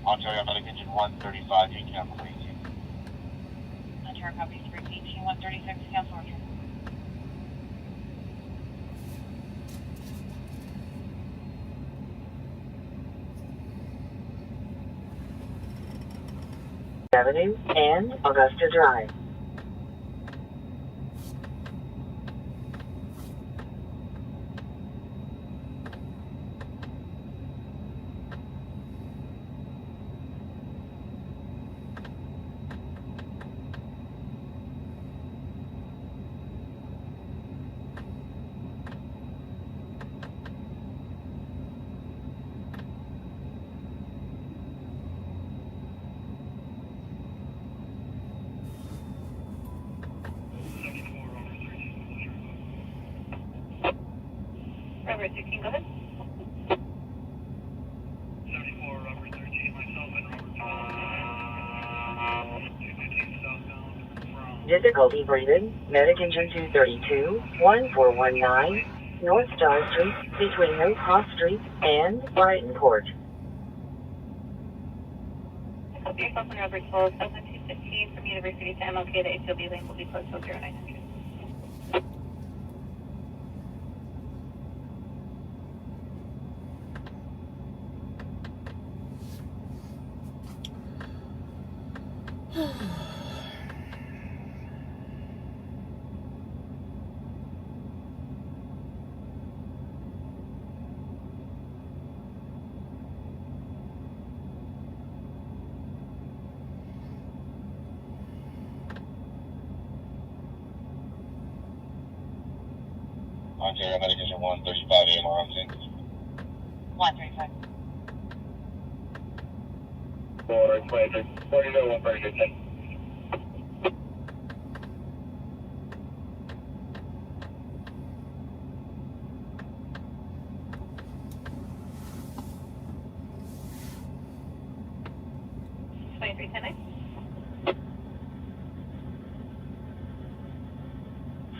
Ontario Medic Engine 135, cancel 18. Ontario copies, repeat, 136, cancel order. Avenue and Augusta Drive. Robert 16, go ahead. 74, Robert 13, myself and Robert 215 southbound from... Difficulty breathing. Medic Engine 232, 1419, North Star Street, between Oak Cross Street and Brighton Court. Copy yourself and Robert 12, 215 from University to MLK. The HOB lane will be closed till 0900. Ontario Medic Engine 135, AMR on scene. 135. 423, 40 to 130, 10.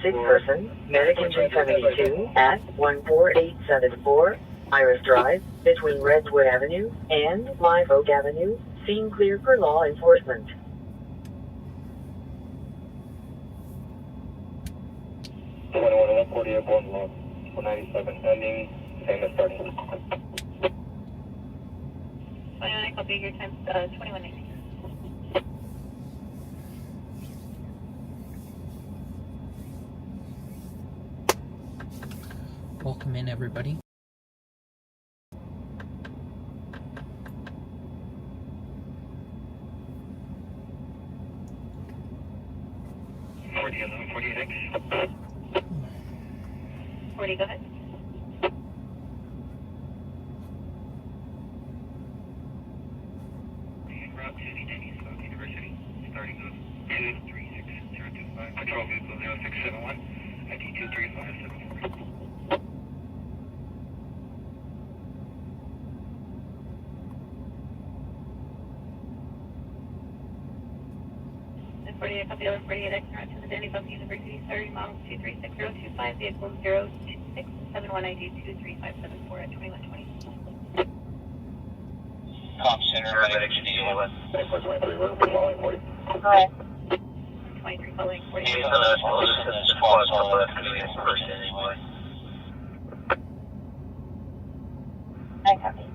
Six person, Medic Engine 72 at 14874, Iris Drive, between Redwood Avenue and Live Oak Avenue, scene clear for law enforcement. One 48, 197, ending, same as starting. 29, copy your time's 2180. Welcome in, everybody. Forty, 48X. 40, go ahead. Route 290, South University, starting of 236025, control vehicle 0671, ID 23574. 48, copy over 48X, route to the Denny Bump University, starting model 236025, vehicle 02671 ID 23574 at 2120. Com Center, Medic Engine 81. 23, we're following 40. Go ahead. 23 following 40. Yeah, so this is squad, so that's going to be in person anyway. I copy.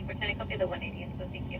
2410, copy the 180 and so thank you.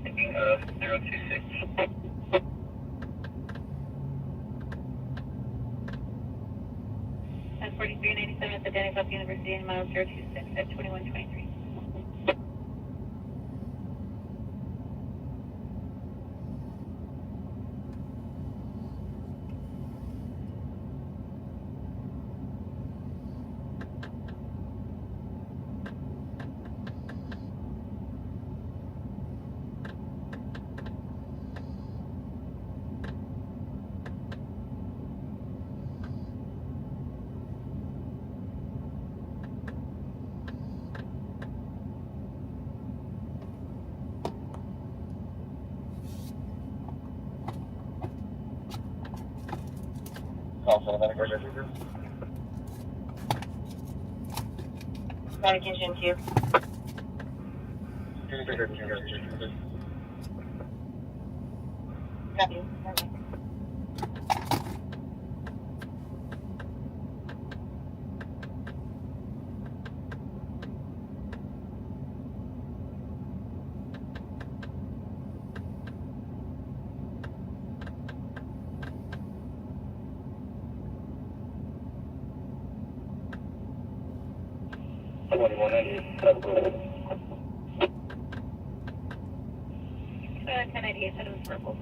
Thinking of 026. At 4397 at the Denny Bluff University in mile 026 at 2123. Call for the medical emergency. Medic engine 2. Copy. Somebody 190, that's good. 1098 said it was purple.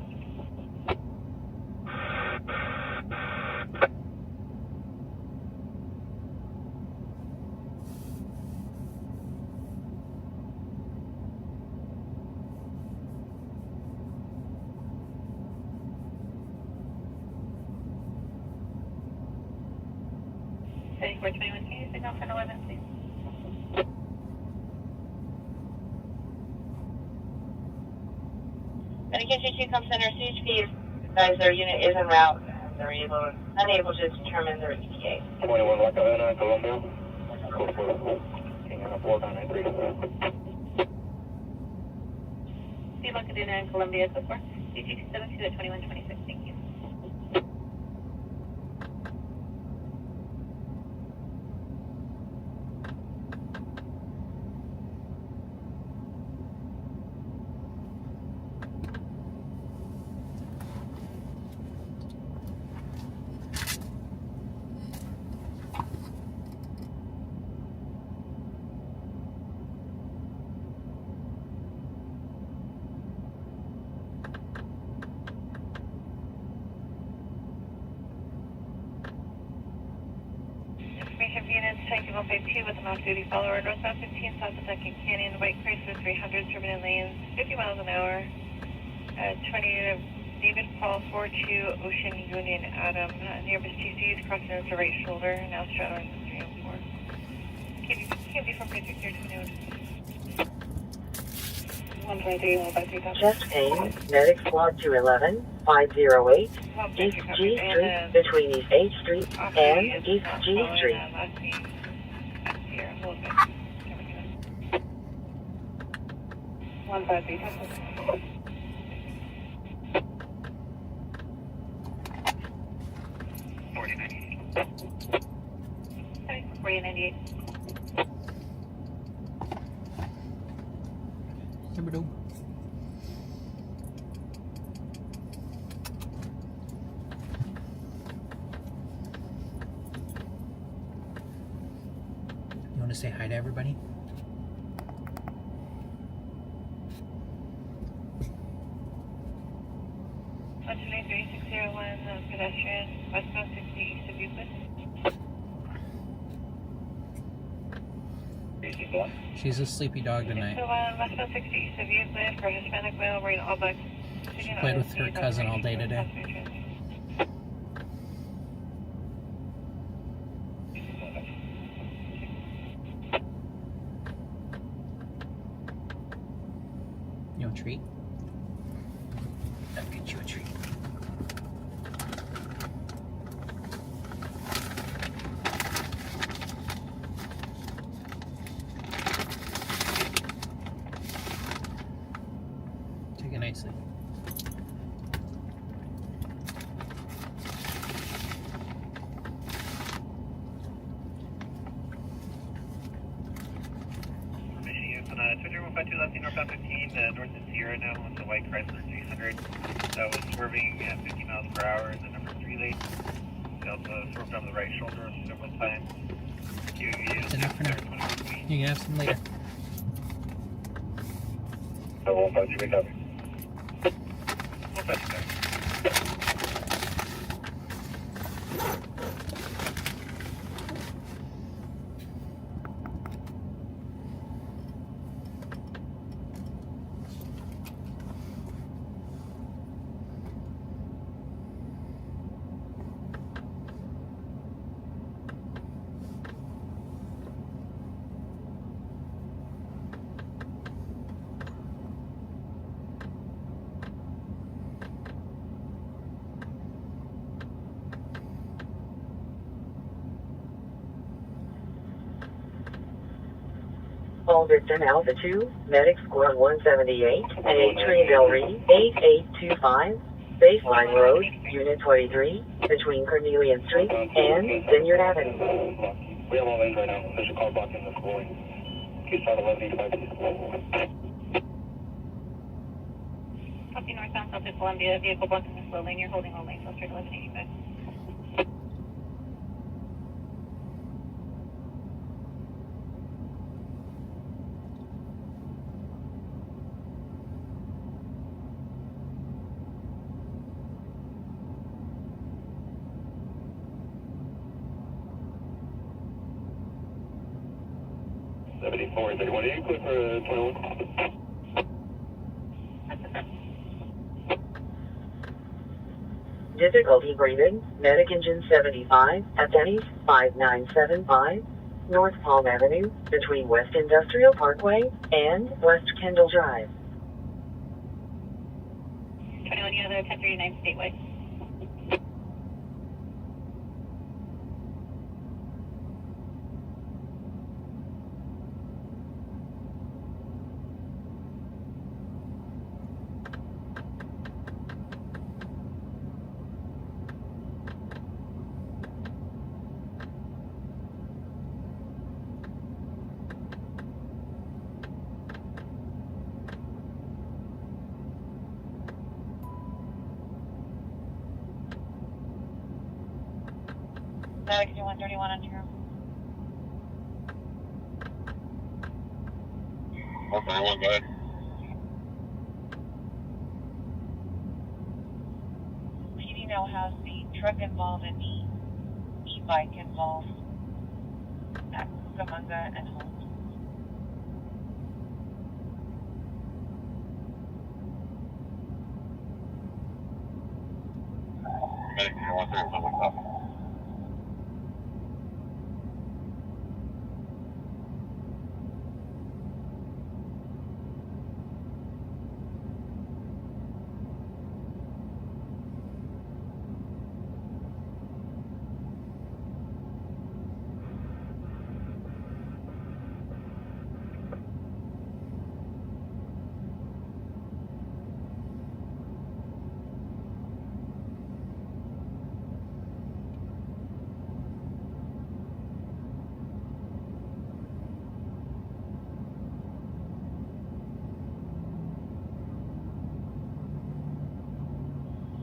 Heading for 21, can you signal 1011, please? Medication 2 comes center. CHP is advised their unit is en route. They're unable to determine their ETA. 21 La Cadena, Colombia. Code 4. King on a 4993. See La Cadena in Colombia, code 4. CG272 at 2126, thank you. Information units, Tank 152 with an off-duty follower, northbound 15, south of Duncan Canyon, White Chrysler 300, terminal lanes, 50 miles an hour, 20 David Paul 42, Ocean Union Adam, nearby TCs, crossing into the right shoulder, now straddling the 304. Can't be from Basic here, 21. 123, 153. Chest pain, medic squad 211, 508, East G Street, between East H Street and East G Street. Last name, here, a little bit. 153, 98. Number two. You want to say hi to everybody? Today 3601 pedestrian, westbound 60 east of Euclid. She's a sleepy dog tonight. So westbound 60 east of Euclid for Hispanic male wearing all black. She played with her cousin all day today. You want a treat? I'll get you a treat. Take it nicely. On 20152 left northbound 15, north of Sierra now, it's a white Chrysler 300 that was swerving at 50 miles per hour in the number 3 lane. They also swerved on the right shoulder several times. That's enough for now. You can have some later. 152, wake up. 152. Alderton Alpha 2, Medic Squad 178, and 8 Train Del Rey, 8825, Baseline Road, Unit 23, between Cornelian Street and Vineyard Avenue. We have all lanes right now. There's a car blocking this lane. East side 1185. Copy northbound South of Columbia, vehicle blocking the slow lane. You're holding all lanes, so straight 1185. 74, 31. Are you clear for 21? Difficulty breathing, Medic Engine 75, at Denny's, 5975, North Palm Avenue, between West Industrial Parkway and West Kendall Drive. 21, you have the 1039 Stateway. Medic 131 on your room. 131, go ahead. PD now has the truck involved and the e-bike involved at Cucamonga and Holmes. Medic 131, wake up.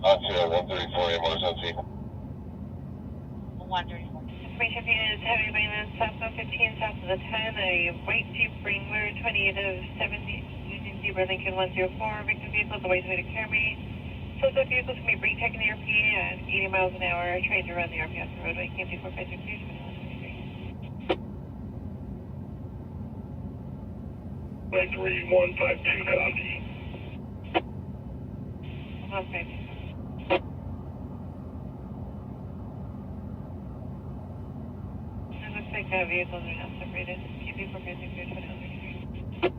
Ontario 134, AMR's on scene. 134. Information is heavy maintenance, southbound 15, south of the 10, a white Jeep Wrangler 28 of 70, using Zebra Lincoln 104, victim vehicle, the white way to Camry. Suspect vehicles can be brake checking the RP at 80 miles an hour, trying to run the RP off the roadway, KMD 452, 3152, copy. 152. It looks like vehicles are now separated. KMD 452, 2133.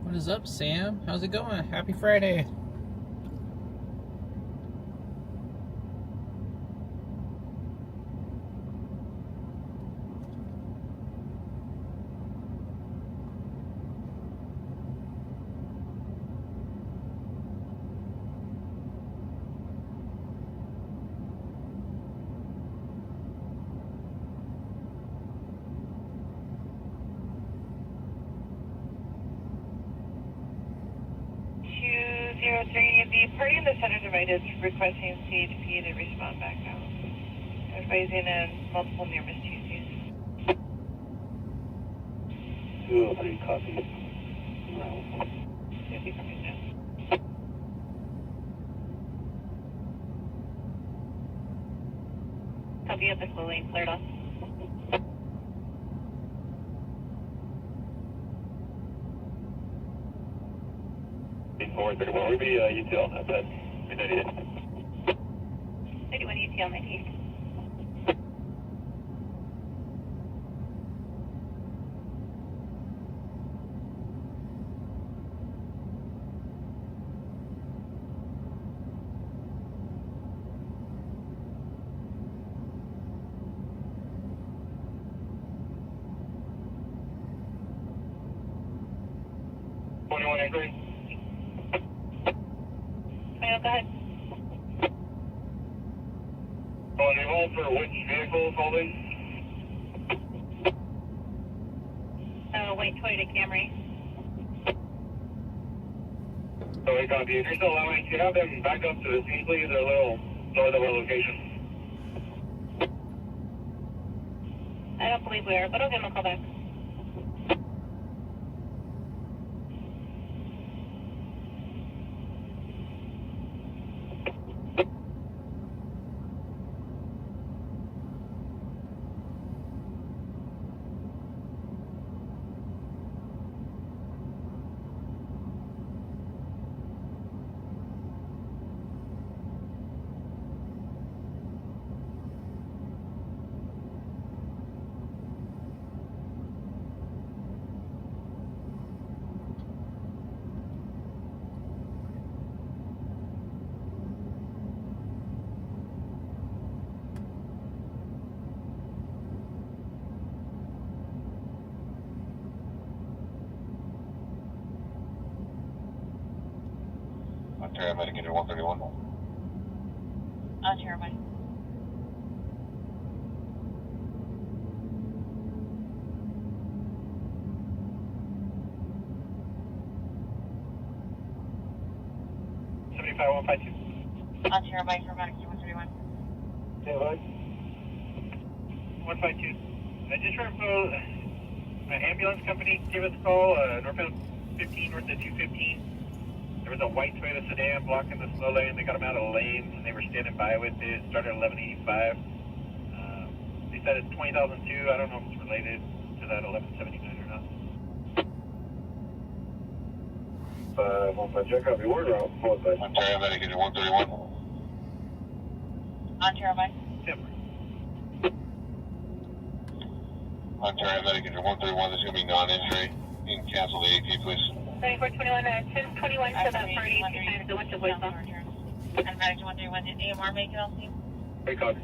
What is up, Sam? How's it going? Happy Friday. The party in the center divide is requesting CHP to respond back out. Advising multiple near miss Tuesdays. 203, copy. 50 coming down. Copy up the slow lane, cleared off. Forward 31, we'll be UTL at that. 98. 31 UTL 98. Angry. Go ahead. On the hold for which vehicle holding? White Toyota Camry. So we copy. If you're still allowing, can you have them back up to the scene, please? They're a little north of our location. I don't believe we are, but I'll give them a call back. Ontario Medicated 131. Ontario Medicated. Ontario Medicated 131. Yeah, bud. 152. I just heard an ambulance company gave us a call, northbound 15 north of 215. There was a white Toyota sedan blocking the slow lane. They got them out of the lanes and they were standing by with it. Started at 1185. They said it's 20,002. I don't know if it's related to that 1179 or not. Check out your word route. Ontario Medicated 131. Ontario Medicated. Timber. Ontario Medicated 131. This is going to be non-injury. You can cancel the AT, please. 7421, 1021 to that party, 2 times the one to voicemail. And Medic 131, did AMR make it on scene? Hey, copy.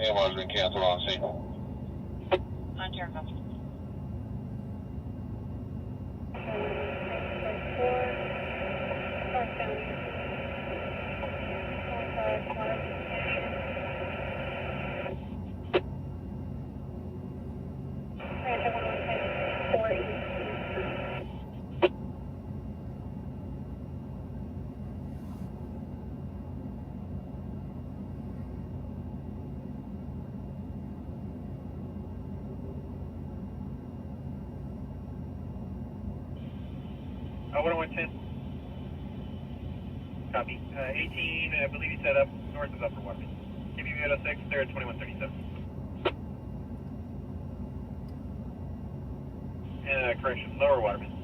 AMR's been canceled on scene. Ontario copy. 10110. Copy. 18, I believe you set up north of Upper Waterman. KBV 806, they're at 2137. Correction, Lower Waterman.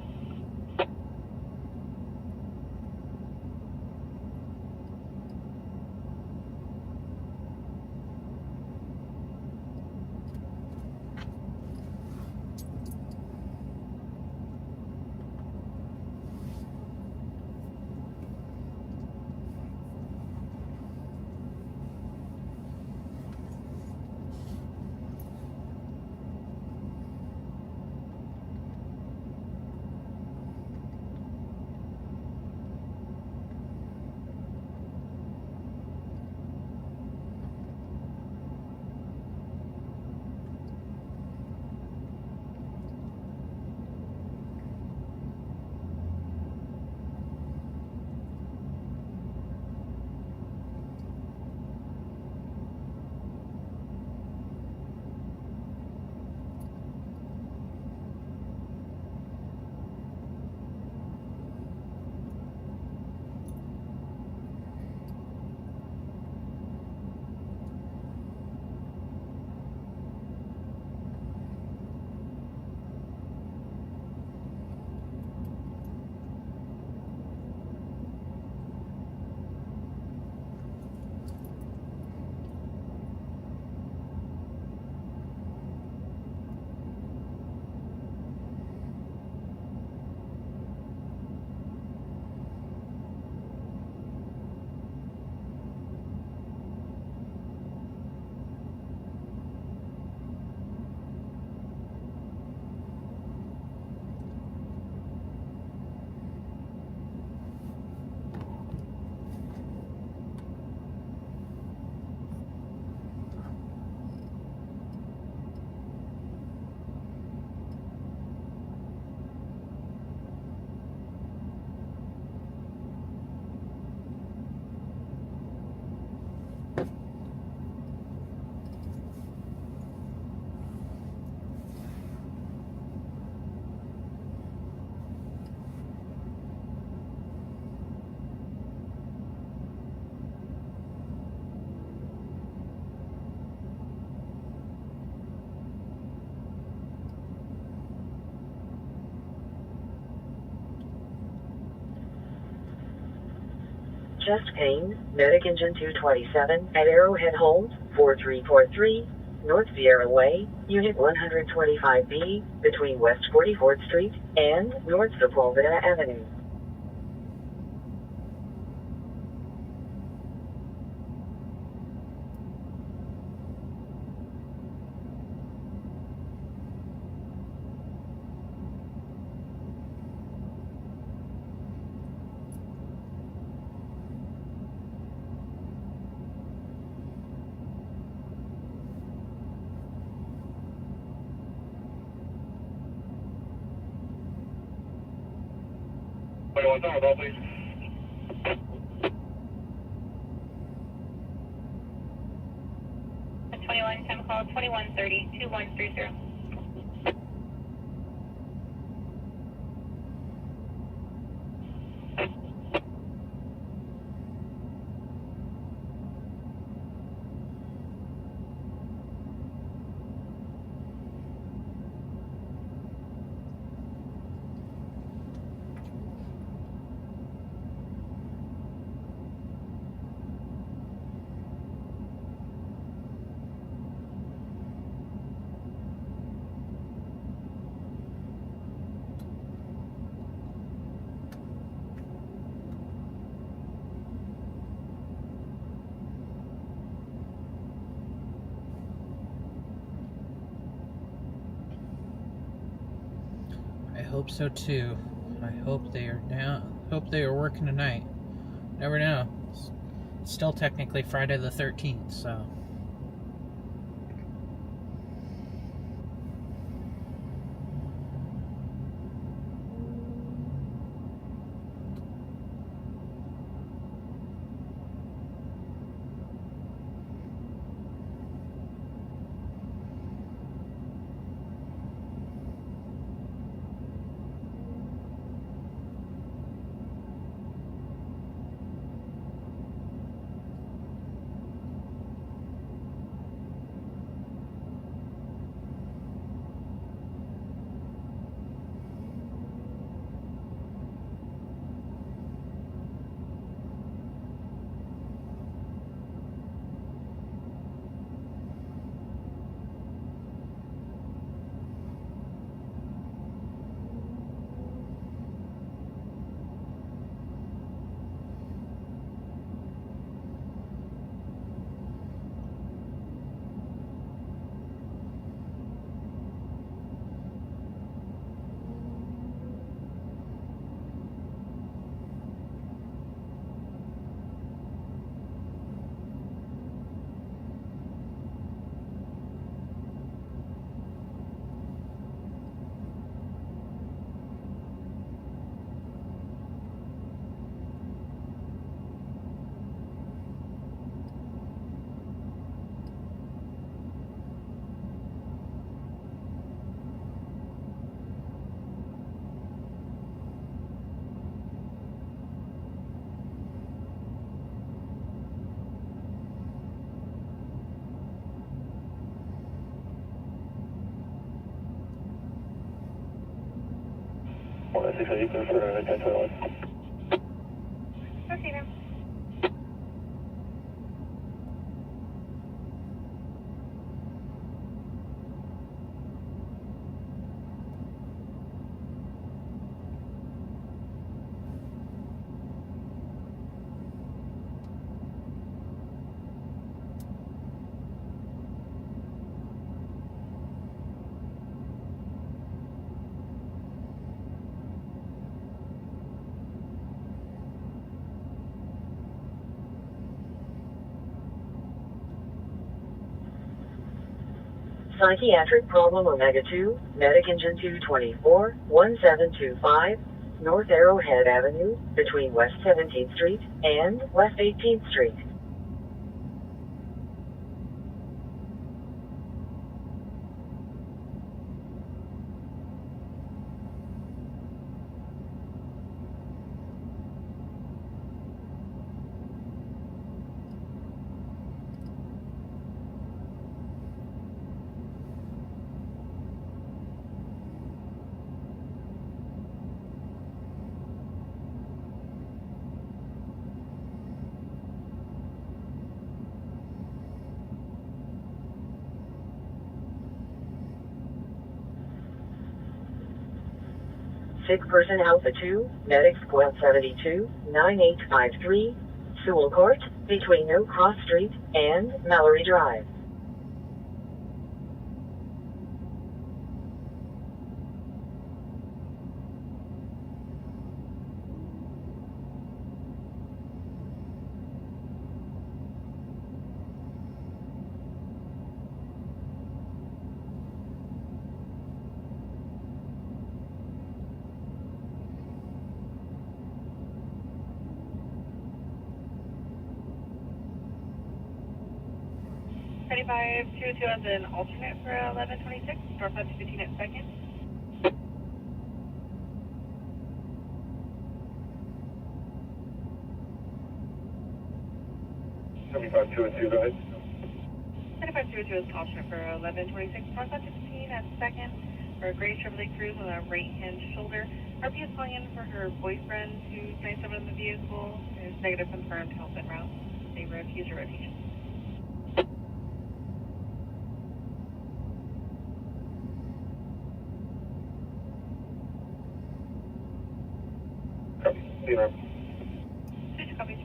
Chest pain, Medic Engine 227 at Arrowhead Hold, 4343, North Sierra Way, Unit 125B, between West 44th Street and North Sepulveda Avenue. What's on with all, please? At 21, time call 2130, 2130. I hope so too. I hope they are down. Hope they are working tonight. Never know. It's still technically Friday the 13th, so. 680, clear for 1021. Okay, now. Psychiatric problem Omega 2, Medic Engine 224, 1725, North Arrowhead Avenue, between West 17th Street and West 18th Street. Sick person Alpha 2, Medic Squad 72, 9853, Sewell Court, between No Cross Street and Mallory Drive. Thirty-five two two as an alternate for 1126, northbound 15 at second. 75-202, go ahead. 3502 is an alternate for 1126, northbound 15 at second, for a gray Chevrolet Cruze on the right-hand shoulder. RP is calling in for her boyfriend who's 97 in the vehicle. Is negative confirmed help en route. They refuse a rotation. Zero. Please copy.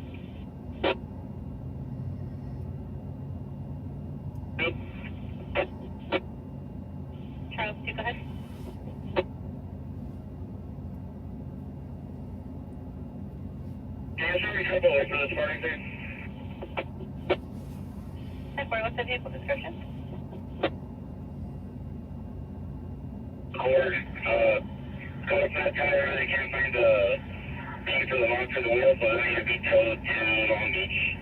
Charles, go ahead. Yeah, sorry, trouble for this party thing. 10-4, what's the vehicle description? Cord, got a flat tire, they can't find the for the launch of the wheel, but I should be towed to Long Beach.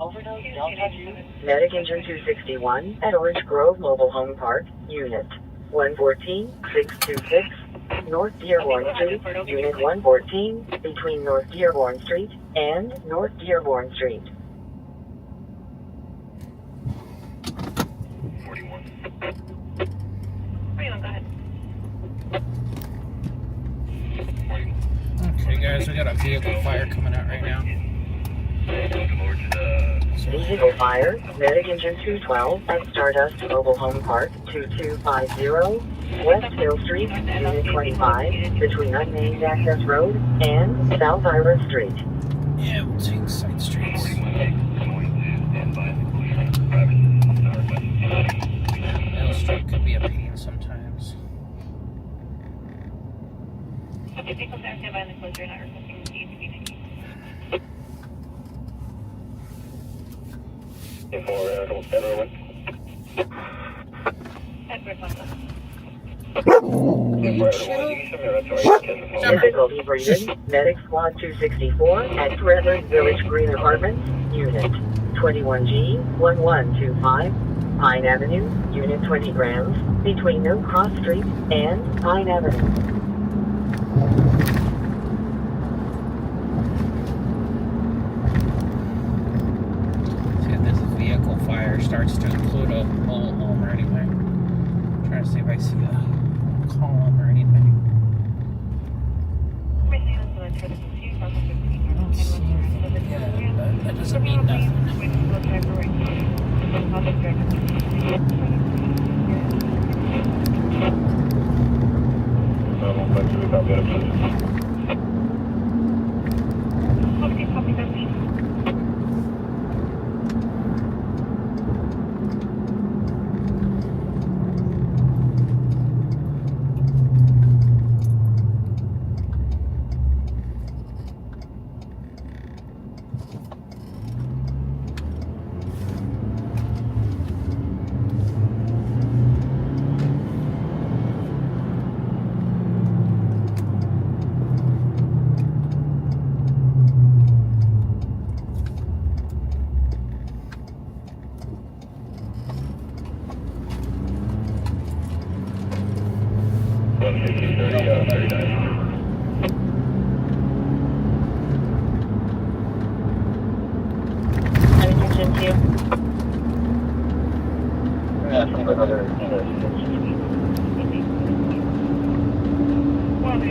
Overdose Delta G, Medic Engine 261 at Orange Grove Mobile Home Park, Unit 114-626, North Dearborn Street, Unit 114, between North Dearborn Street and North Dearborn Street. 41. 41, go ahead. Okay, guys, we got a vehicle fire coming out right now. Vehicle fire, Medic Engine 212 at Stardust Mobile Home Park, 2250, West Hill Street, Unit 25, between unnamed access road and South Iris Street. Yeah, we'll take side streets. L Street could be a pain sometimes. Okay, vehicle back in by the closure, not requesting speed to be maintained. Everyone. Difficulty breathing, Medic Squad 264 at Redwood Village Green Apartments, Unit 21G 1125, Pine Avenue, Unit 20 grams, between No Cross Street and Pine Avenue. starts to include a whole home or anything. I'm trying to see if I see a column or anything. I don't see anything yet, but that doesn't mean nothing.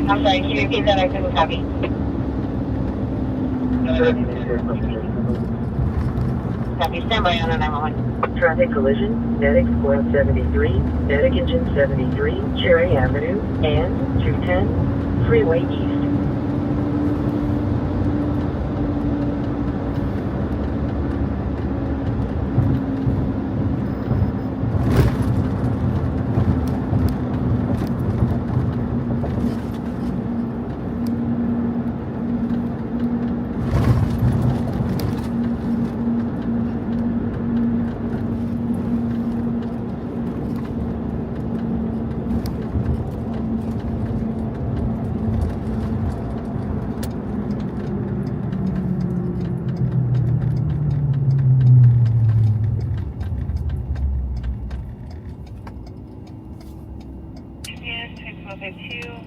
I'm sorry, can you repeat that? I couldn't copy. Copy, stand by on the 911. Traffic collision, Medic Squad 73, Medic Engine 73, Cherry Avenue, and 210, Freeway East.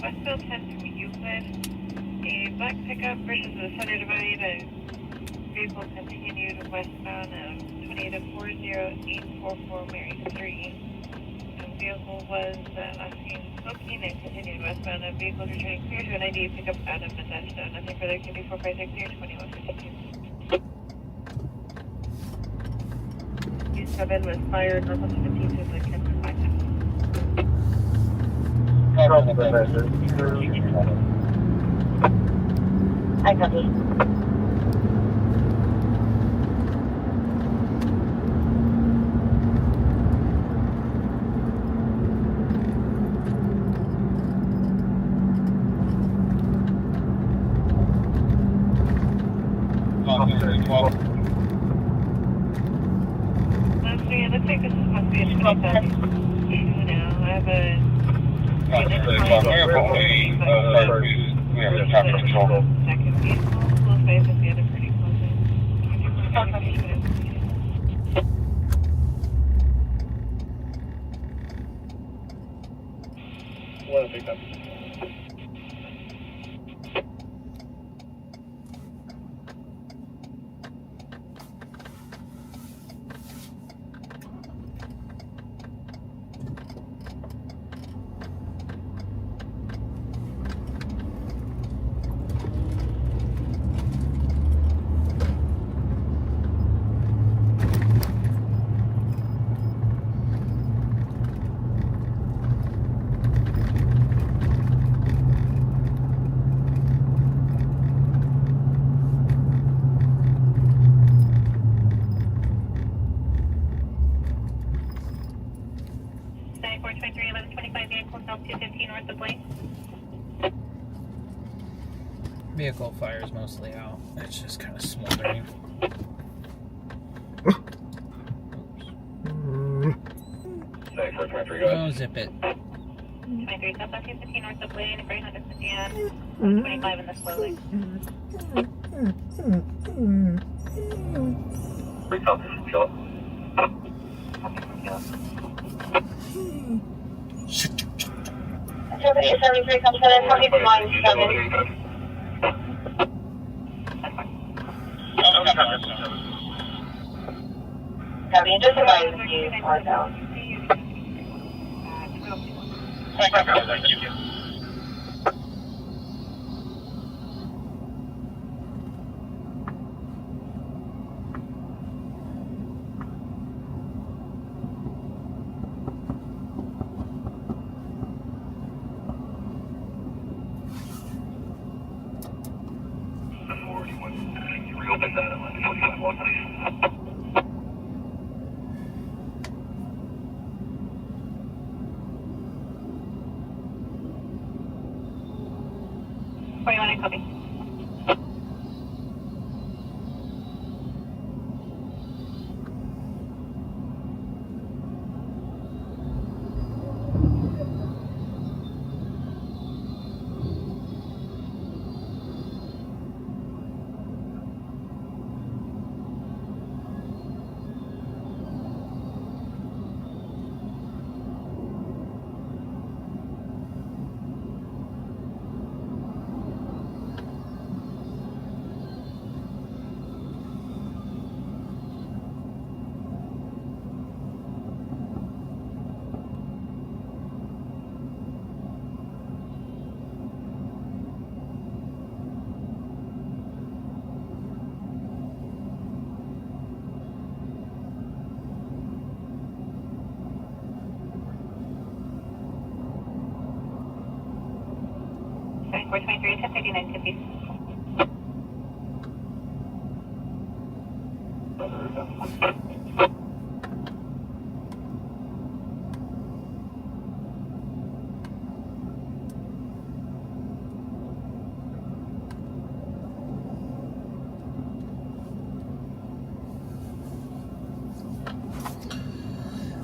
Westfield 10 from Euclid. A black pickup versus the center divide. A vehicle continued westbound of 2840844 Mary Street. The vehicle was last seen smoking and continued westbound. The vehicle returning clear to an ID pickup out of Modesto. Nothing further can be 456 clear 2152. U7 was fired northwest 15 to the Kenton bypass. I copy. Honestly, it looks like this is supposed to be a 20,000 now. I have a Second vehicle, close by is the other pretty close. What a pickup. Vehicle fire is mostly out. It's just kind of smoldering. Oh, zip it. 23 South 15 north of Lane, Greyhound is 25 in the slow lane. Somebody 73 comes to the 27. Copy, and just advise you are down. Thank you. Reopen that at 11:45 walk, please. 41, I copy. Sorry, 423, 1039, copy.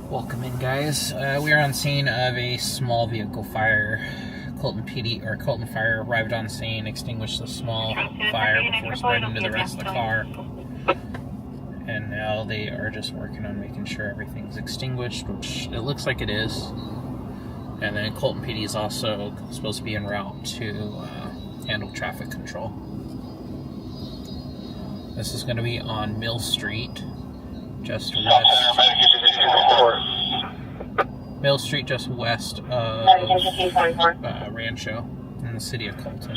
Welcome in, guys. We are on scene of a small vehicle fire. Colton Fire arrived on scene, extinguished the small fire before spreading to the rest of the car. And now they are just working on making sure everything's extinguished, which it looks like it is. And then Colton PD is also supposed to be en route to handle traffic control. This is going to be on Mill Street, just west. Mill Street, just west of Rancho, in the city of Colton.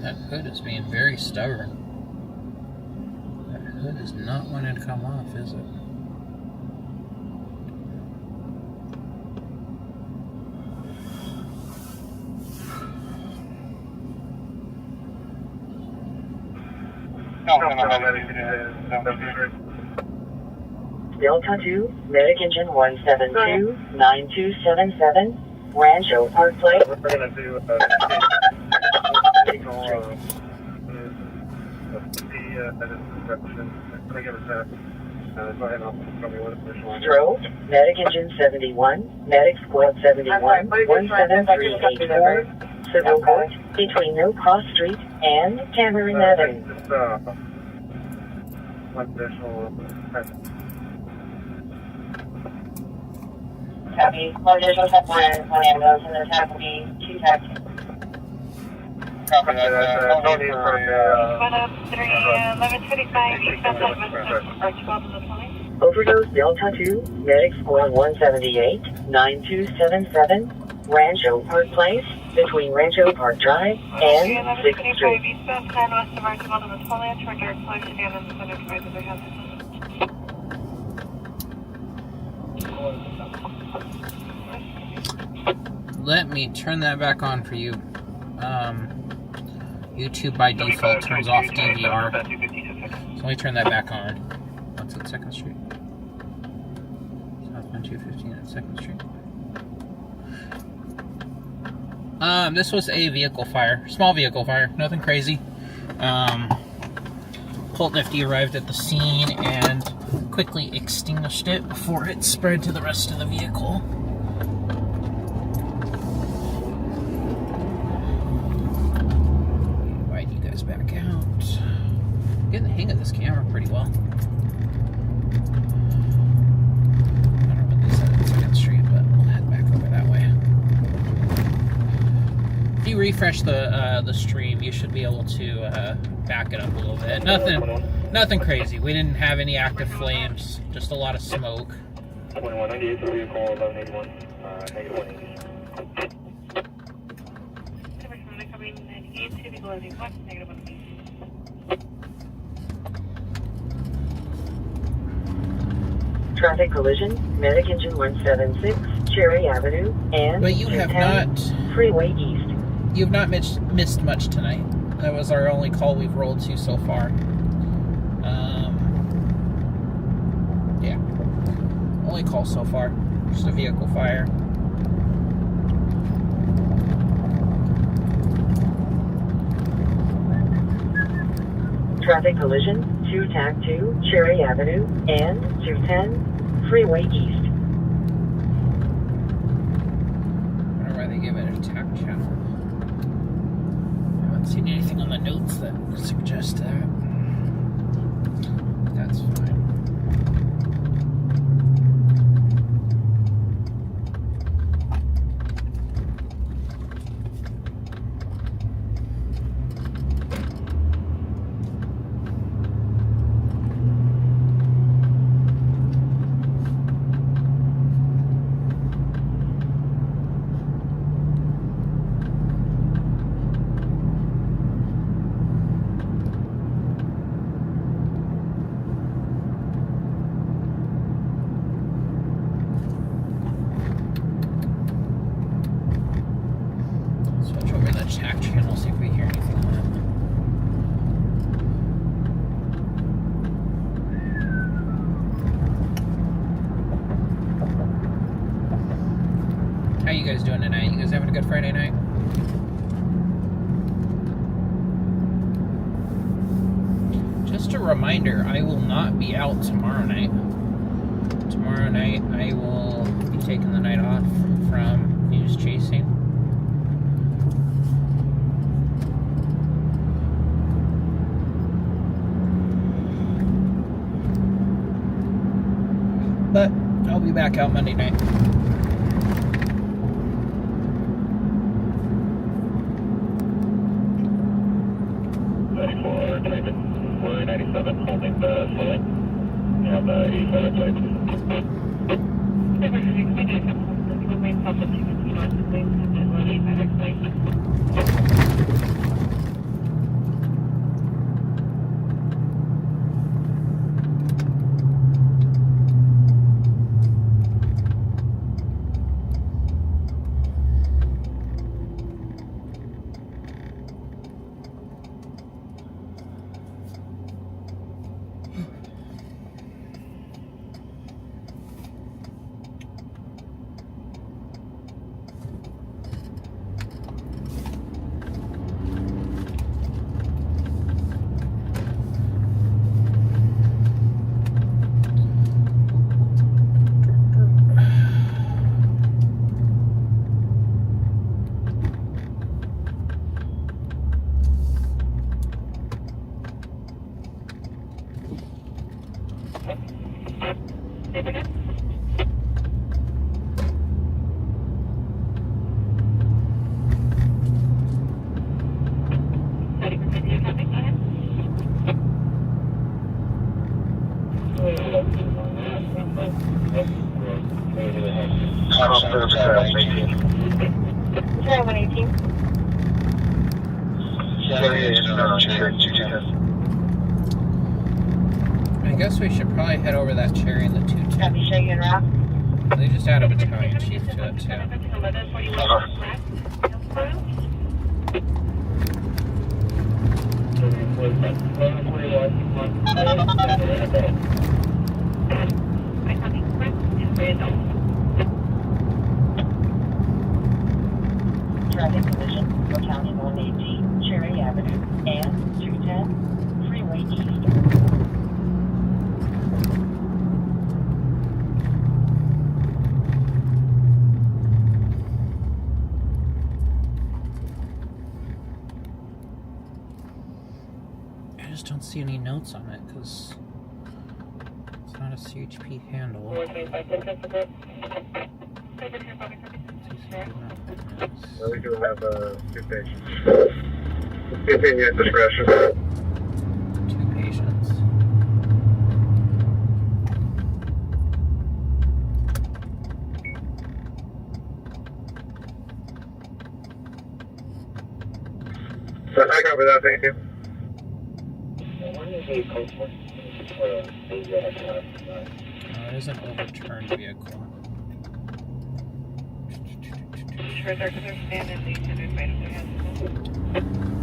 That hood is being very stubborn. That hood is not wanting to come off, is it? Delta 2, Medic Engine 172-9277, Rancho Park Place. We're going to do Stroke, Medic Engine 71, Medic Squad 71, 17384, Civil Court, between No Cross Street and Tamarind Avenue. Copy. One additional temporary, one ambulance, and the tap will be 2 taxis. Copy that. No need for 103, 1125, eastbound West or 12 in the morning. Overdose Delta 2, Medic Squad 178, 9277, Rancho Park Place, between Rancho Park Drive and 6th Street. Eastbound 10 west of Archibald in the Tollman toward Dark Flush Dam in the center of the house. Let me turn that back on for you. YouTube by default turns off DVR. So let me turn that back on. What's at 2nd Street? Southbound 215 at 2nd Street. This was a vehicle fire. Small vehicle fire. Nothing crazy. Colt Nifty arrived at the scene and quickly extinguished it before it spread to the rest of the vehicle. Widen you guys back out. I'm getting the hang of this camera pretty well. I don't know what they said at 2nd Street, but we'll head back over that way. If you refresh the stream, you should be able to back it up a little bit. Nothing crazy. We didn't have any active flames, just a lot of smoke. 2198 for vehicle 1181, negative 180. Coming 98 to vehicle 1181, negative 180. Traffic collision, Medic Engine 176, Cherry Avenue, and But you have 210, not. Freeway East. You've not missed much tonight. That was our only call we've rolled to so far. Yeah. Only call so far. Just a vehicle fire. Traffic collision, 2 TAC 2, Cherry Avenue, and 210, Freeway East. I don't know why they give it a tack channel. I haven't seen anything on the notes that suggest that. That's fine. Switch over to the tack channel, see if we hear anything on it. How you guys doing tonight? You guys having a good Friday night? Just a reminder, I will not be out tomorrow night. Tomorrow night, I will be taking the night off from news chasing. But I'll be back out Monday night. We're 97, holding the slow lane. You have the 87 plate. Call service at 118. 118. Cherry is Cherry 210. I guess we should probably head over that Cherry in the 210. Copy, show you en route. They just add a battalion chief to it, too. 1141 Traffic collision, Battalion 118, Cherry Avenue, and 210, Freeway East. I just don't see any notes on it, because it's not a CHP handle. We do have 2 patients. Continue at discretion. 2 patients. So I copy that, thank you. It is an overturned vehicle. Sure, they're going to stand in the 100 right of their hands.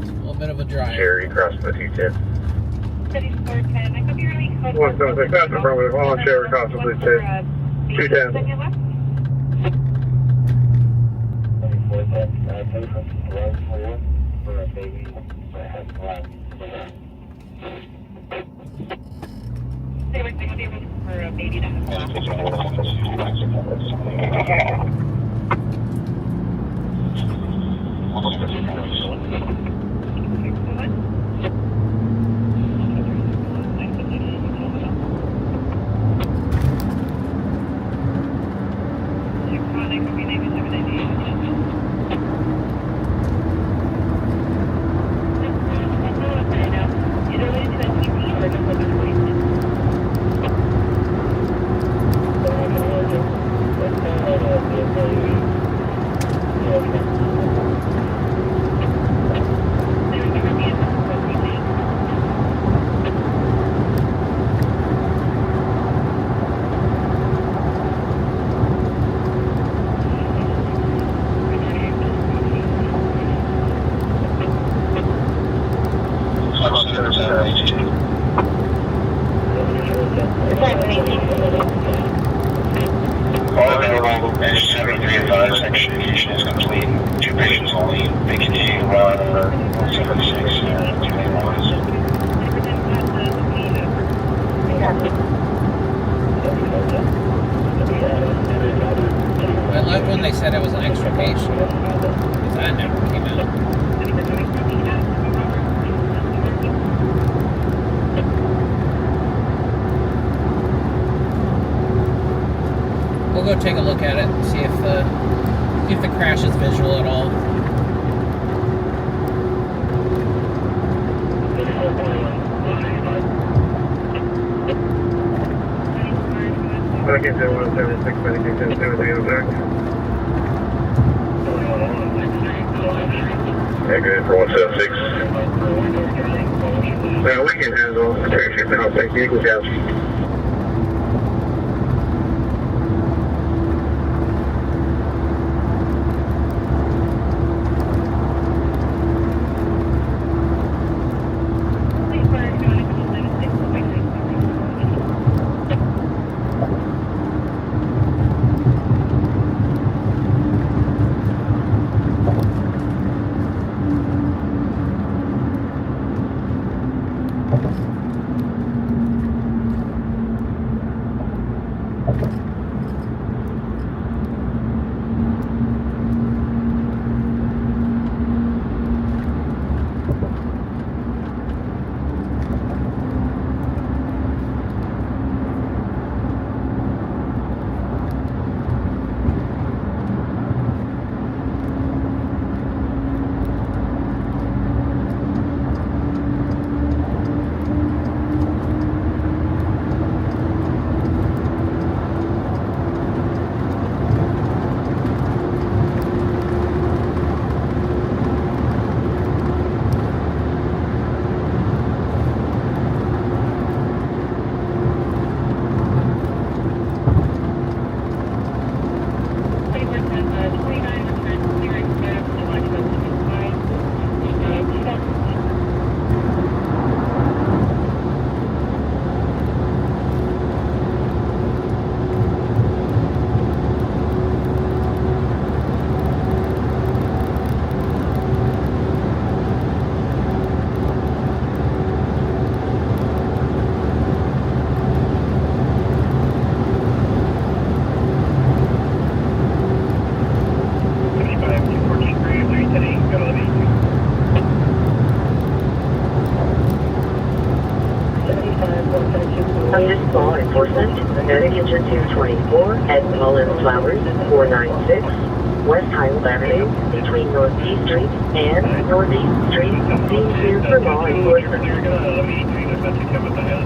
It's a little bit of a drive. Cherry crossing the 210. City Square 10, I could be really close. 176, that's affirmative. All on Cherry crossing, please, too. 210. Second left. They were going to be looking for a baby that has Communication is complete. 2 patients only. They continue around 176 and 281. I loved when they said it was an extra patient, because that never came out. We'll go take a look at it and see if the crash is visual at all. Medication 176, medication 730. Yeah, good for 176. Now we can handle the patient now. Thank you. Good job. 224 at Mullen Flowers, 496 West Highland Avenue, between Northeast Street and Northeast Street, being cleared for law enforcement. You're gonna let me treat it about to come with the head.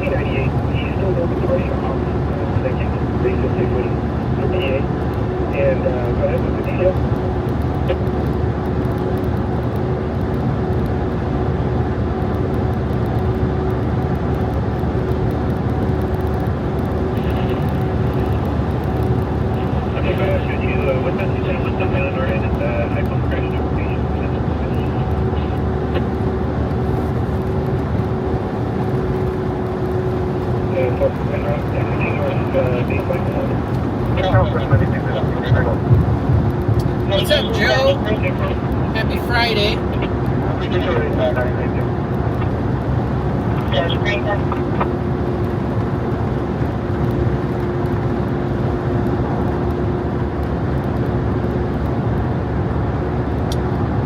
E98, he's still going to party off, second, basically, with the DA. And, go ahead with the detail. What's up, Joe? Happy Friday.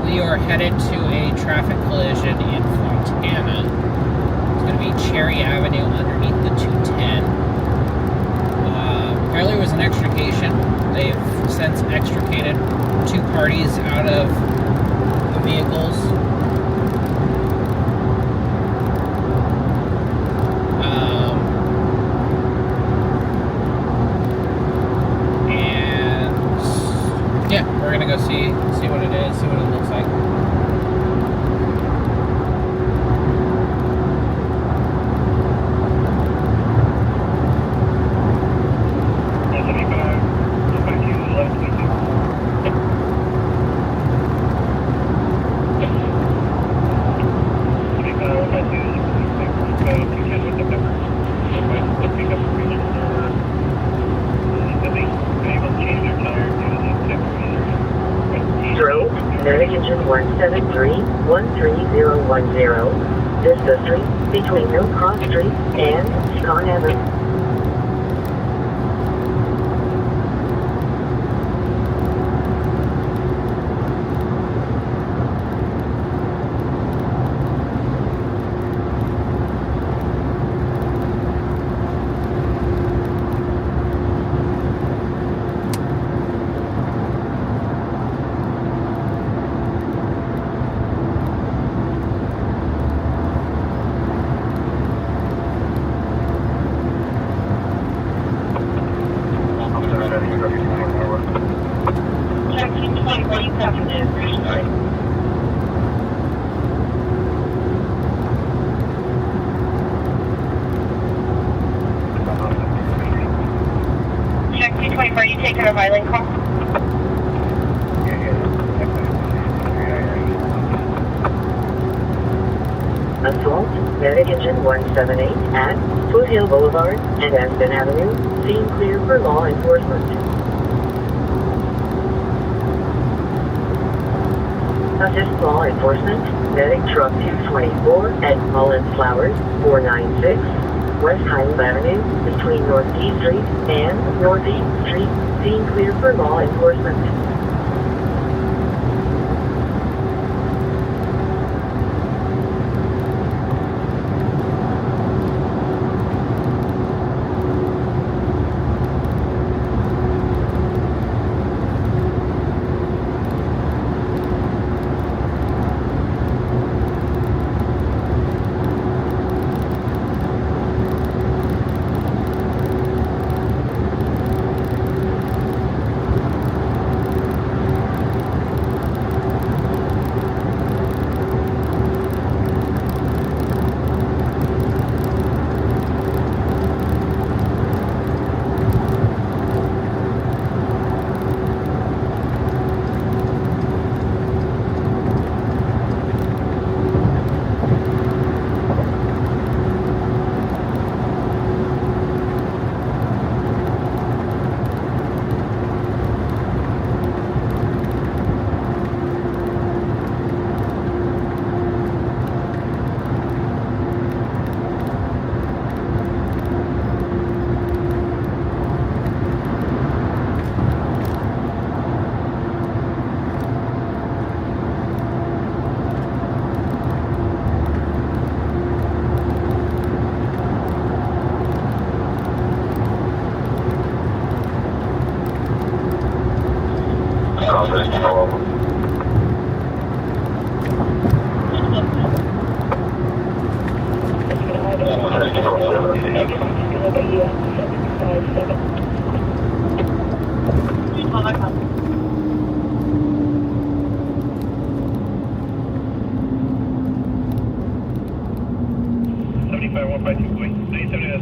We are headed to a traffic collision in Fontana. It's going to be Cherry Avenue underneath the 210. Apparently it was an extrication. They've since extricated two parties out of the vehicles. And yeah, we're gonna go see what it is, see what it looks like. Stroke, Medic Engine 173-13010, Vista Street, between Mill Cross Street and Scott Avenue. Check 224, you taking a violent call? Assault, Medic Engine 178 at Foothill Boulevard and Aspen Avenue, scene clear for law enforcement. Assist law enforcement, Medic Truck 224 at Mullen Flowers, 496 West Highland Avenue, between Northeast Street and Northeast Street, scene clear for law enforcement.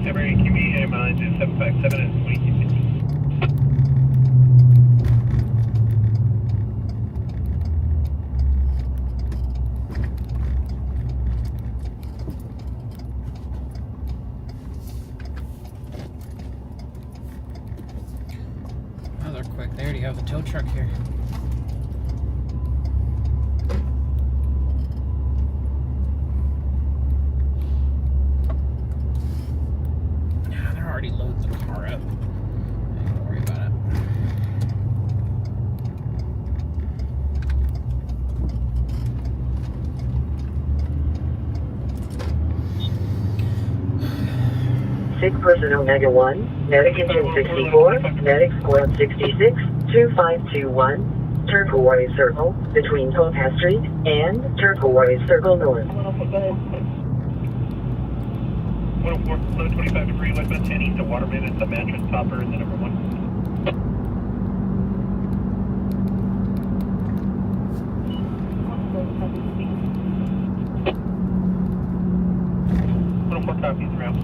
Temporary QB, mileage is 757 and 2250. Oh, they're quick. They already have the tow truck here. Yeah, they're already loading the car up. Don't worry about it. Sick person Omega 1, medic engine 64, medic squad 66, 2521, Turquoise Circle, between Topaz Street and Turquoise Circle North. 104, 25 degree, westbound 10 east of Waterman, it's the mattress topper and the number 1. Copies around.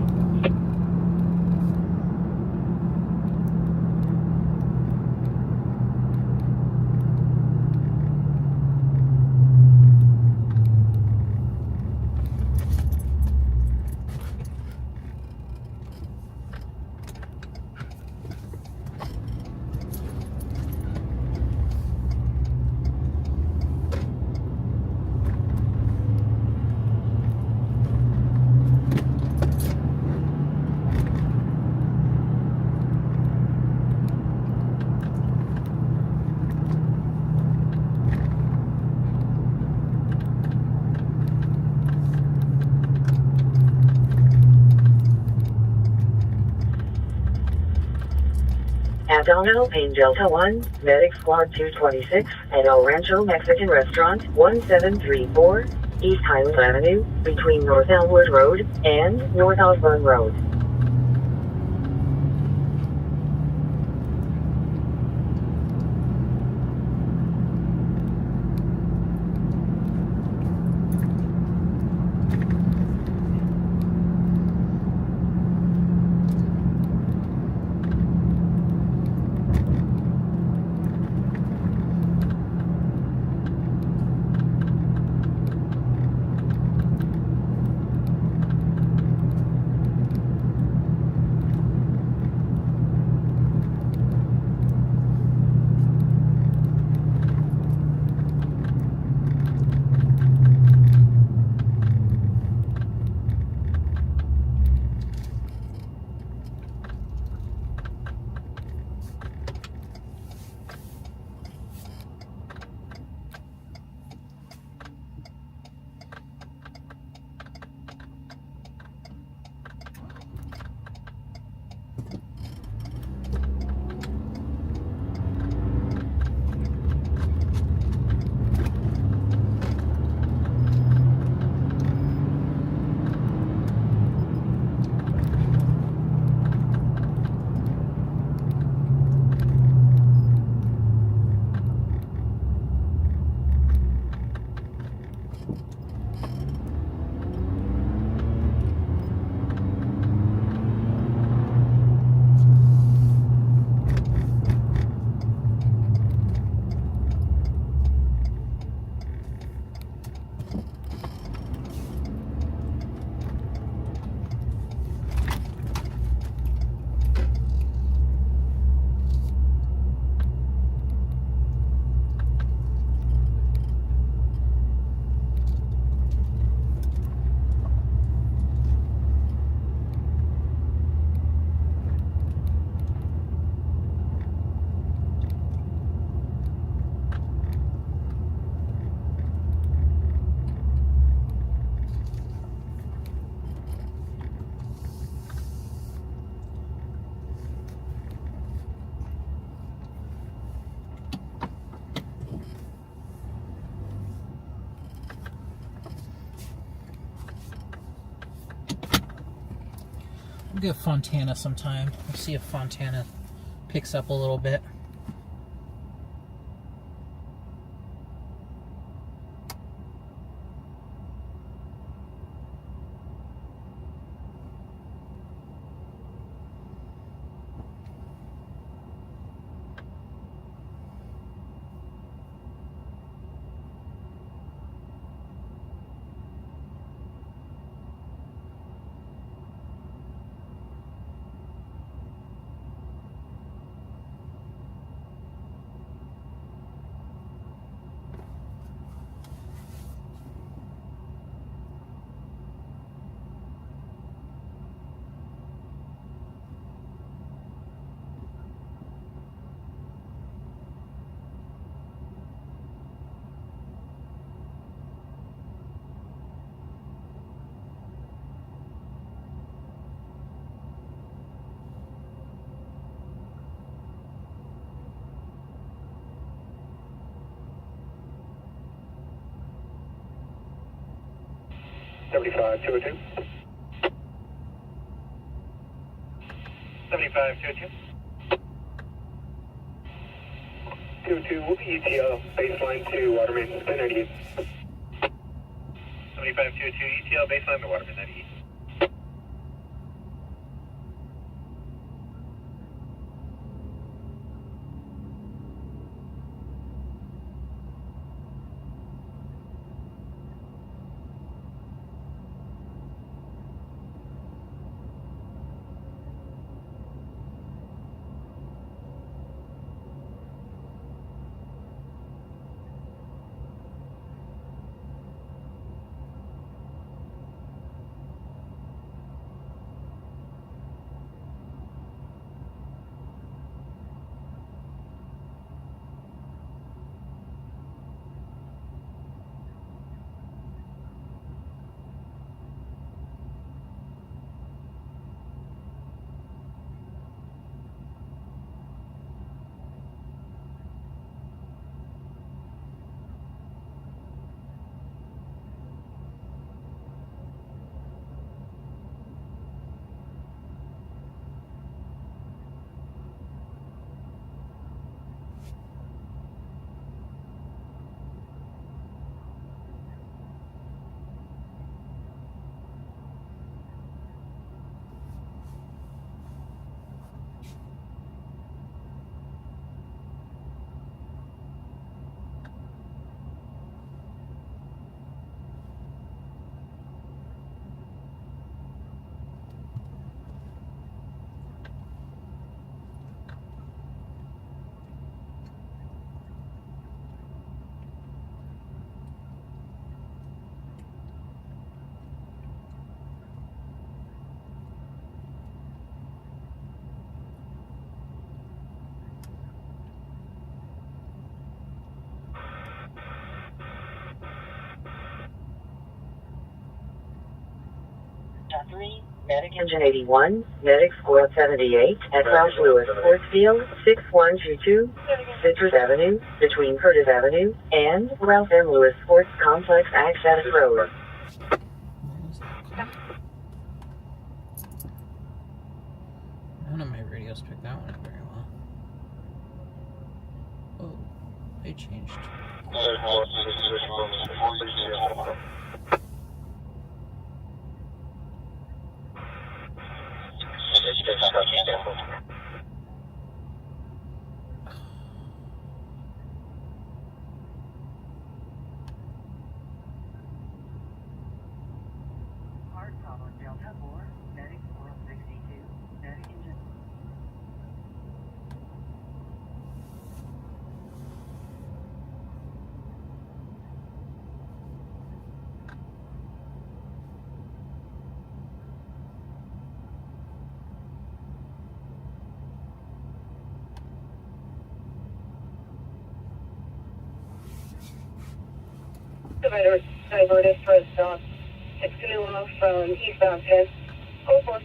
At Donald Payne Delta 1, medic squad 226, at El Rancho Mexican Restaurant, 1734, East Highland Avenue, between North Elmwood Road and North Osborne Road. We'll give Fontana some time. We'll see if Fontana picks up a little bit. $75, 202. 75, 202. 202, we'll be ETL, baseline to Waterman, 98. 75, 202, ETL baseline to Waterman 98. Medic Engine 81, Medic Squad 78 at Ralph Lewis Sports Field, 6122, Citrus Avenue, between Curtis Avenue and Ralph M. Lewis Sports Complex Access Road. None of my radios picked that one up very well. Oh, they changed. Hard problem, Delta 4, Medic Squad 62, Medic Engine. Diverted for a stop. 6 canoe from eastbound 10. Over.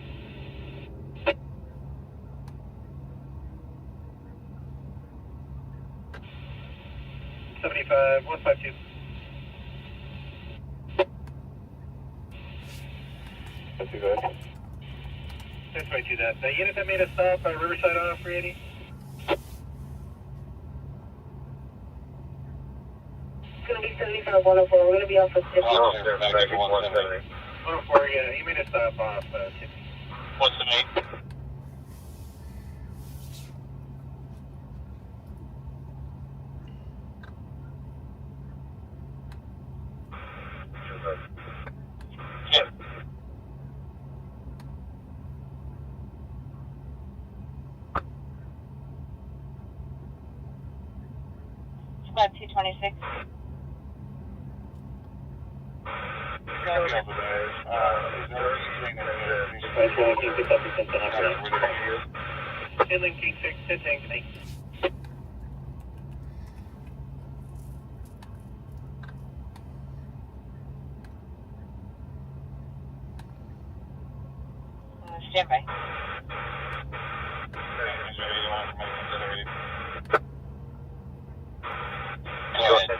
75, 152. That's good. 22 that. The unit that made a stop at Riverside on 380. It's going to be 75 104. We're going to be off of 50. Oh, they're back at 170. 104, yeah, he made a stop off 50. What's the name? Yeah. Squad 226. Inland King 6, 10 tank, thank you. Stand by. Go ahead.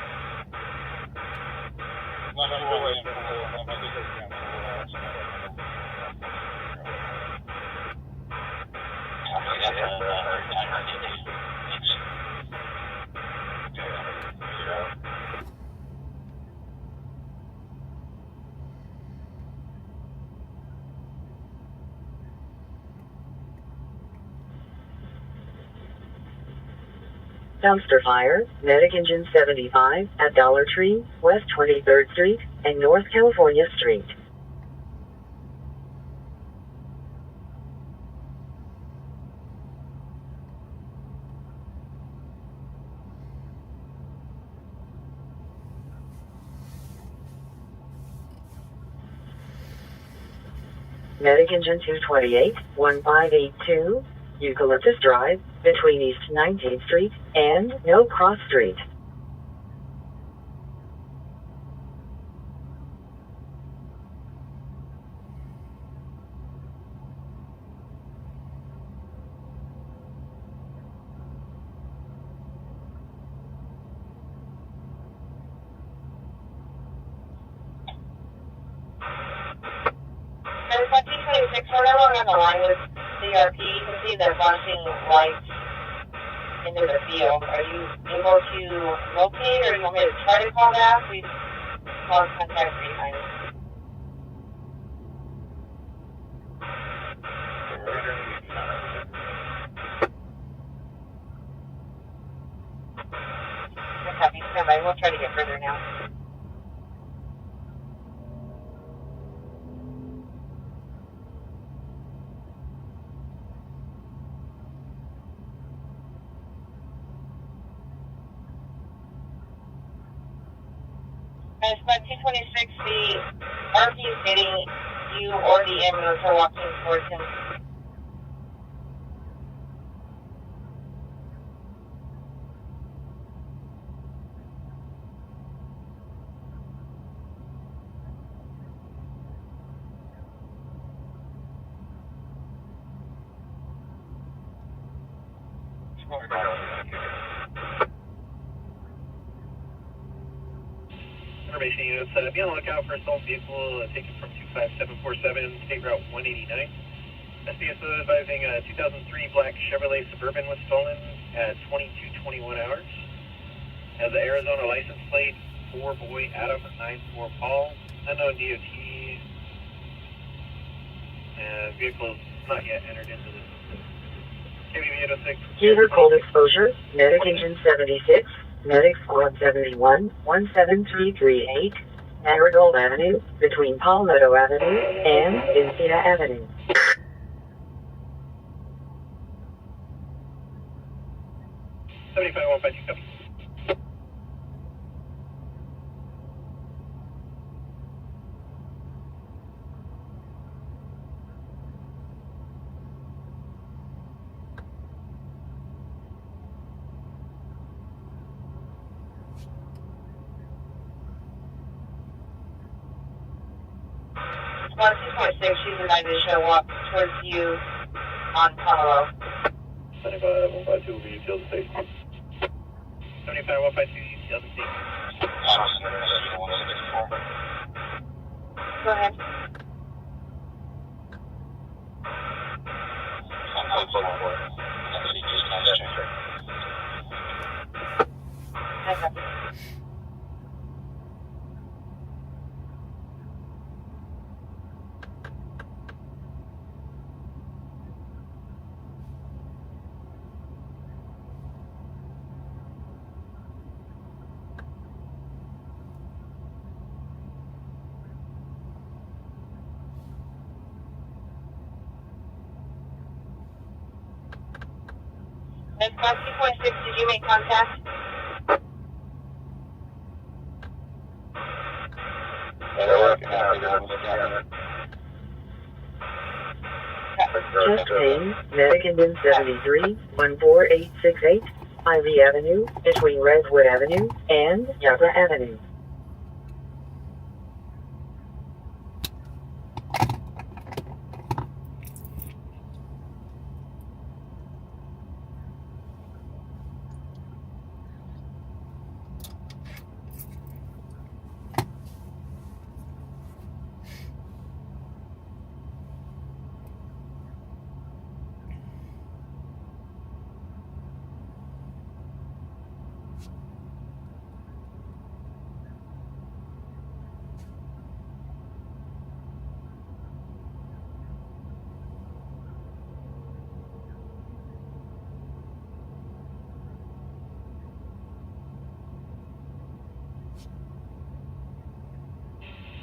Dumpster fire, Medic Engine 75 at Dollar Tree, West 23rd Street, and North California Street. Medic Engine 228, 1582, Eucalyptus Drive, between East 19th Street and No Cross Street. There's 226. We're no longer on the line with CRP. You can see the flashing lights into the field. Are you able to locate, or do you want me to try to call back? We've lost contact 3 times. Copy. Stand by. We'll try to get further now. Squad 226, the RP is getting you or the ambulance are walking towards him. Information units, be on the lookout for a stolen vehicle taken from 25747, State Route 189. SBS advising 2003 black Chevrolet Suburban was stolen at 22:21 hours. Has the Arizona license plate 4 Boy Adam 94 Paul, unknown DOT. Vehicle not yet entered into the KBB 806. Heater cold exposure, Medic Engine 76, Medic Squad 71, 17338, Marigold Avenue, between Palmetto Avenue and Encina Avenue. Squad 226, she's invited to show up towards you on Palo. 75-152 will be detailed to safety. 75-152 detailed to safety. Go ahead. Actually, just mass check. That's 2.6, did you make contact? Chest pain, medic engine 73, 14868, Ivy Avenue, between Redwood Avenue and Yucca Avenue.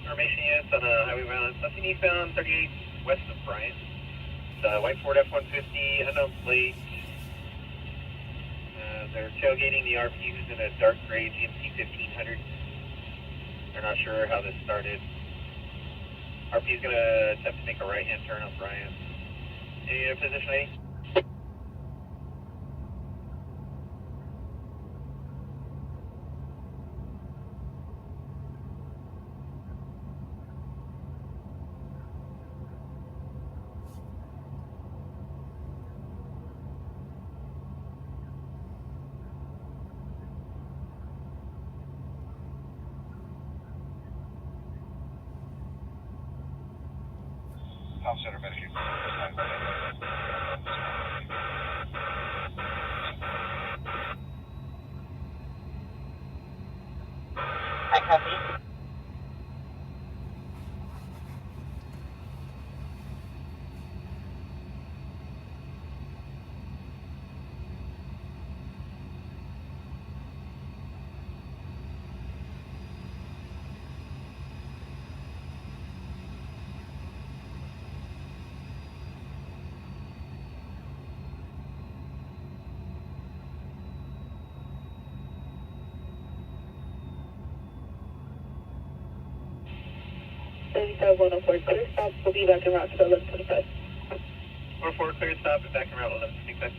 Information units on highway violence. Nothing eastbound 38 west of Bryant. White Ford F-150, unknown plate. They're tailgating the RP who's in a dark gray GMC 1500. They're not sure how this started. RP is going to attempt to make a right-hand turn on Bryant. Any position A? Top center medic. I copy. Clear stop. We'll be back in route to 1125. 104, clear stop and back in route 1125.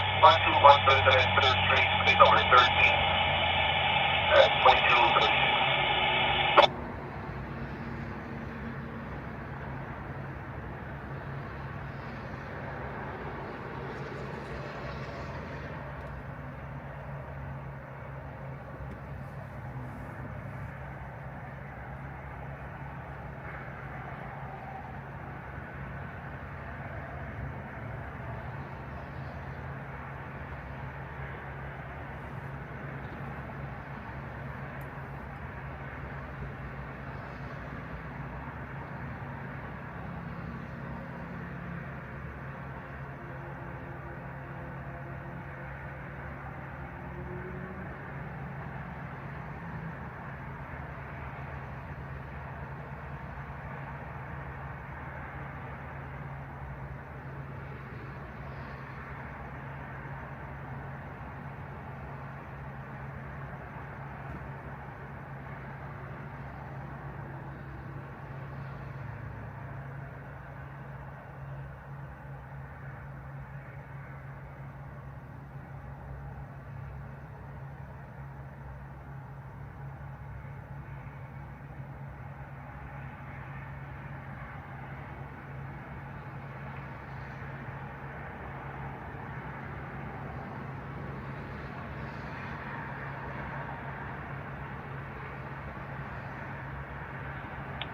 121 President Street, please over 13 at 2236.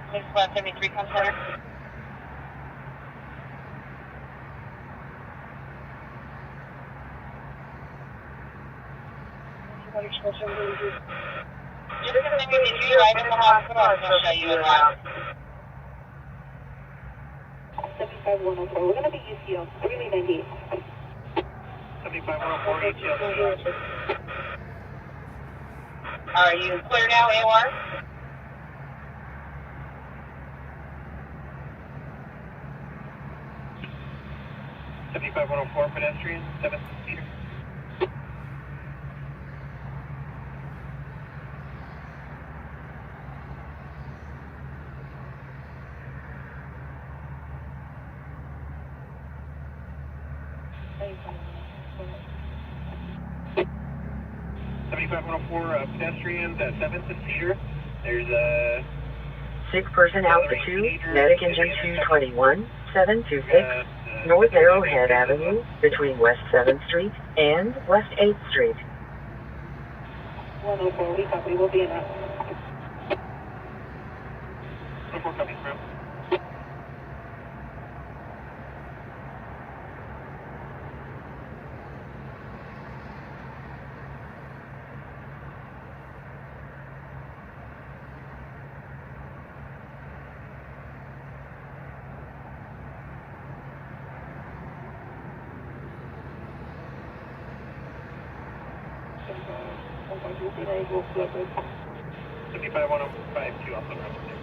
This is 173 Com Center. You're going to be right in the hospital. I'm going to show you around. 75104. We're going to be UCO 398. 75104 ATL. Are you clear now, AOR? 75104 pedestrian, 7th seater. Pedestrians at 7th and Cedar. There's a 6-person Alpha 2, Medic Engine 221, 726, North Arrowhead Avenue, between West 7th Street and West 8th Street. 104, we copy. We'll be in route. 104 copies, bro. We'll flip it. 75152 also comes there.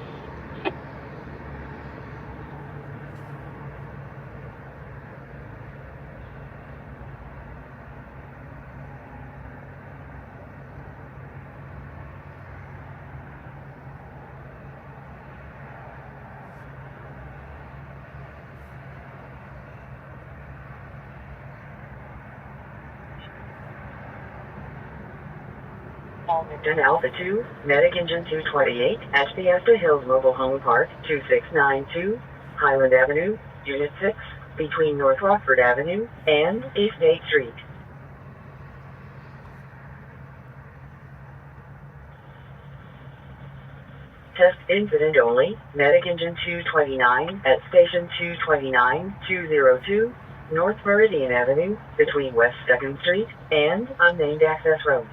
And Alpha 2, Medic Engine 228, Ashby Hills Mobile Home Park, 2692, Highland Avenue, Unit 6, between North Rockford Avenue and East 8th Street. Test incident only, Medic Engine 229 at Station 229-202, North Meridian Avenue, between West 2nd Street and Unnamed Access Road.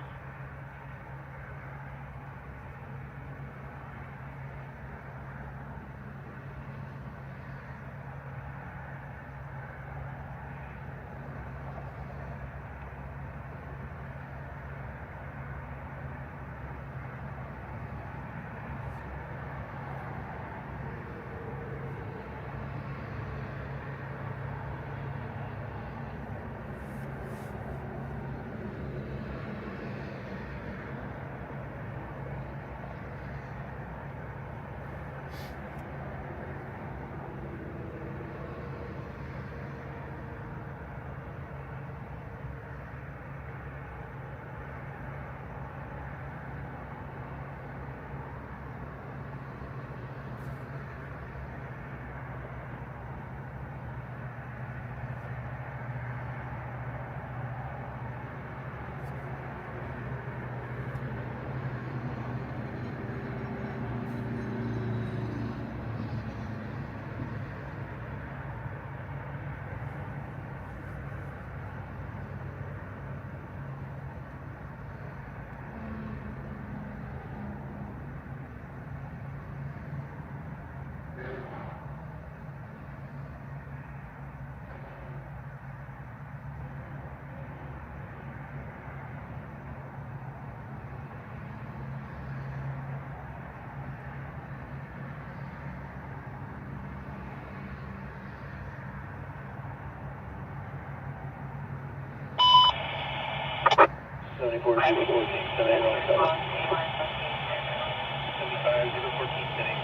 74, 014, 78 on 75, 014, 78.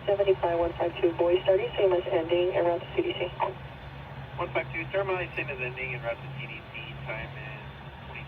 Seventy-five 152 boy, starting same as ending en route to CDC. 152, terminally same as ending en route to CDC. Time is 20.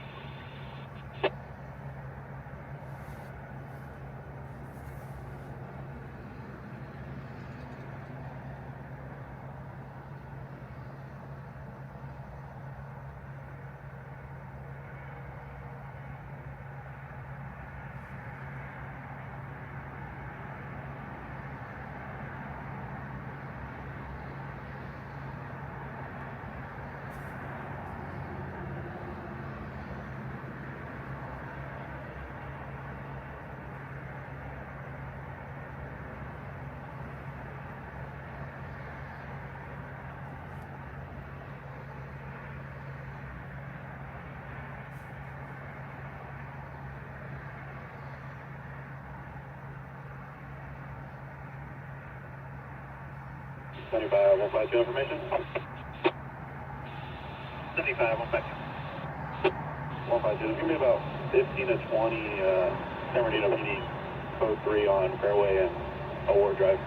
Seventy-five 152 information. 75 152. 152. Give me about 15 to 20 Bernardino PD code 3 on Fairway and Award Drive.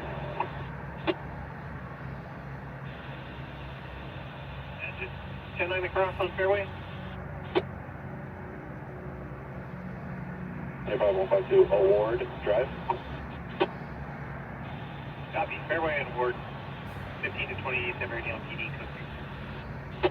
And just 10-9 across on Fairway. 75 152 Award Drive. Copy. Fairway and Award. 15 to 20 San Bernardino PD code 3.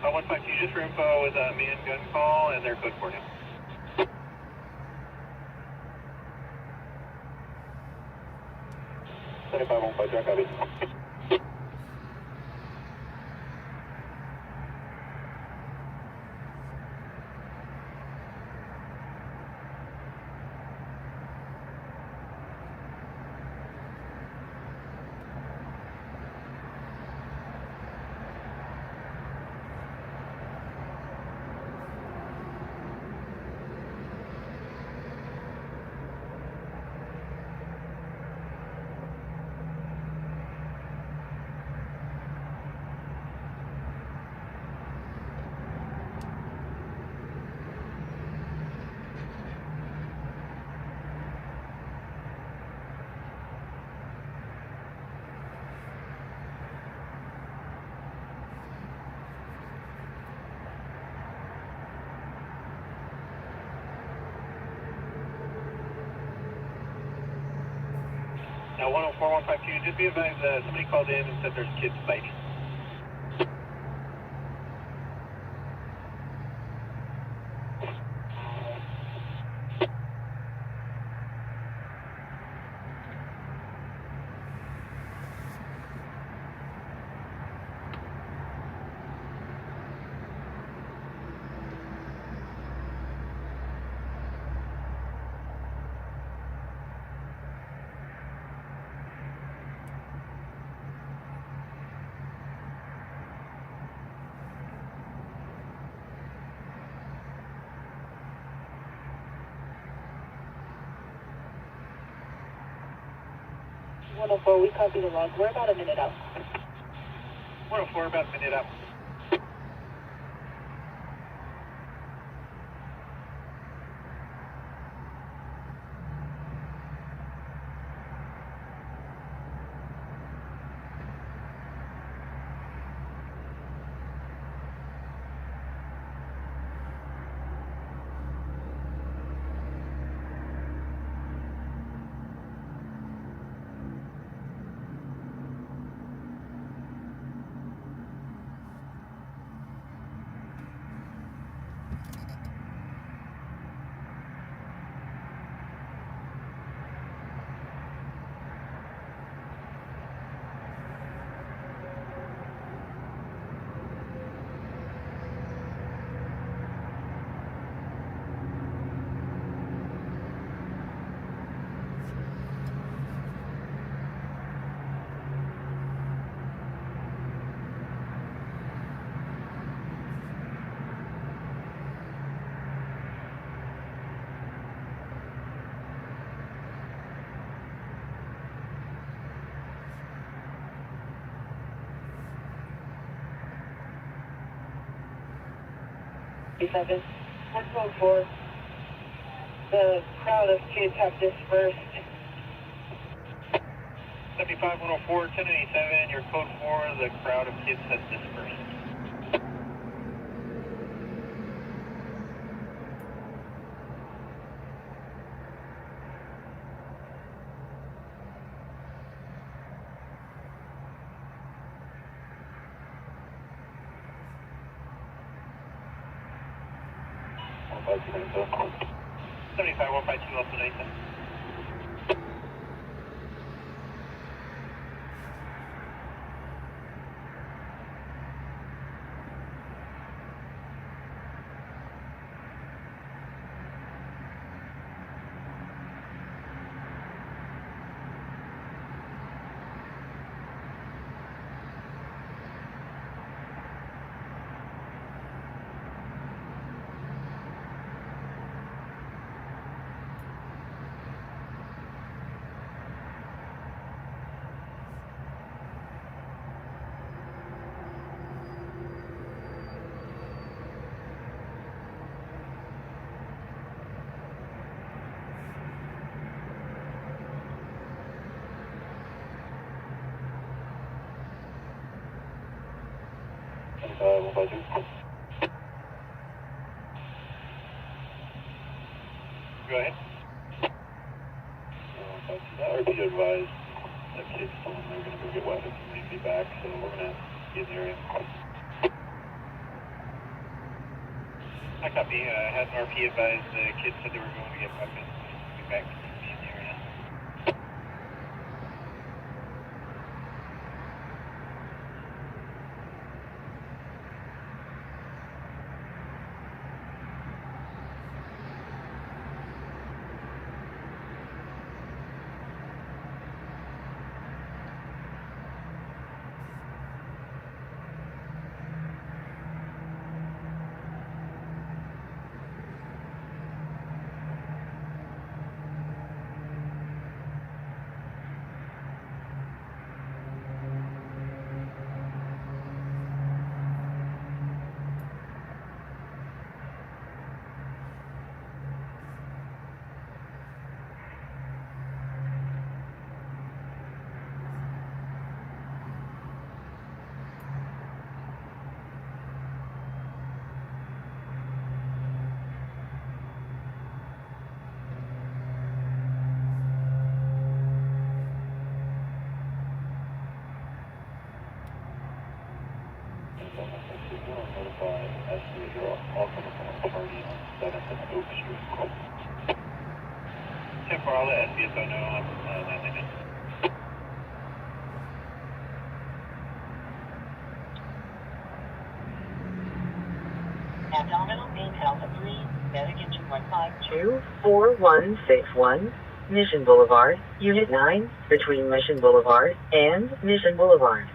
Oh, 152, just for info, with a man gun call and their code for him. Seventy-five 152, copy. Now 104 152, just be advised that somebody called in and said there's kids fighting. 104, we copy the log. We're about a minute out. 104, about a minute out. Seven. 104. The crowd of kids have dispersed. 75, 104, 1087, your code 4, the crowd of kids has dispersed. Five, 75, 152, also 97. Go ahead. RP advised that kids told them they were going to go get weapons and they'd be back, so we're going to get in the area. I copy. Had an RP advised the kids said they were going to get weapons and be back in the area. Notify estimates are all coming from Bernardino, 7th and Oak Street. 10-4, I'll let SBSO know on 999. Abdominal pain Alpha 3, medic engine 152, 4161, Mission Boulevard, Unit 9, between Mission Boulevard and Mission Boulevard.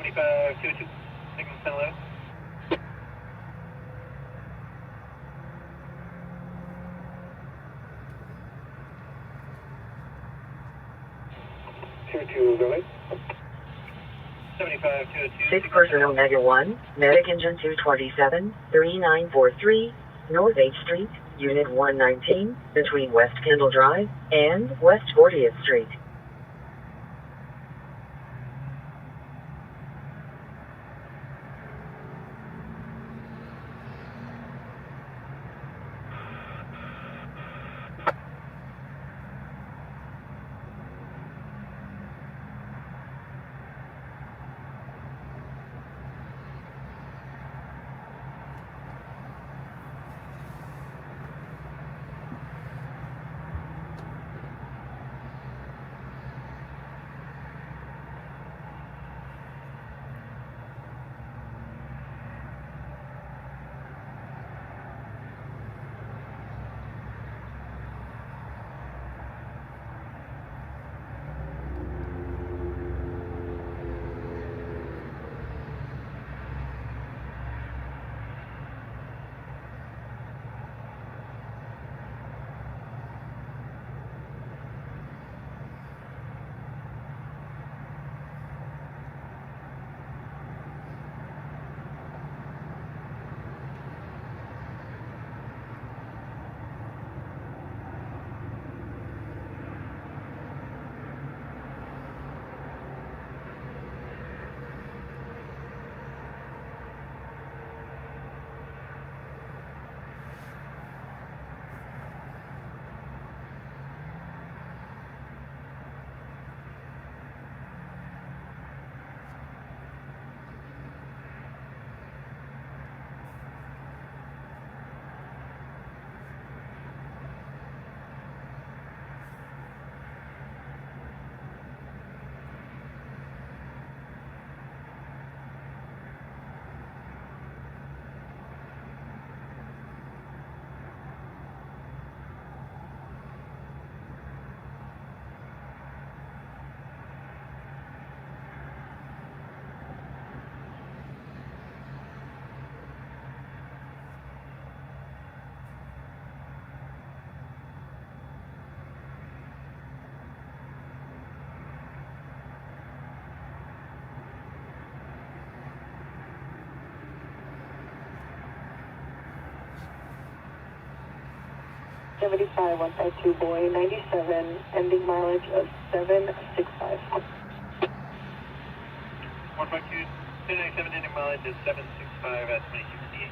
75-202, signal 1011. Go ahead. 75-202. 6 person Omega 1, Medic Engine 227, 3943, North 8th Street, Unit 119, between West Kendall Drive and West 40th Street. Seventy-five 152 boy 97, ending mileage of 765. 152, 1097, ending mileage is 765 at 2258.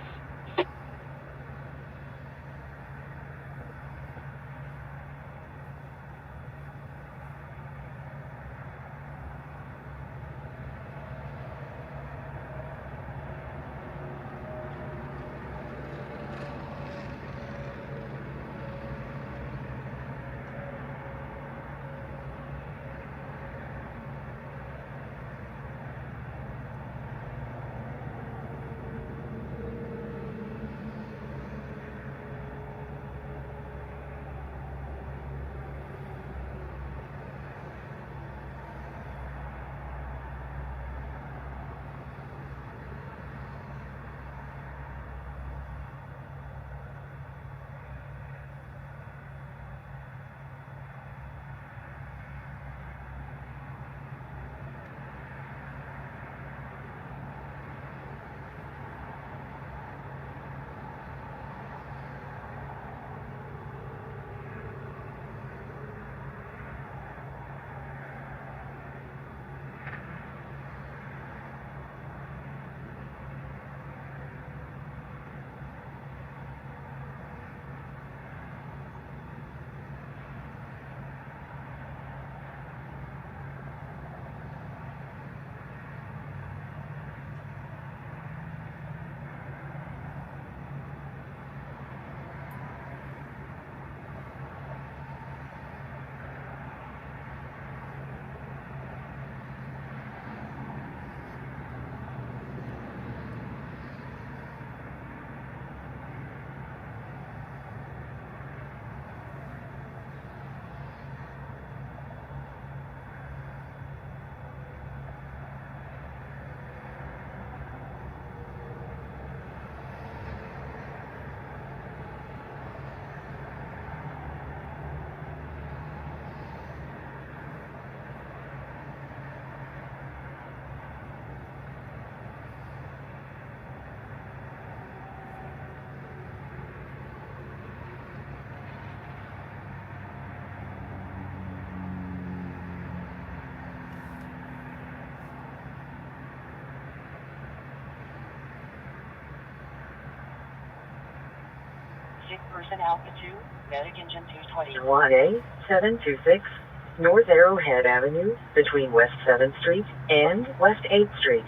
person altitude, medic engine 220. 1A 726 North Arrowhead Avenue between West 7th Street and West 8th Street.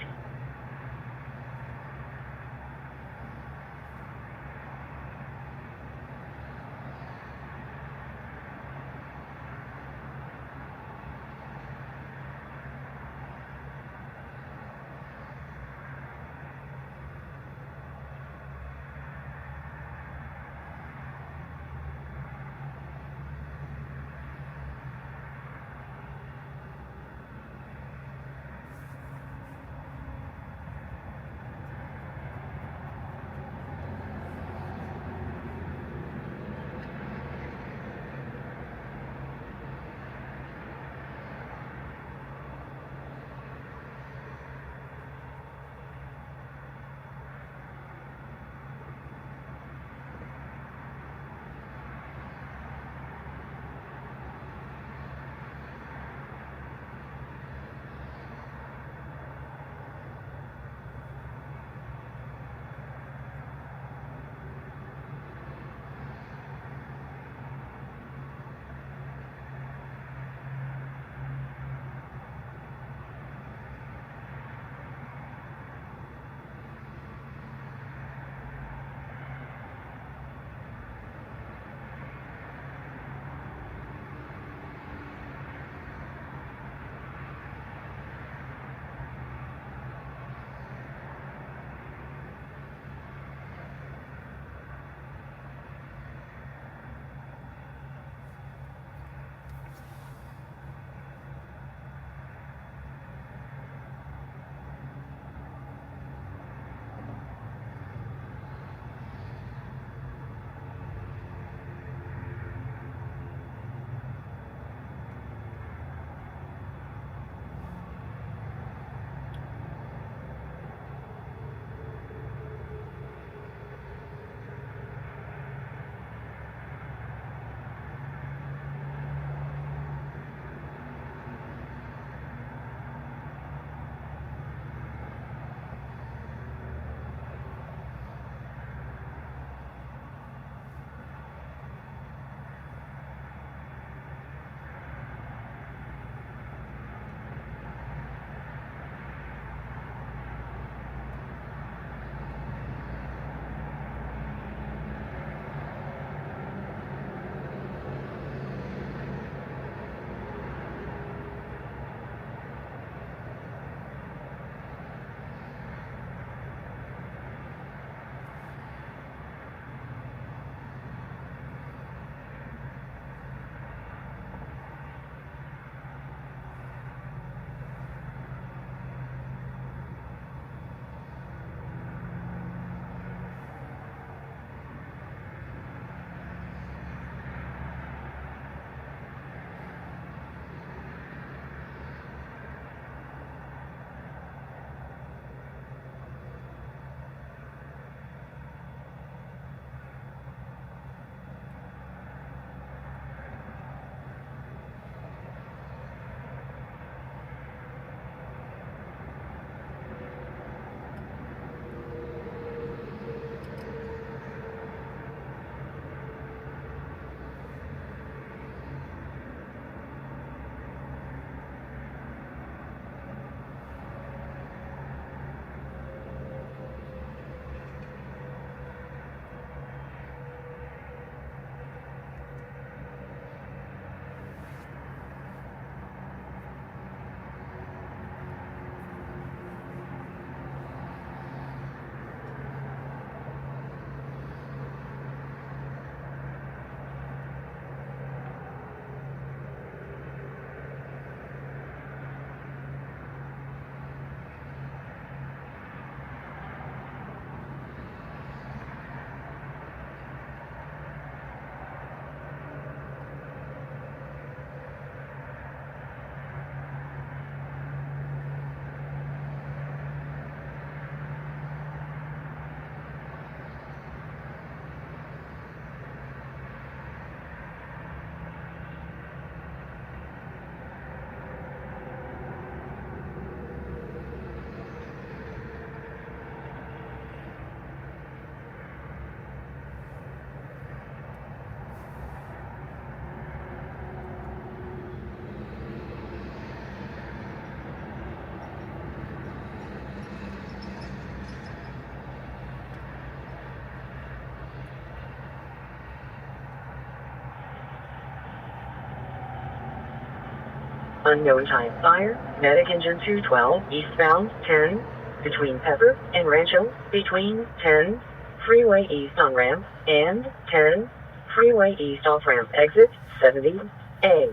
Unknown type fire. Medic engine 212, eastbound 10, between Pepper and Rancho, between 10, freeway east on ramp, and 10, freeway east off ramp, exit 70A.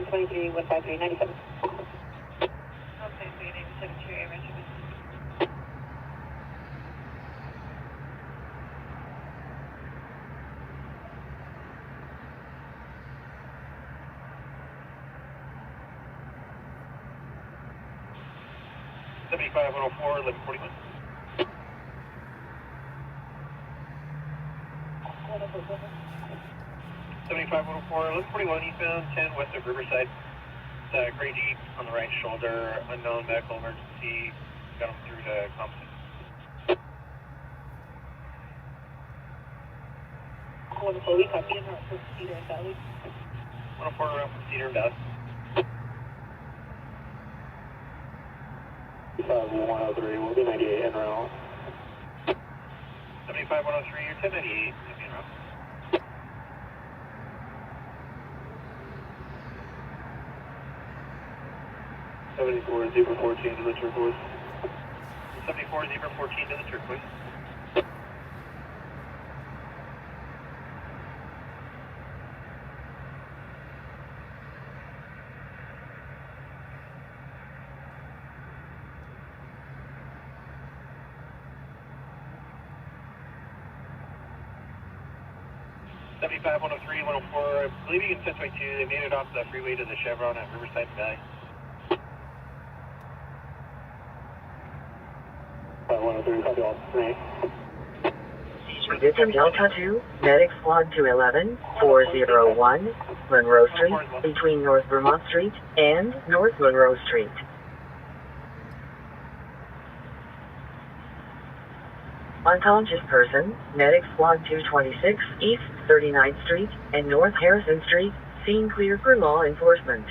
Okay, so you need 72 air measurement. Eastbound 10 west of Riverside. It's a gray Jeep on the right shoulder, unknown medical emergency. Got him through to Compton. 104, we copy in route for Cedar and Valley. 104 around from Cedar and Valley. 103, we'll be 98 en route. 75 103, you're 1098, en route. 74 Zebra 14 to the turquoise. 74 Zebra 14 to the turquoise. Seventy-five 103 104. I believe you can 1022. They made it off the freeway to the Chevron at Riverside Valley. 103, copy all 3. Victim Delta 2, Medic Squad 211, 401, Monroe Street, between North Vermont Street and North Monroe Street. Unconscious person, Medic Squad 226, East 39th Street and North Harrison Street, scene clear for law enforcement.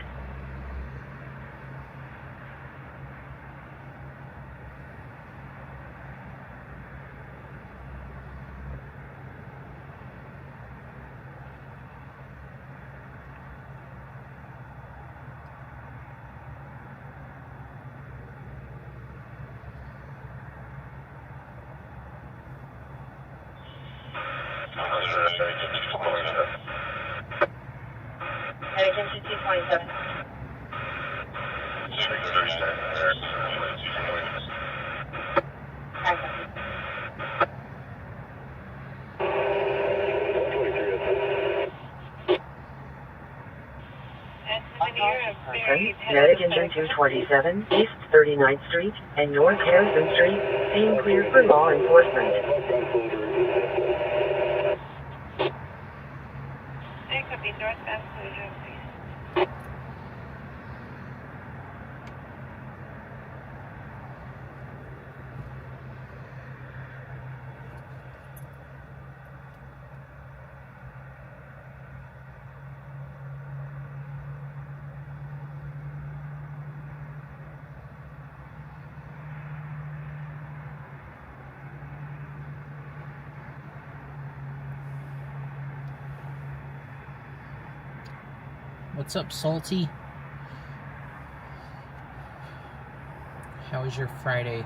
Medic engine 227. person, medic engine 227, East 39th Street, and North Harrison Street, scene clear for law enforcement. It could be northbound collision, please. What's up, Salty? How was your Friday?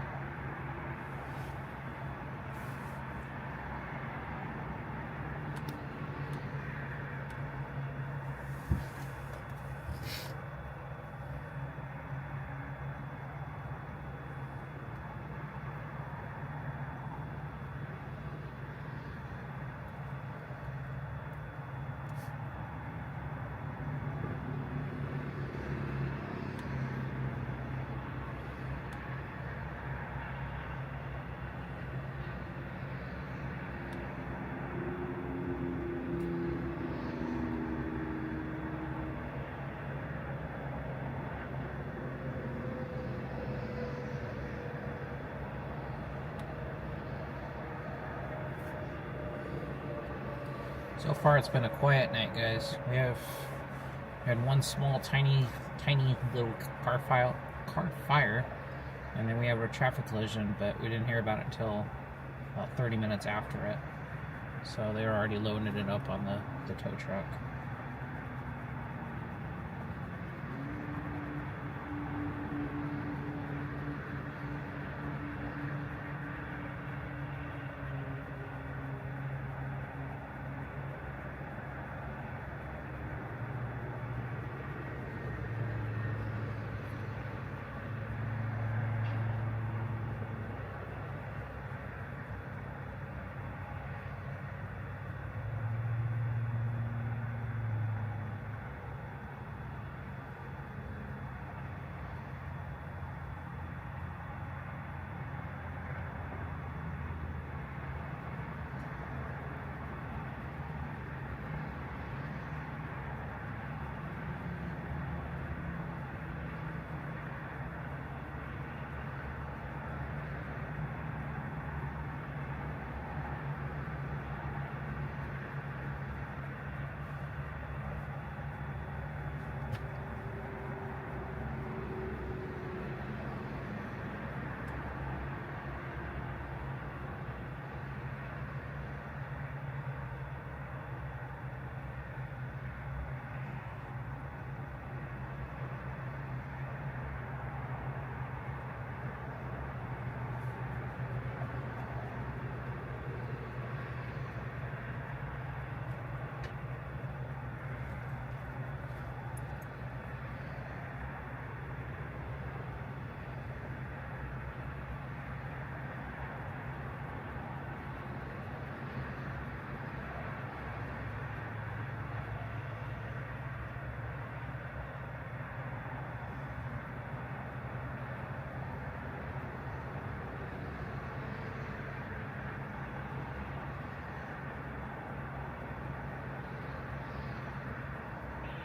So far, it's been a quiet night, guys. We had one small, tiny little car fire, and then we have a traffic collision, but we didn't hear about it until about 30 minutes after it. So they were already loading it up on the tow truck.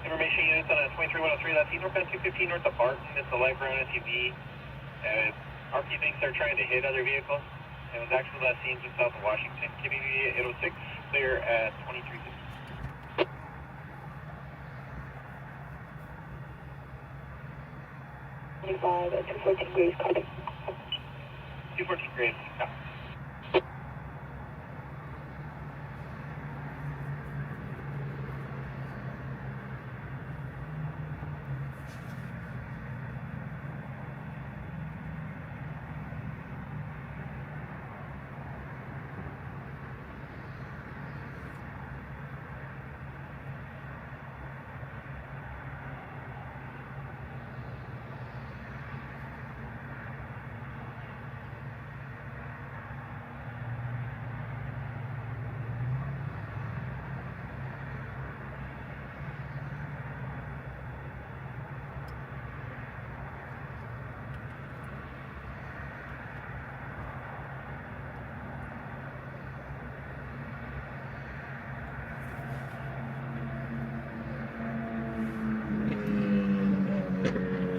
Information units on a 23103, that's northbound 215 north of Barton. It's a light brown SUV. RP thinks they're trying to hit other vehicles. It was actually last seen just south of Washington. KBB 806, clear at 23. 25 at 214 Grace, copy. 214 Grace, yeah.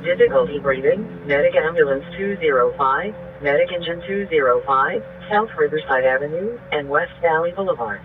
Difficulty breathing. Medic Ambulance 205, Medic Engine 205, South Riverside Avenue, and West Valley Boulevard.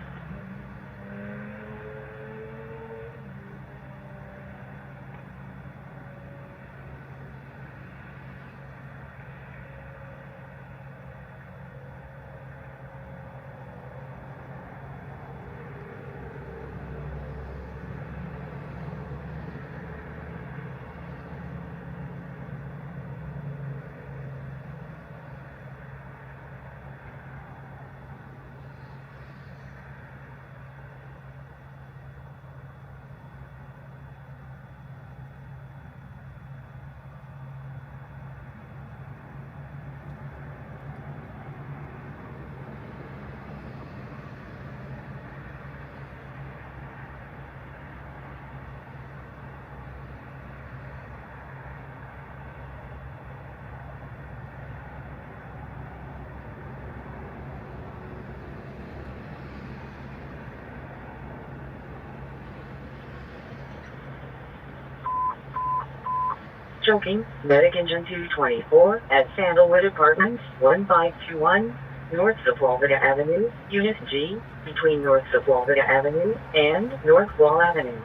Choking, Medic Engine 224 at Sandalwood Apartments, 1521, North Sepulveda Avenue, Unit G, between North Sepulveda Avenue and North Wall Avenue.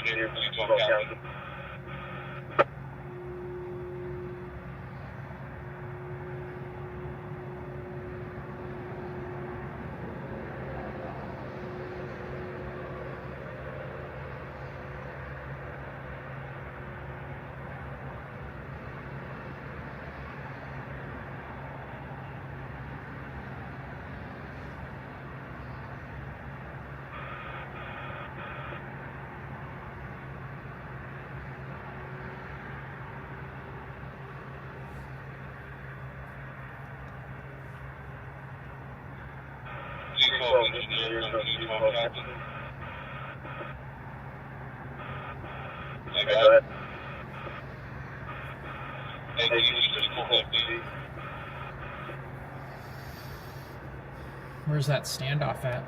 Engineer, please call County. Engineer, please call Captain. Go ahead. Thank you. Where's that standoff at?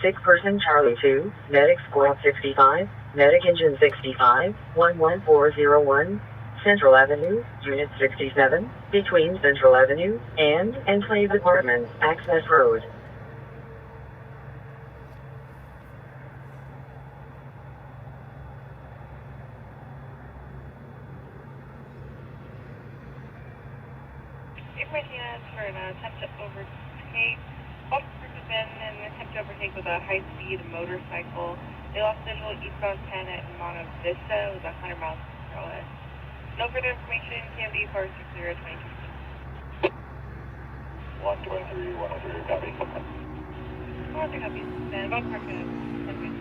Sick person Charlie 2, Medic Squad 65, Medic Engine 65, 11401, Central Avenue, Unit 67, between Central Avenue and Enclave Apartments, Access Road. Bernardino for an attempt to overtake. Both have been in an attempt to overtake with a high-speed motorcycle. They lost visual eastbound 10 at Monte Vista with 100 miles per hour. No further information can be for 6022. 123, 103, copy. 103 copies. And about park at 10 feet.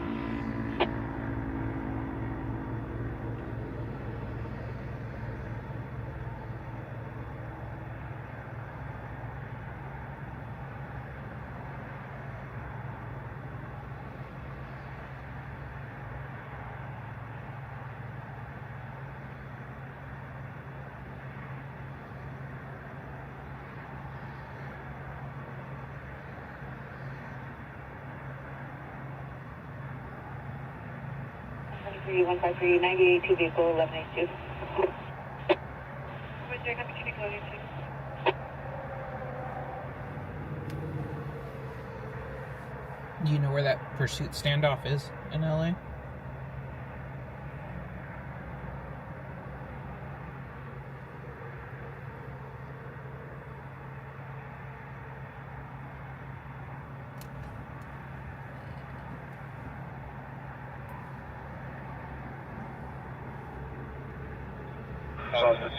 Three 153 98 2 vehicle 1182. What's your copy to vehicle 82? Do you know where that pursuit standoff is in LA? Contact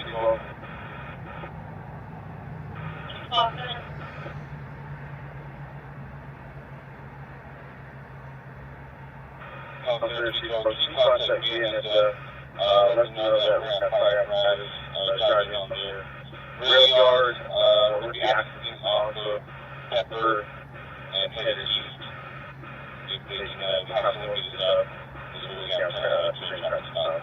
me and let me know that we're at fire apparatus driving on the rail yard. We'll be accessing off of Pepper and headed east. If they can possibly get it up, this will be out to the right stop.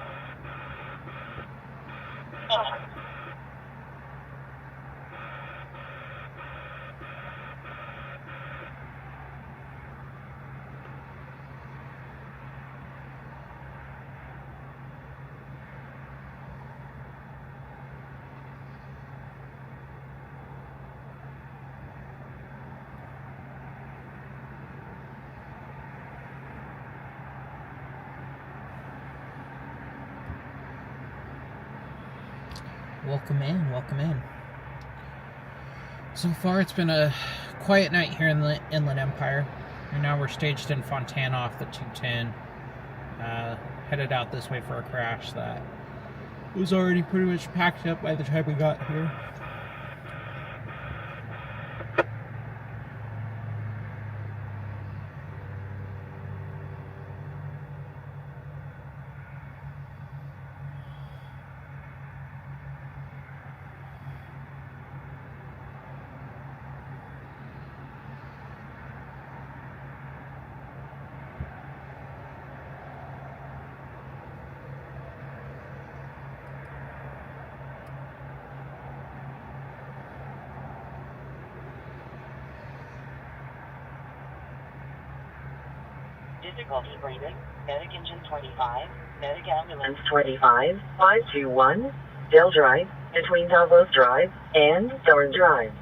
Welcome in, welcome in. So far it's been a quiet night here in the Inland Empire. And now we're staged in Fontana off the 210. Headed out this way for a crash that was already pretty much packed up by the time we got here. Difficulty breathing. Medic engine 25. Medic ambulance 25. 521. Dell Drive. Between Davos Drive and Thorn Drive.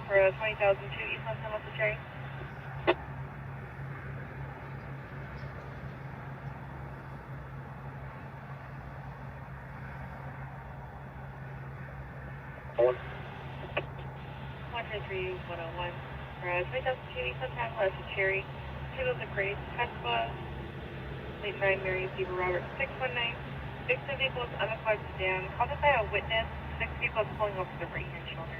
For 20,002 East San Cherry. One. 13101 for 2002 East San Cherry. Two of the Grace, Tesla, late 9 Mary Zebra Robert 619. 6 vehicles unoccupied sedan. Called by a witness. 6 vehicles pulling over the right hand shoulder.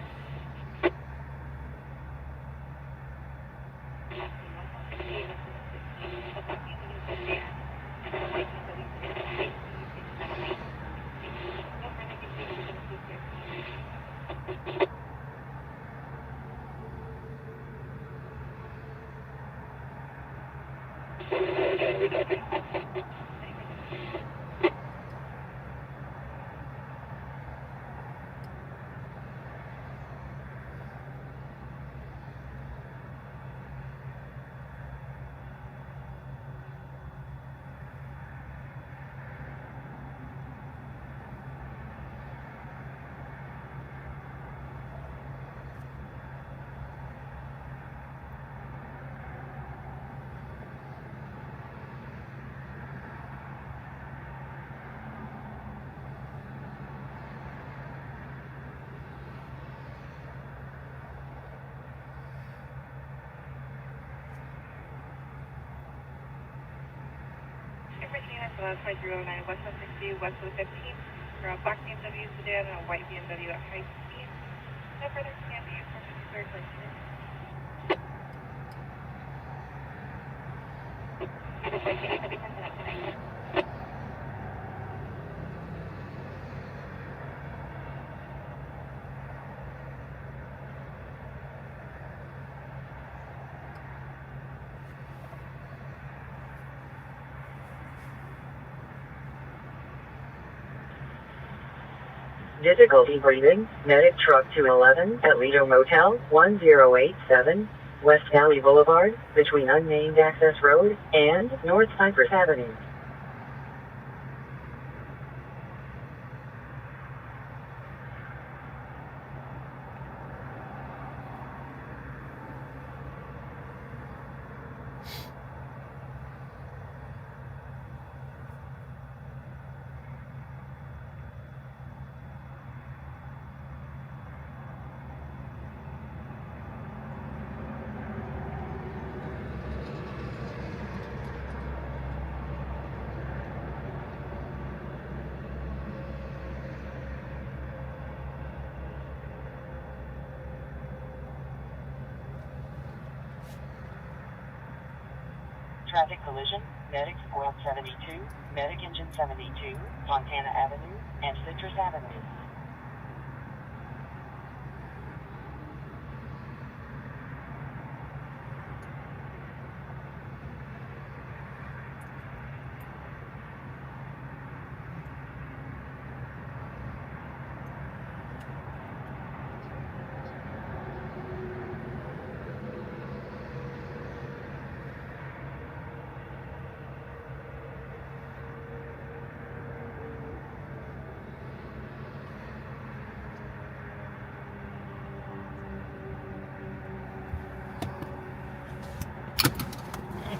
Virginia, 2309 West 160, West of the 15th, for a black BMW sedan and a white BMW at high speed. No further can be for 53rd Virginia. Difficulty breathing. Medic truck 211 at Lido Motel 1087, West Valley Boulevard, between Unnamed Access Road and North Cypress Avenue. Traffic collision, Medic Squad 72, Medic Engine 72, Fontana Avenue, and Citrus Avenue.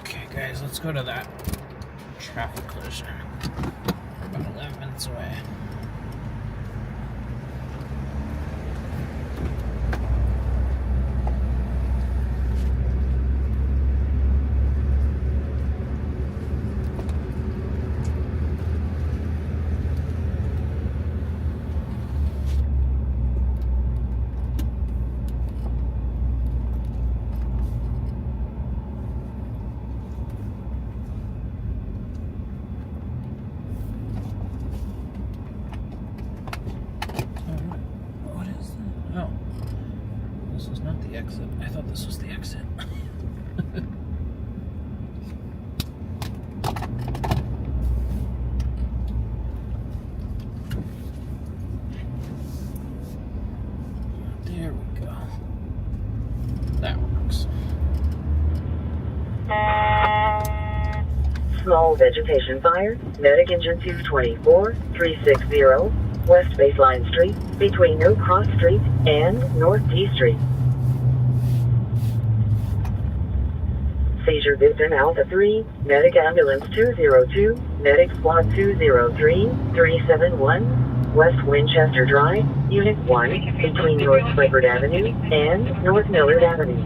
Okay, guys, let's go to that traffic collision. We're about 11 minutes away. Exit. I thought this was the exit. There we go. That works. Small vegetation fire, Medic Engine 224, 360, West Baseline Street, between No Cross Street and North D Street. Seizure victim Alpha 3, Medic Ambulance 202, Medic Squad 203, 371, West Winchester Drive, Unit 1, between North Clifford Avenue and North Millard Avenue.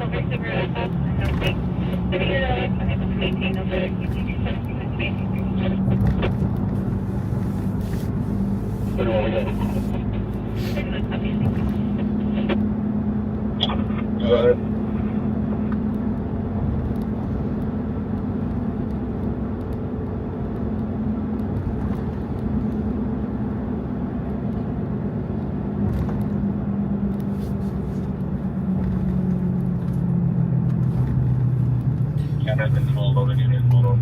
Go ahead. Control over unit photo.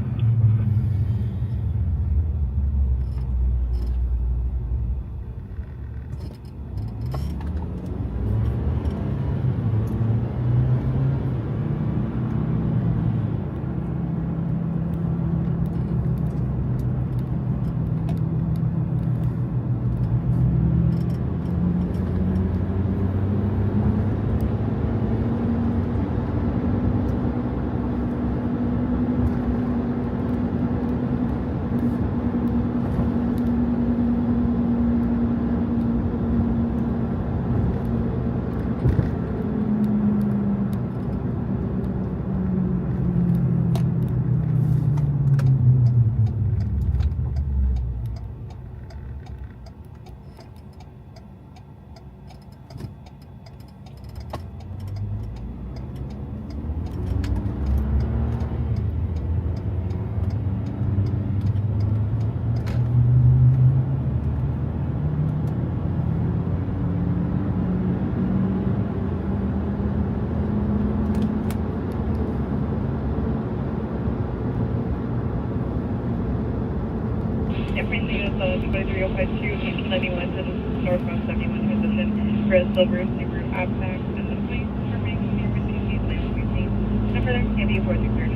Everything is 23052, 91 to the northbound 71 position. Red Silver Subaru Outback and the place for making the Mercedes Land 15. Number there can be aboard the clear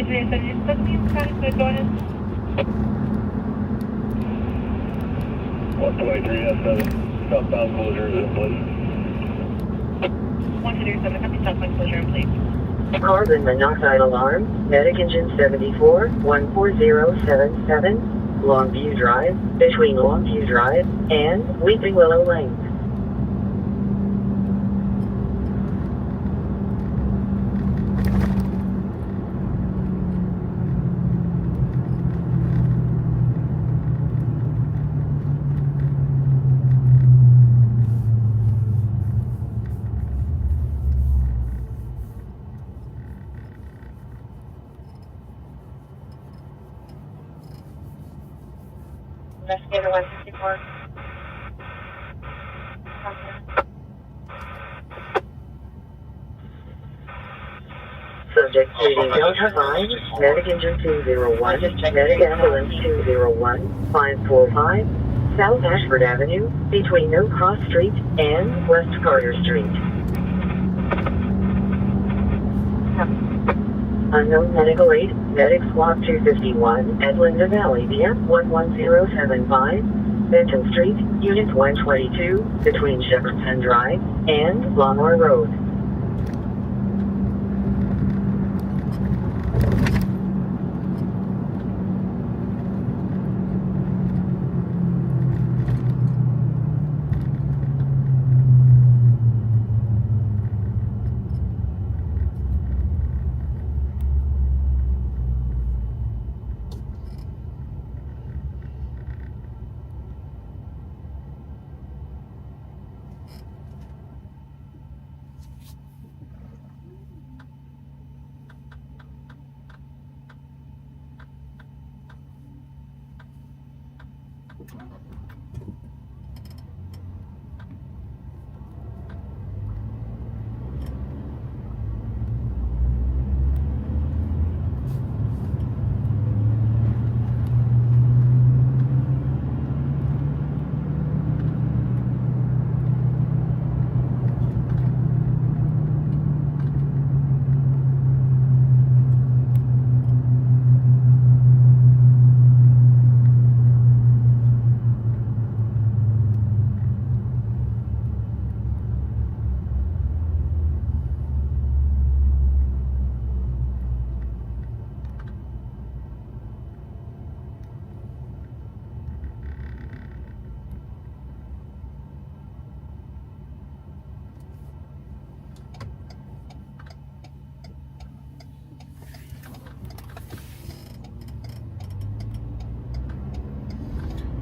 that means kind of go ahead. 123 southbound closure is in place. 137, copy southbound closure in place. Carbon monoxide alarm, medic engine 74, 14077, Longview Drive, between Longview Drive and Weeping Willow Lane. Investigator 164. Subject pleading Delta 5, medic engine 201, medic ambulance 201, 545, South Ashford Avenue, between Oak Cross Street and West Carter Street. Unknown medical aid, medic squad 251 at Linda Valley via 11075, Benton Street, Unit 122, between Shepherdson Drive and Longmore Road.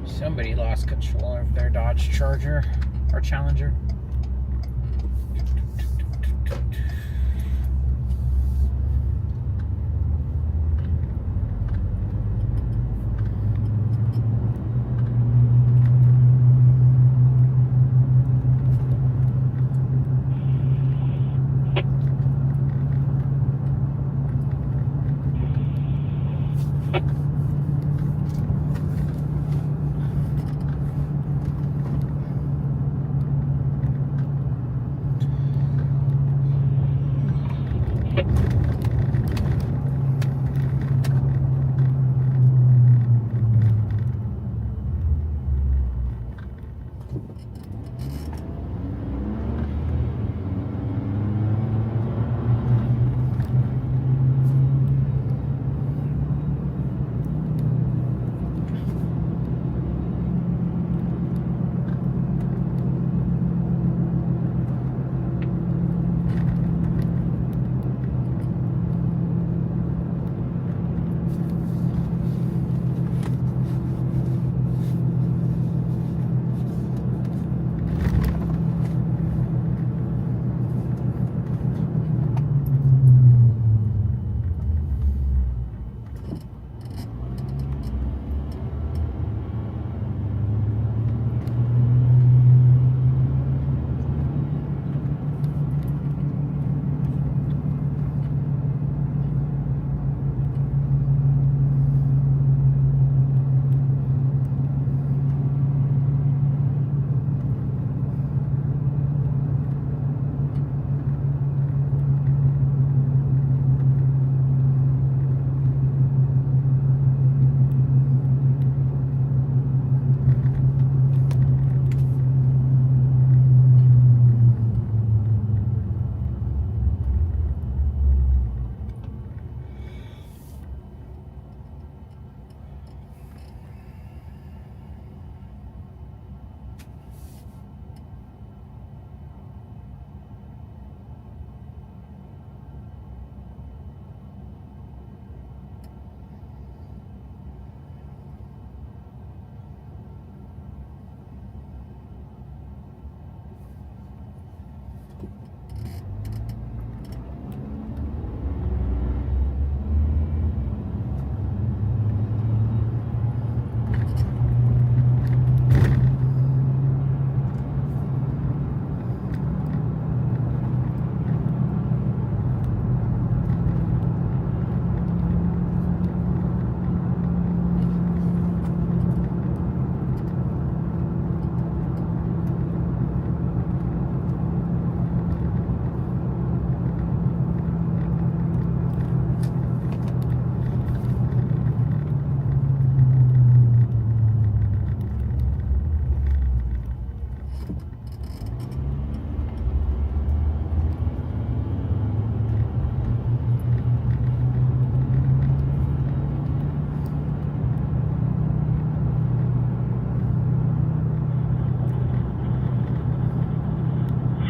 Somebody lost control of their Dodge Charger or Challenger.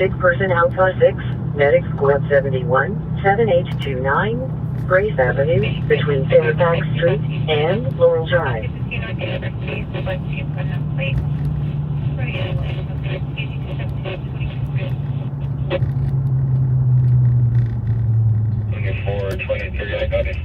Sick person Alpha 6, medic squad 71, 7829, Grace Avenue, between Fairfax Street and Laurel Drive. Looking for 23, I got it.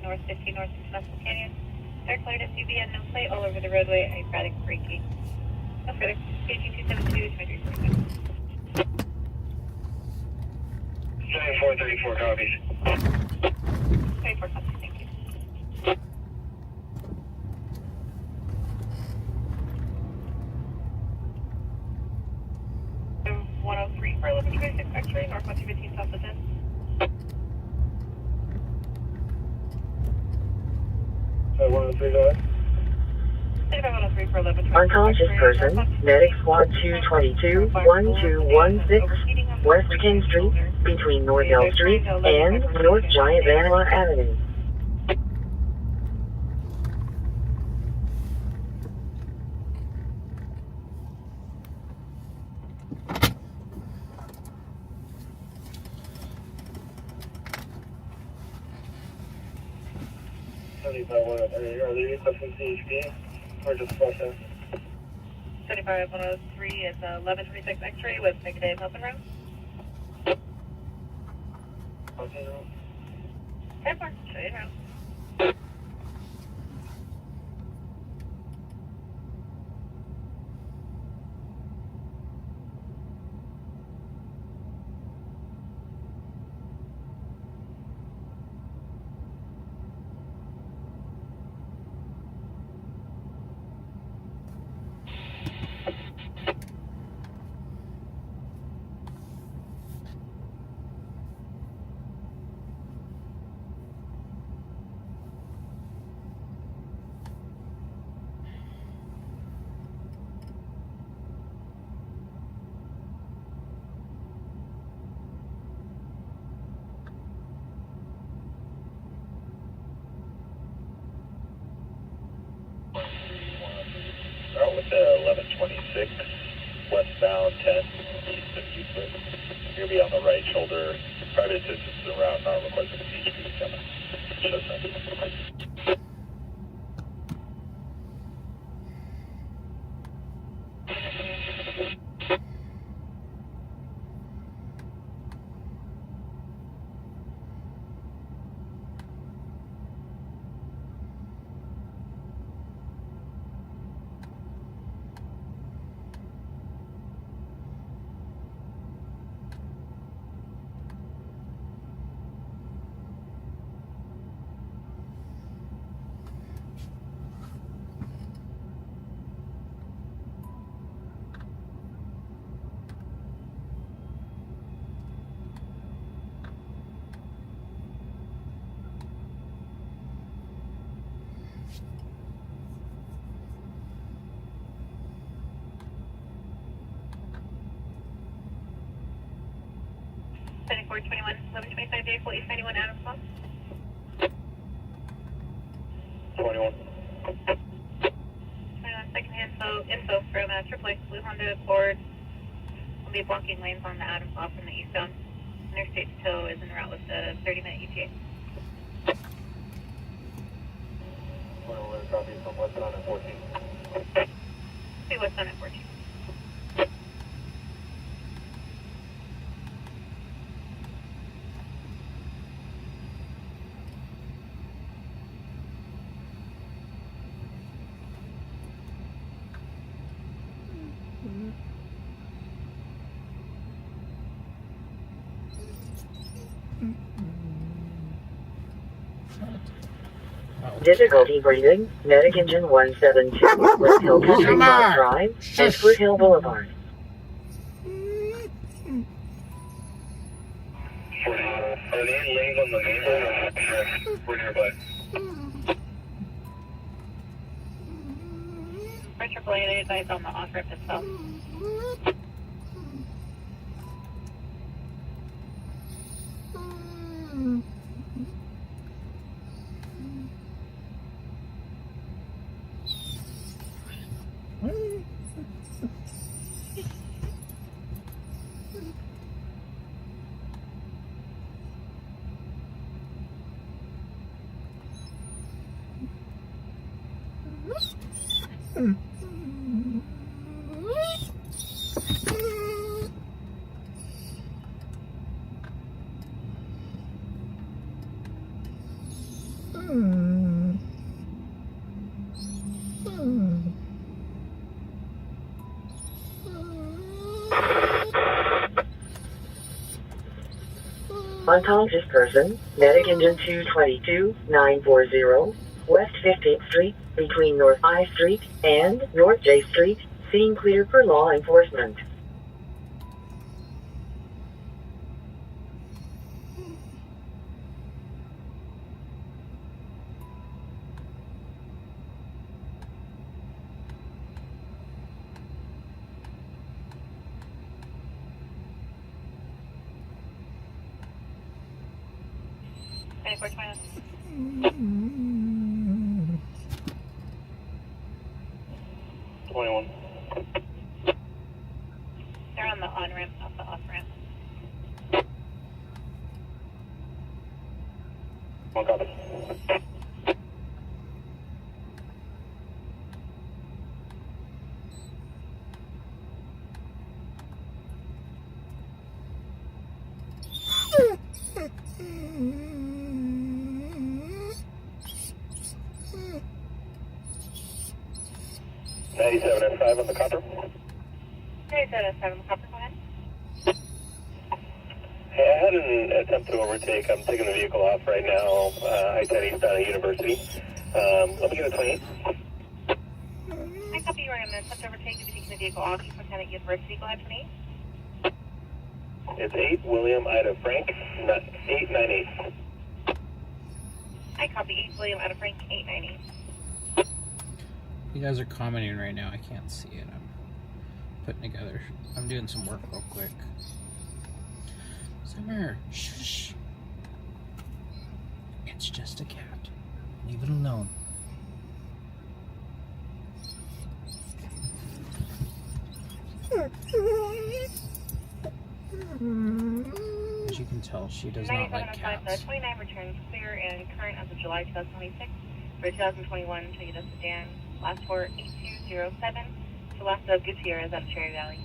North 15 North Successful Canyon. They're cleared SUV and no plate all over the roadway. Erratic braking. No further. KG 272 23%. 7434 copies. 34 copies, thank you. So 103 for 1126 X-ray, North 115 South of 10. 103, go ahead. 35 103 for 11. Unconscious person, medic squad 222, 1216, West King Street, between North L Street and North Giant Vanilla Avenue. Are there requesting CHP or just flushing? 35 103 is 1126 X-ray with negative open room. 10-4, show you around. Out with the 1126, westbound 10, east of Euclid. You'll be on the right shoulder. Private assistance is around, not requesting a CHP coming. Show sign. Four 21 1125 vehicle East 91 out of call. 21. 21 secondhand info from AAA Blue Honda Accord. We'll be blocking lanes on the Adams off from the eastbound. Interstate tow is en route with the 30-minute ETA. 21 copy from westbound at 14. See westbound at 14. Difficulty breathing, medic engine 172, West Hill Country Club Drive, and Foothill Boulevard. Are there any lanes on the main road? We're nearby. For AAA, they advise on the off-ramp itself. Unconscious person, medic engine 222, 940, West 15th Street, between North I Street and North J Street, scene clear for law enforcement. 2421. 21. They're on the on-ramp, not the off-ramp. One copy. $97.5 on the copper. 37 copper, go ahead. Hey, I had an attempt to overtake. I'm taking the vehicle off right now. I-10 eastbound at University. Let me get a 28. I copy you are in the attempt to overtake. You'll be taking the vehicle off. You pretend at University. Go ahead, 28. It's 8 William Ida Frank, 898. I copy 8 William out of Frank, 898. You guys are commenting right now. I can't see it. I'm putting together. I'm doing some work real quick. Summer, shush. It's just a cat. Leave it alone. As you can tell, she does not like cats. 29 returns clear and current as of July 2026. For 2021, until you sedan. Last for 8207. So last of Gutierrez out of Cherry Valley.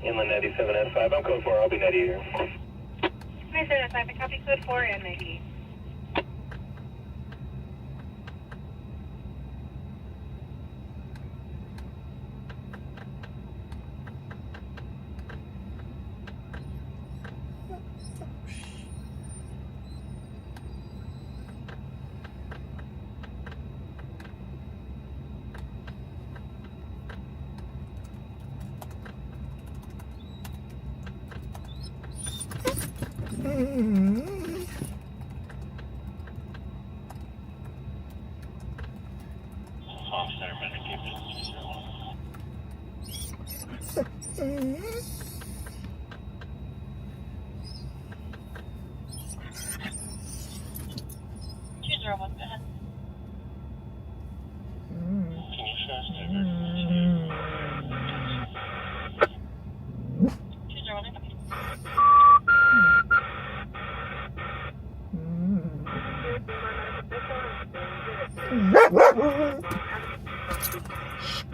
Inland 97 at 5. I'm code 4. I'll be 90 here. 97 at 5. I copy code 4 and 98. Officer, Choose robot, go ahead. Can you show us the Choose robot, okay.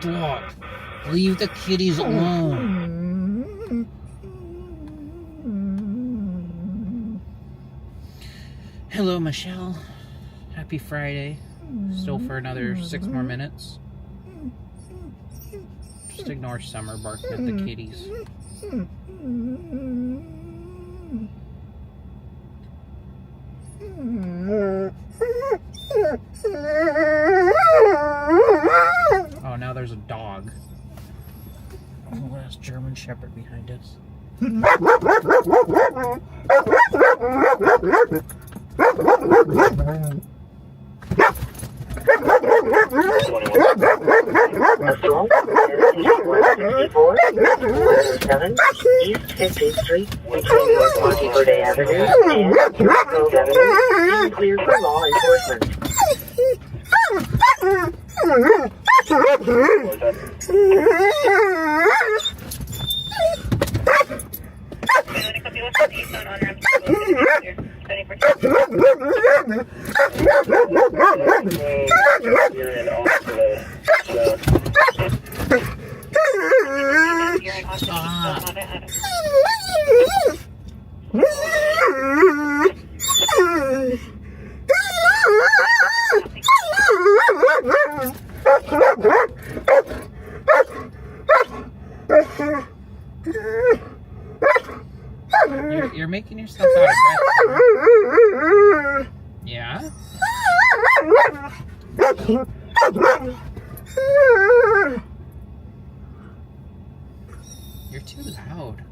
Stop. Leave the kitties alone. Hello, Michelle. Happy Friday. Still for another 6 more minutes. Just ignore Summer barking at the kitties. Oh, now there's a dog. Oh, that's German Shepherd behind us. East 15th Street, between North Monteverde Avenue and Grove Avenue, clear for law enforcement. You're making yourself out of breath, sir. Yeah? You're too loud.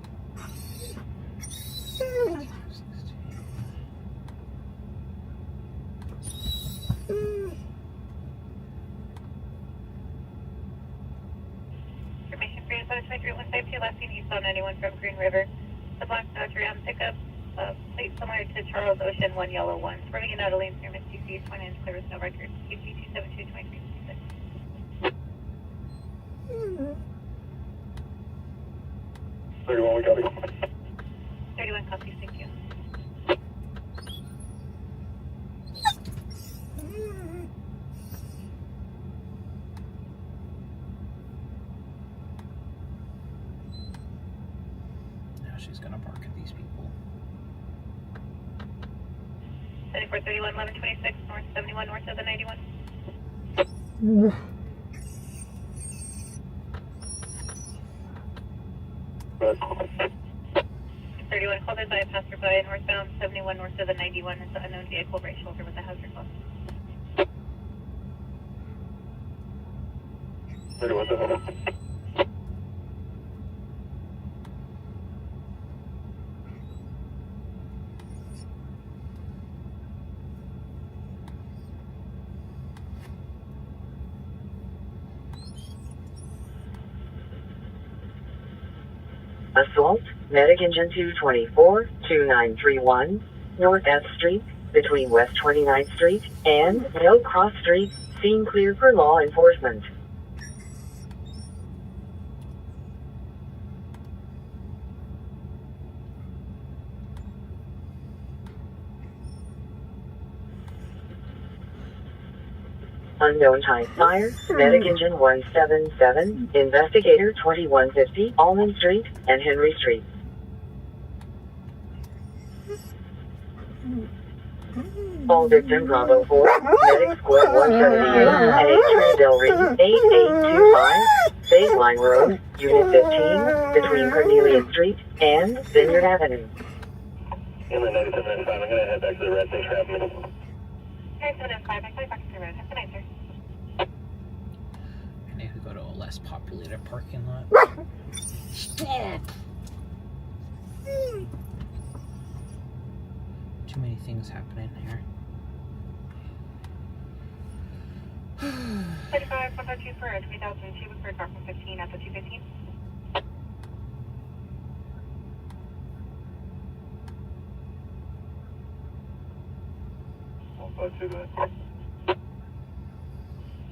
Information for you, 723-152, last seen eastbound 91 from Green River. The black Dodge Ram pickup, plate similar to Charles Ocean, 1 yellow 1. Swerving in out of lanes near Misty East, 1 inch, there was no record. QC 272-2366. 31, we copy. 31 copies, thank you. Now she's gonna bark at these people. 7431, 1126, north 71, north of the 91. 31, called in by a passerby northbound 71 north of the 91 is the unknown vehicle right shoulder with a hazard loss. 31, 7. Assault, Medic Engine 224, 2931, North F Street, between West 29th Street and Mill Cross Street, scene clear for law enforcement. Unknown type fire, Medic Engine 177, Investigator 2150, Almond Street and Henry Street. All victim Bravo 4, Medic Squad 178, and 8 Trandell Reed, 8825, Baseline Road, Unit 15, between Cornelia Street and Vineyard Avenue. Inland 9795, I'm going to head back to the red. Thanks for having me. 9795, I call you back to the road. Have a good night, sir. I need to go to a less populated parking lot. Stop! Too many things happening here. 35, 152 for 3002, with car from 15 at the 215.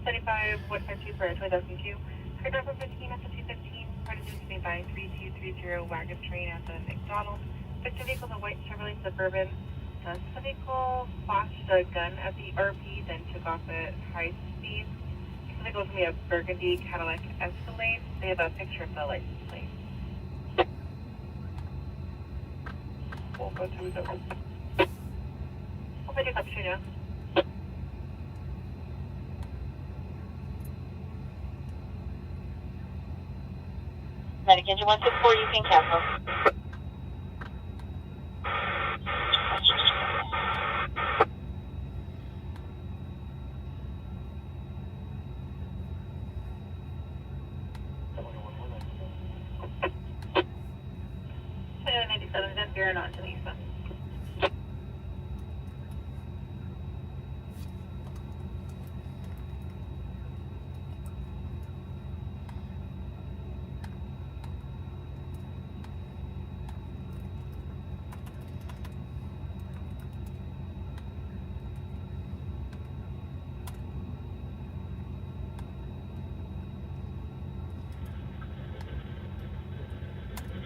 35, 152 for 2002. Car from 15 at the 215. Parties to be by 3230 wagon train at the McDonald's. Victim vehicle, the white Chevrolet Suburban. The vehicle flashed a gun at the RP, then took off at high speed. The vehicle is going to be a burgundy Cadillac Escalade. They have a picture of the license plate. 152, 152 up to now. Medic Engine 164, you can cancel. So 97, then veering on to the eastbound.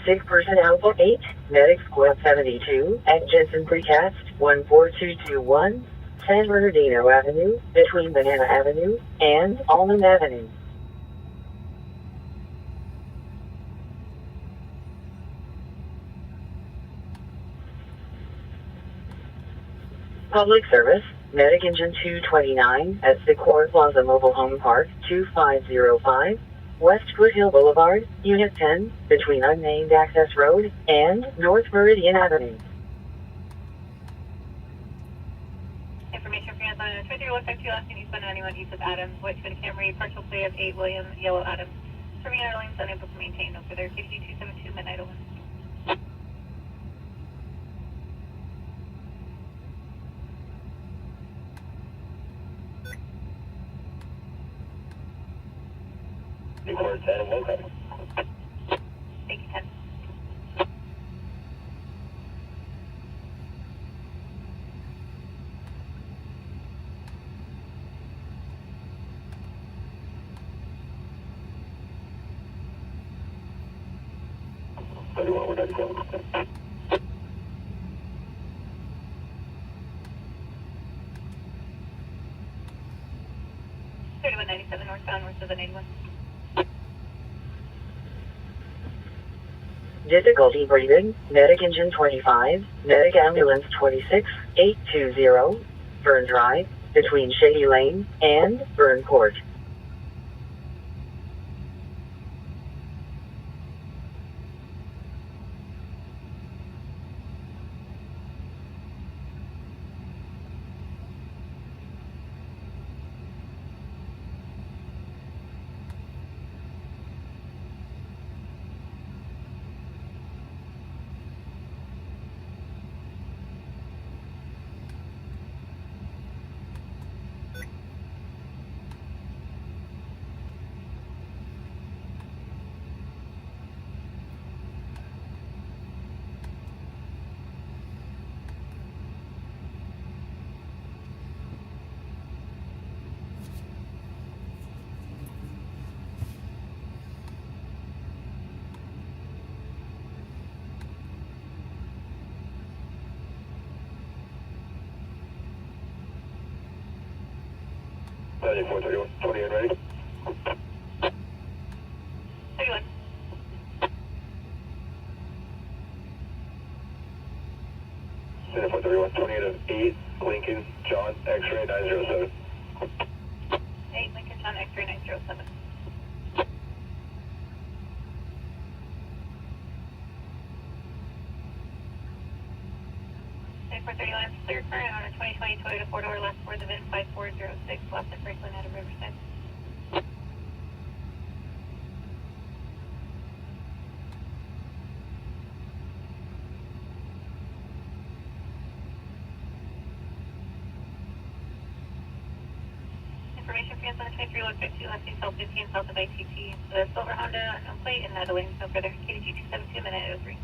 Six-person Alpha 8, Medic Squad 72, at Jensen Precast 14221, San Bernardino Avenue, between Banana Avenue and Almond Avenue. Public service, Medic Engine 229 at Sequoia Plaza Mobile Home Park 2505, West Foothill Boulevard, Unit 10, between Unnamed Access Road and North Meridian Avenue. Information for you, 23-152, last name eastbound 91 east of Adams, white Toyota Camry, partial play of 8 William, yellow Adams. Serving outer lanes unable to maintain, no further. KDG 272, midnight 01. Record 10, welcome. Thank you, 10. We're not going. 3197 northbound, north of the 81. Difficulty breathing. Medic engine 25. Medic ambulance 26820. Burn Drive, between Shady Lane and Burn Court. Four 31, 20 and ready. 31. Center 431, 28 of 8, Lincoln, John, X-ray 907. 8 Lincoln John X-ray 907. Hey, 431, clear current on a 2020 Toyota 4-door left for the VIN 5406, left at Franklin out of Riverside. Information for on the 23-152, left east 15 south of ITT. The silver Honda, no plate, and not a link, no further. KDG 272, minute 03.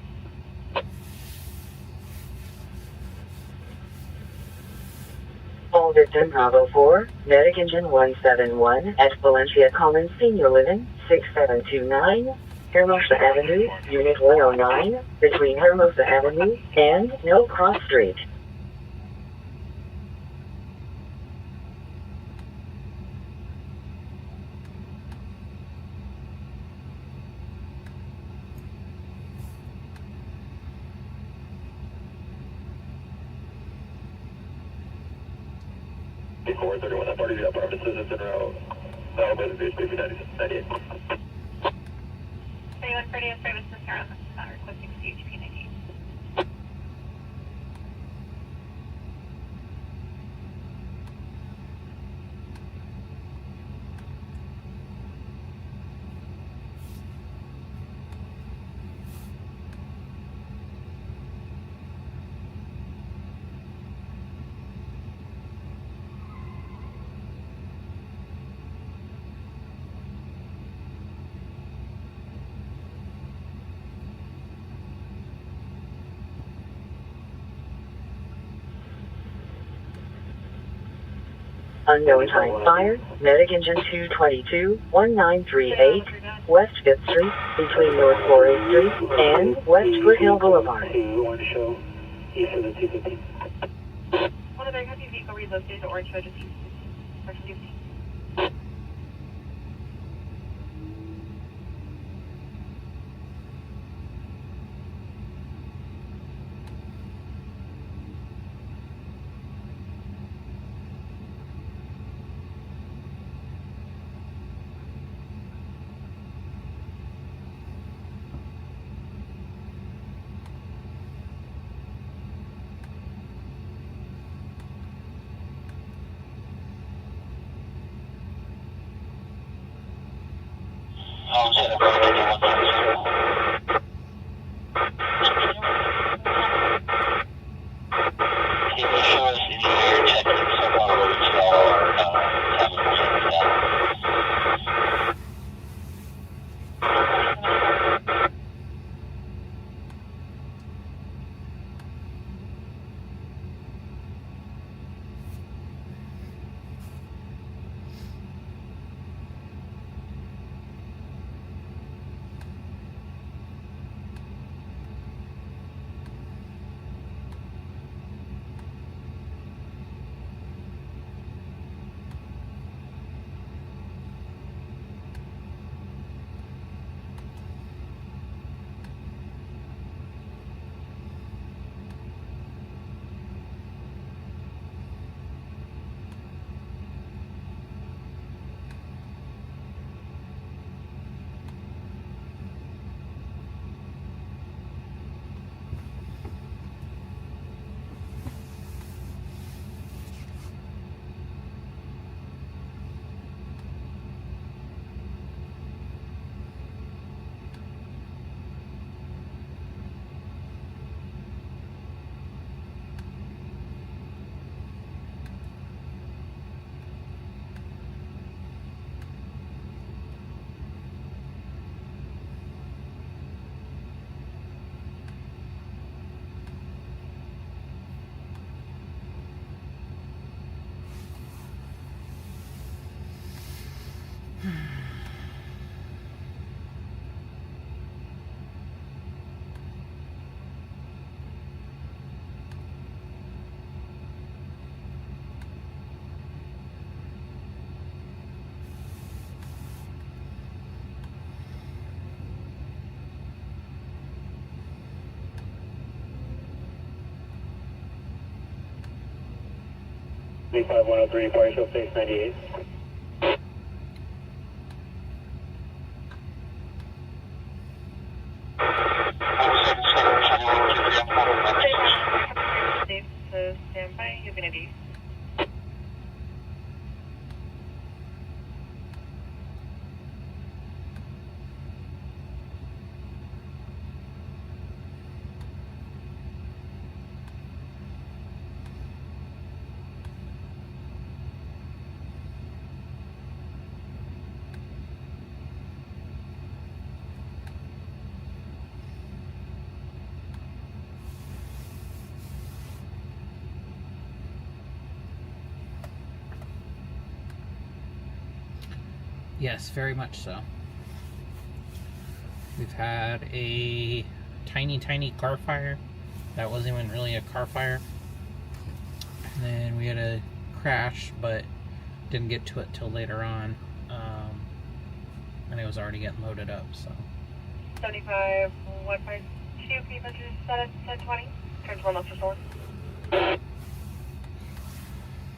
All victim Bravo 4, Medic engine 171 at Valencia Commons Senior Living, 6729, Hermosa Avenue, Unit 109, between Hermosa Avenue and No Cross Street. Before 31, that party's got permit citizens in route. Alabama Beach, BP 98. 31 Freddie, service to Sarah, not requesting CHP 98. Unknown type fire, Medic engine 222, 1938, West 5th Street, between North 4th Street and West Foothill Boulevard. One show, east of the 250. One of their heavy vehicle relocated to Orange Road, east. Person 15. 5103, partial 698. So stand by, you're going to be. Yes, very much so. We've had a tiny car fire that wasn't even really a car fire. And then we had a crash, but didn't get to it till later on. And it was already getting loaded up, so. 75, 152, can you measure 720? Turns 1 left for 4.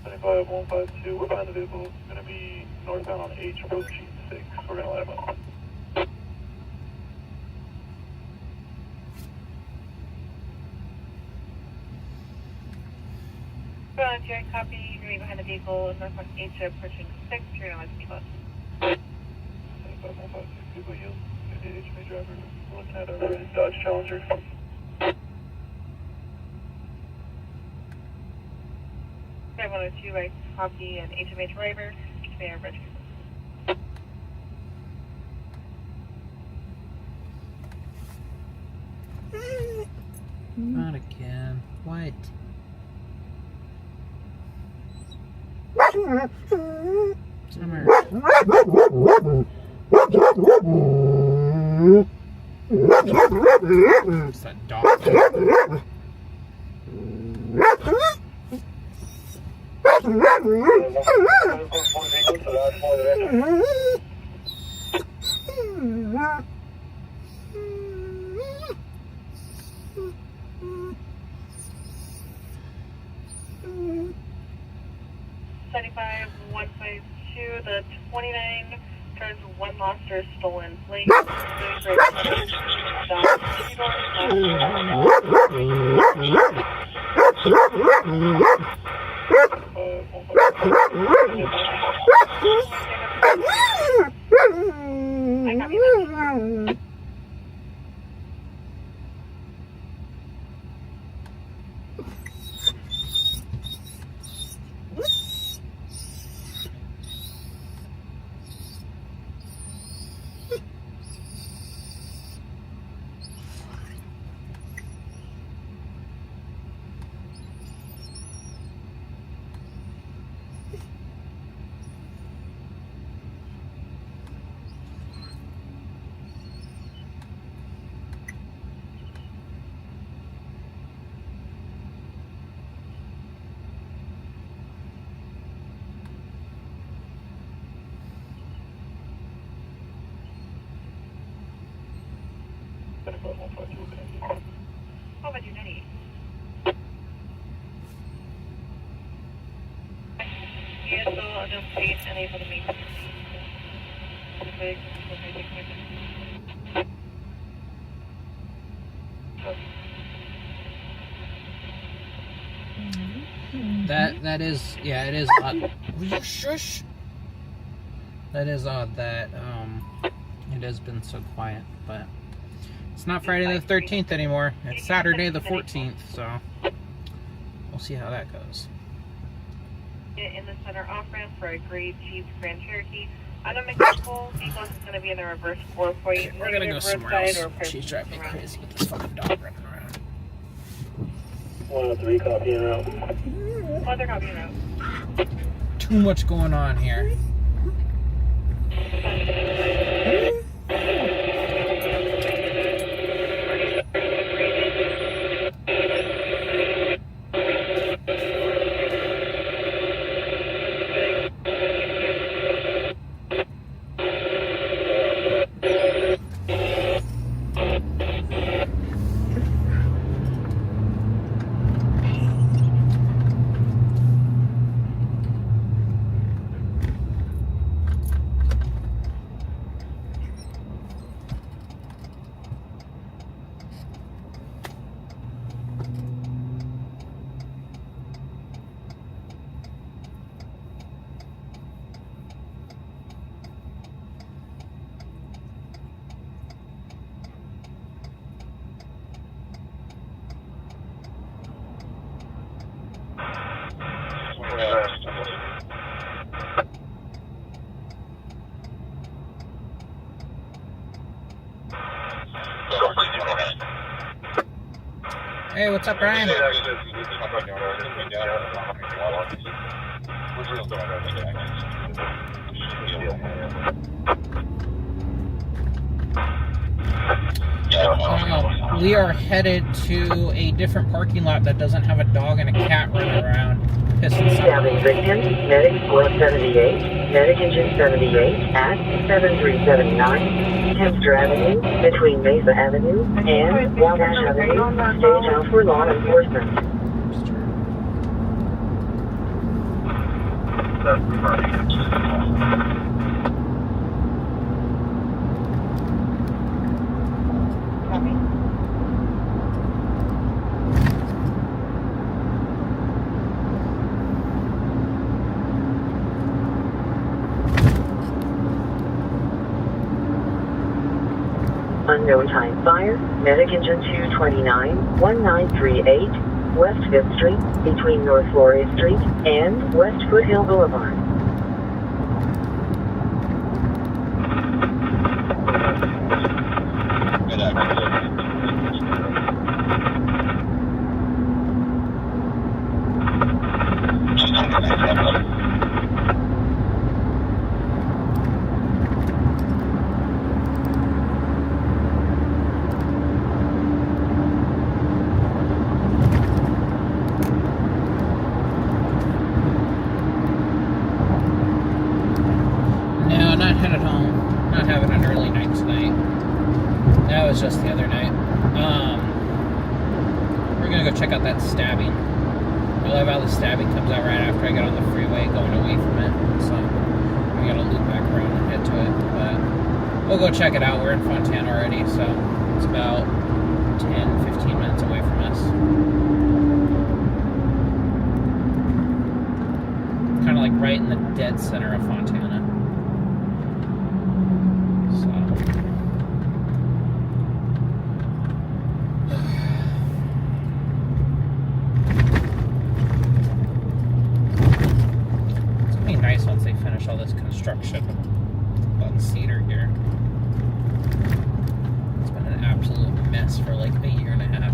75, 152, we're behind the vehicle. It's going to be northbound on H, approaching 6. We're going to let him out. Volunteer copy, you're going to be behind the vehicle, northbound H, approaching 6. You're going to let the vehicle. 75, 152, vehicle yield. HMA driver, looking at a Dodge Challenger. 102, right, copy, and HMA driver, HMA register. Not again. What? Summer. What's that dog? Seventy-five, 152, the 29 turns 1 lost or stolen plate. I copy that. How about you, Nettie? Yes, so I'll just wait and able to meet. That is, yeah, it is odd. Shush. That is odd that it has been so quiet, but it's not Friday the 13th anymore. It's Saturday the 14th, so we'll see how that goes. In the center off-ramp for a grade Jeep Grand Cherokee. Unmechanical vehicles is going to be in the reverse 4 for you. We're gonna go somewhere else. She's driving me crazy with this fucking dog running around. 103, copy en route. Other copy en route. Too much going on here. Hey, what's up, Brian? We are headed to a different parking lot that doesn't have a dog and a cat running around. Pissing Stabbing victim, medic 478, medic engine 78 at 7379, Hemster Avenue, between Mesa Avenue and Wabash Avenue, stage out for law enforcement. Unknown time fire, medic engine 229, 1938, West 5th Street, between North Florida Street and West Foothill Boulevard. Just the other night. We're gonna go check out that stabbing. I love how the stabbing comes out right after I get on the freeway going away from it. So we gotta loop back around and head to it. But we'll go check it out. We're in Fontana already, so it's about 10-15 minutes away from us. Kind of like right in the dead center of Fontana. So gosh, all this construction on Cedar here. It's been an absolute mess for like a year and a half.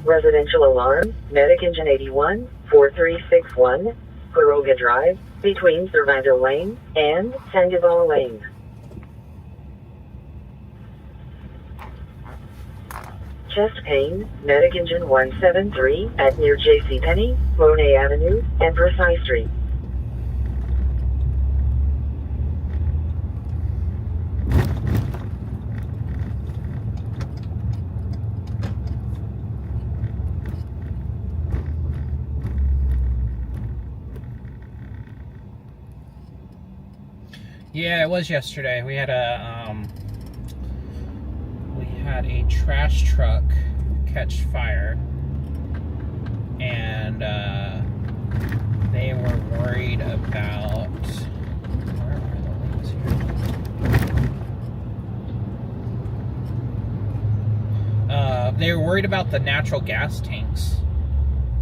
Residential alarm, Medic Engine 81, 4361, Quiroga Drive, between Cervantes Lane and Sandoval Lane. Chest pain, Medic Engine 173 at near JCPenney, Monet Avenue, and Versailles Street. Yeah, it was yesterday. We had a trash truck catch fire, and they were worried about. Where are the links here? They were worried about the natural gas tanks.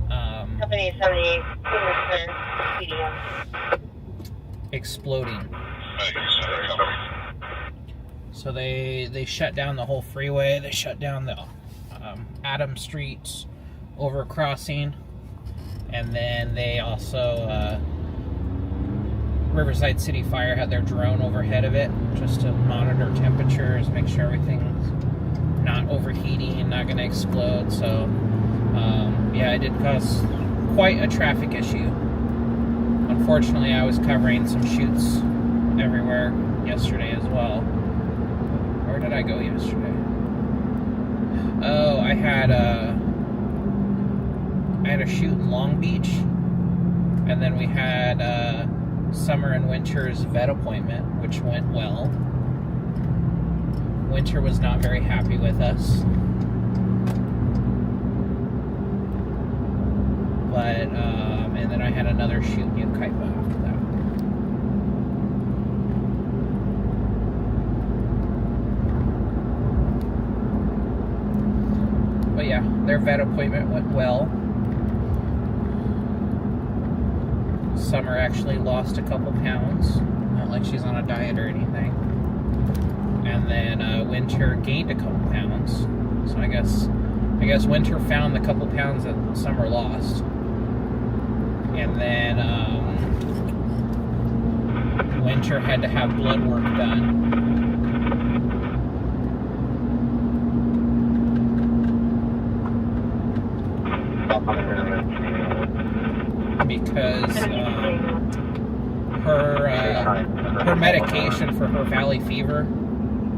Company 78, PDM. Exploding. So they shut down the whole freeway. They shut down the Adam Street overcrossing, and then they also Riverside City Fire had their drone overhead of it just to monitor temperatures, make sure everything's not overheating and not going to explode. So yeah, it did cause quite a traffic issue. Unfortunately, I was covering some shoots everywhere yesterday as well. Where did I go yesterday? Oh, I had a shoot in Long Beach, and then we had Summer and Winter's vet appointment, which went well. Winter was not very happy with us, but and then I had another shoot in Kaipa after that. But yeah, their vet appointment went well. Summer actually lost a couple pounds, not like she's on a diet or anything. And then Winter gained a couple pounds. So I guess Winter found the couple pounds that Summer lost. And then Winter had to have blood work done. Because her medication for her valley fever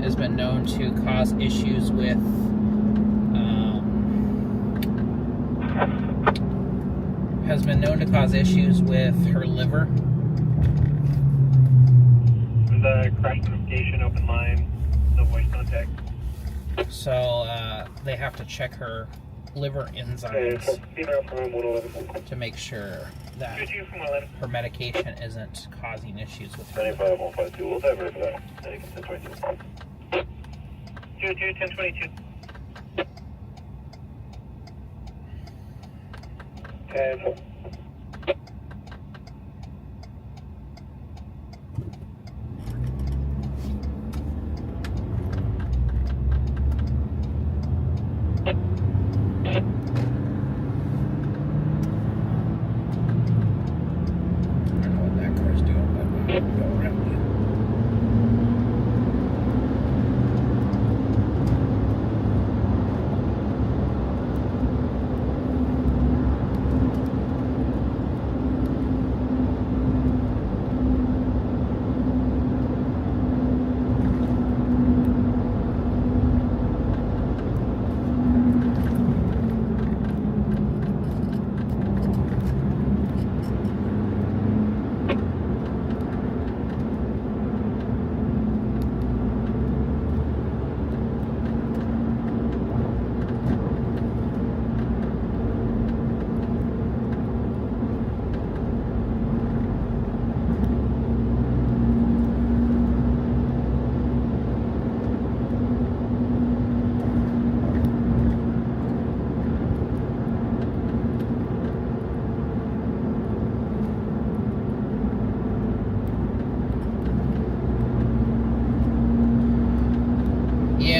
has been known to cause issues with her liver. The crash notification, open line, no voice contact. So they have to check her liver enzymes to make sure that her medication isn't causing issues with her liver. 95152, we'll divert for that. 1022. 10.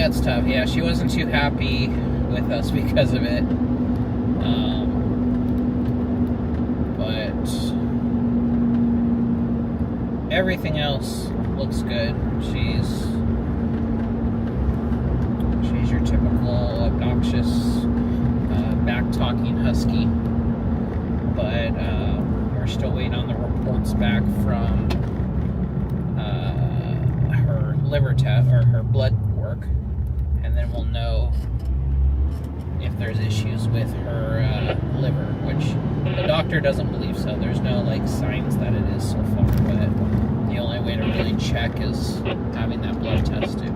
That's tough. Yeah, she wasn't too happy with us because of it. But everything else looks good. She's your typical obnoxious, back-talking husky. But we're still waiting on the reports back from her liver test or her blood work, and then we'll know if there's issues with her liver, which the doctor doesn't believe so. There's no signs that it is so far, but the only way to really check is having that blood tested.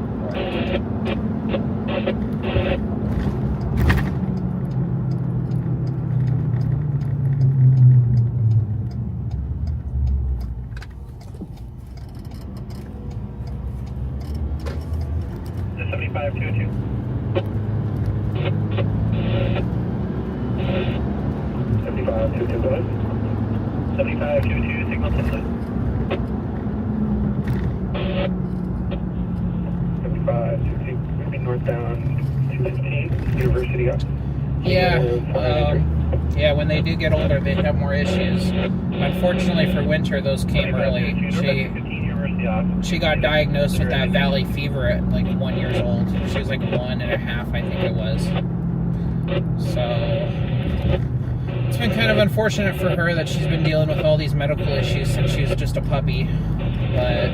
The 7522. 7522, go ahead. 7522, signal 10 line. 7522, moving northbound 215, University up. Yeah, when they do get older, they have more issues. Unfortunately for Winter, those came early. She got diagnosed with that valley fever at 1 year old. She was 1.5, I think it was. So it's been kind of unfortunate for her that she's been dealing with all these medical issues since she was just a puppy. But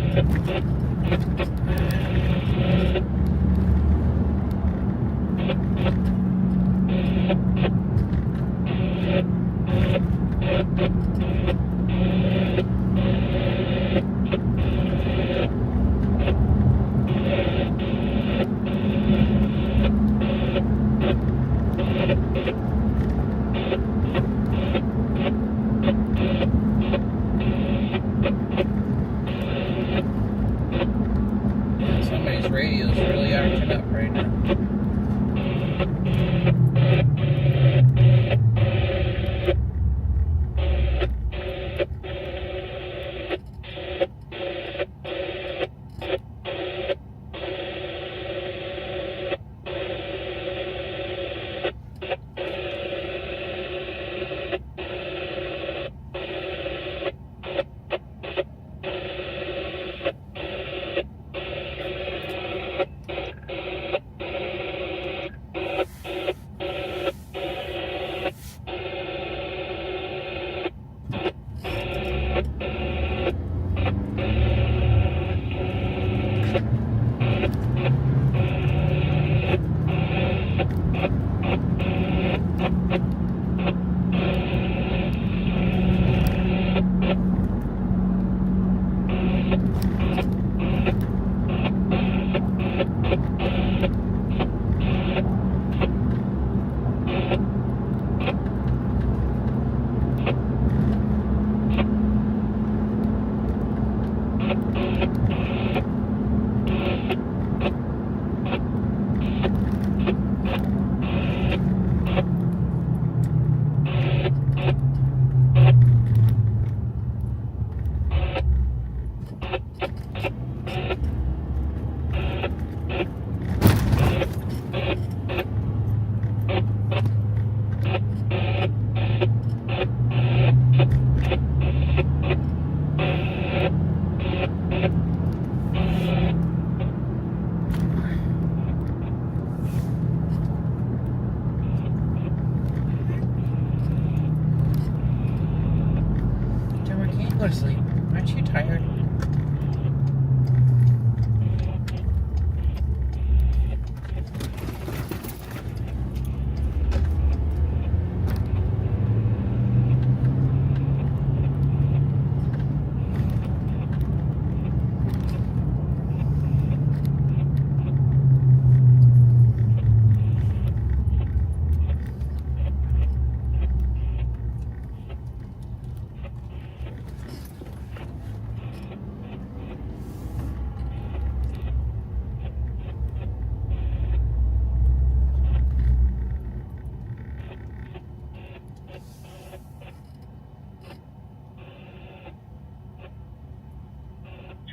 somebody's radio is really acting up right now. Go to sleep. Aren't you tired?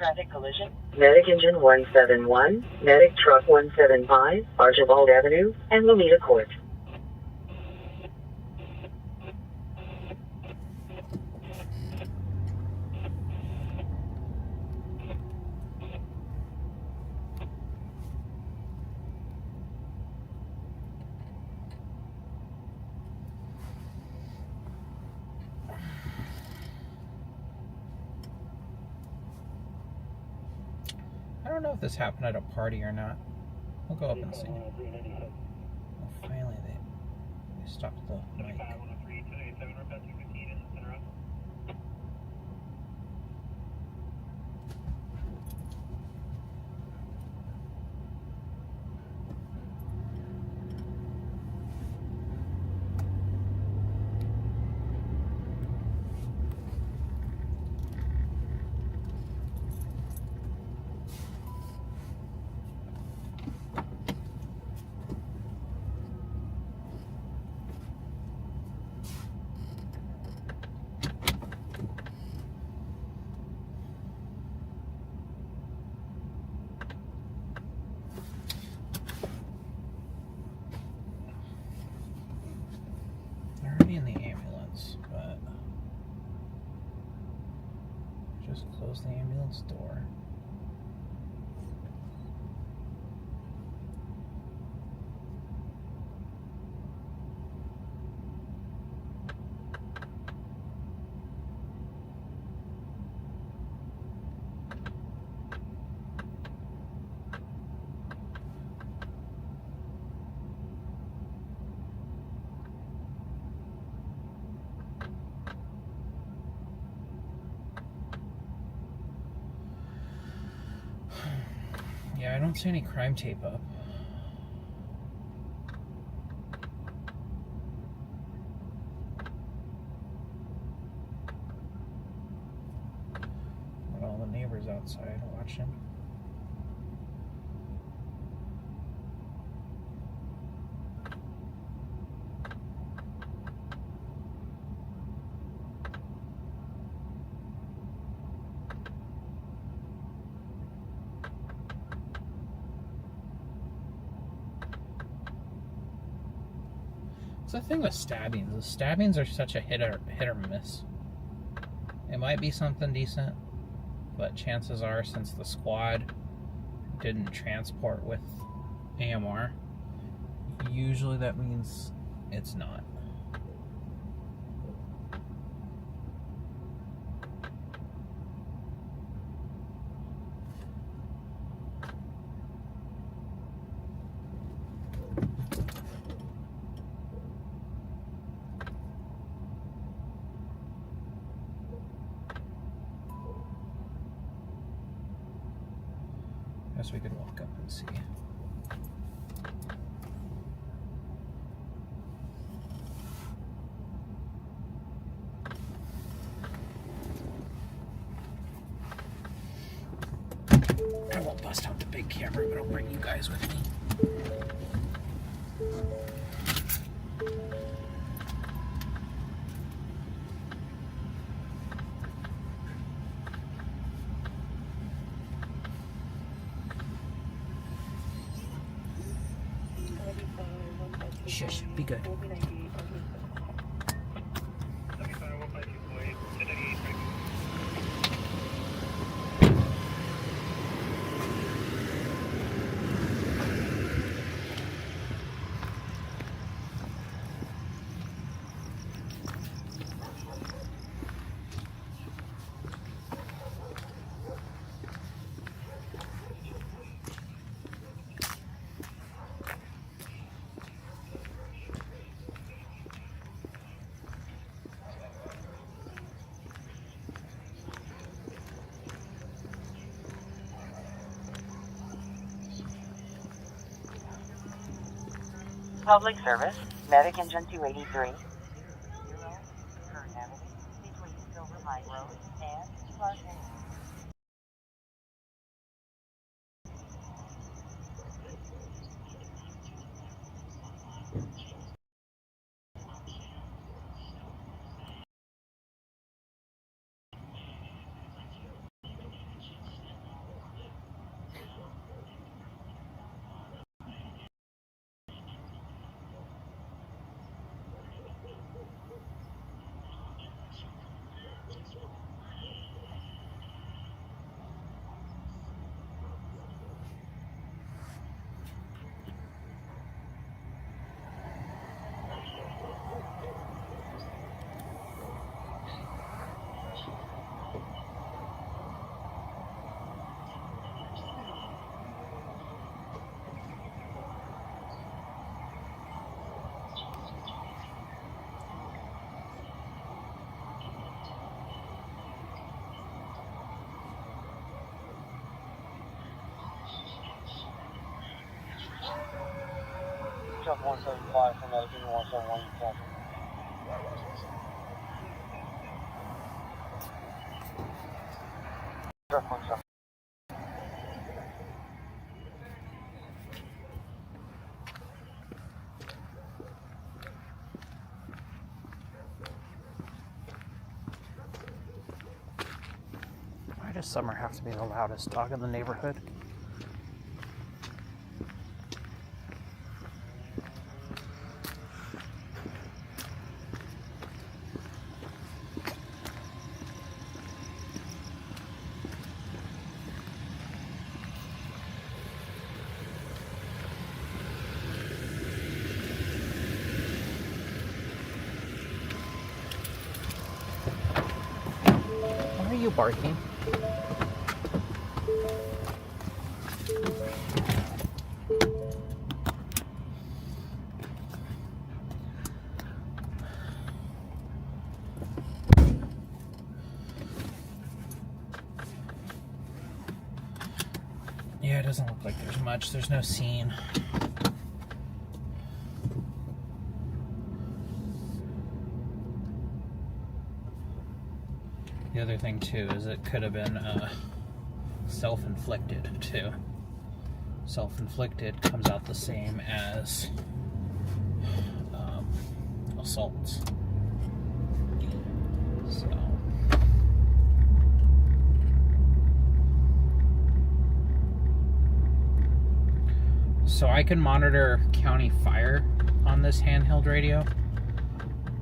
traffic collision. Medic Engine 171, Medic Truck 175, Archibald Avenue, and Lomita Court. I don't know if this happened at a party or not. We'll go up and see. Oh, finally, they stopped the mic. 103, 287, northbound 215 in the center up. They're already in the ambulance, but just close the ambulance door. Yeah, I don't see any crime tape up. But all the neighbors outside watching. The thing with stabbings is stabbings are such a hit or miss. It might be something decent, but chances are, since the squad didn't transport with AMR, usually that means it's not. Guess we could walk up and see. I won't bust out the big camera, but I'll bring you guys with me. Shush, be good. Public service, Medic Engine 283. Current Avenue, between Silver Pine Road and Clark Avenue. Truck 175 from Bernardino 171, you call. Truck 175. Why does Summer have to be the loudest dog in the neighborhood? Why are you barking? Yeah, it doesn't look like there's much. There's no scene. The other thing too is it could have been self-inflicted too. Self-inflicted comes out the same as assaults. So I can monitor county fire on this handheld radio,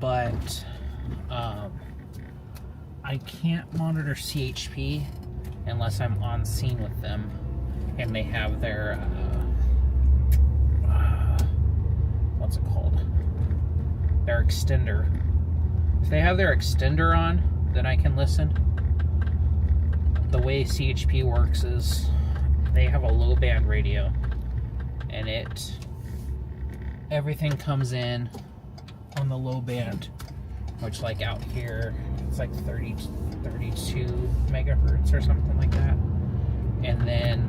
but I can't monitor CHP unless I'm on scene with them and they have their what's it called? Their extender. If they have their extender on, then I can listen. The way CHP works is they have a low band radio, and everything comes in on the low band, which like out here it's like 32 megahertz or something like that. And then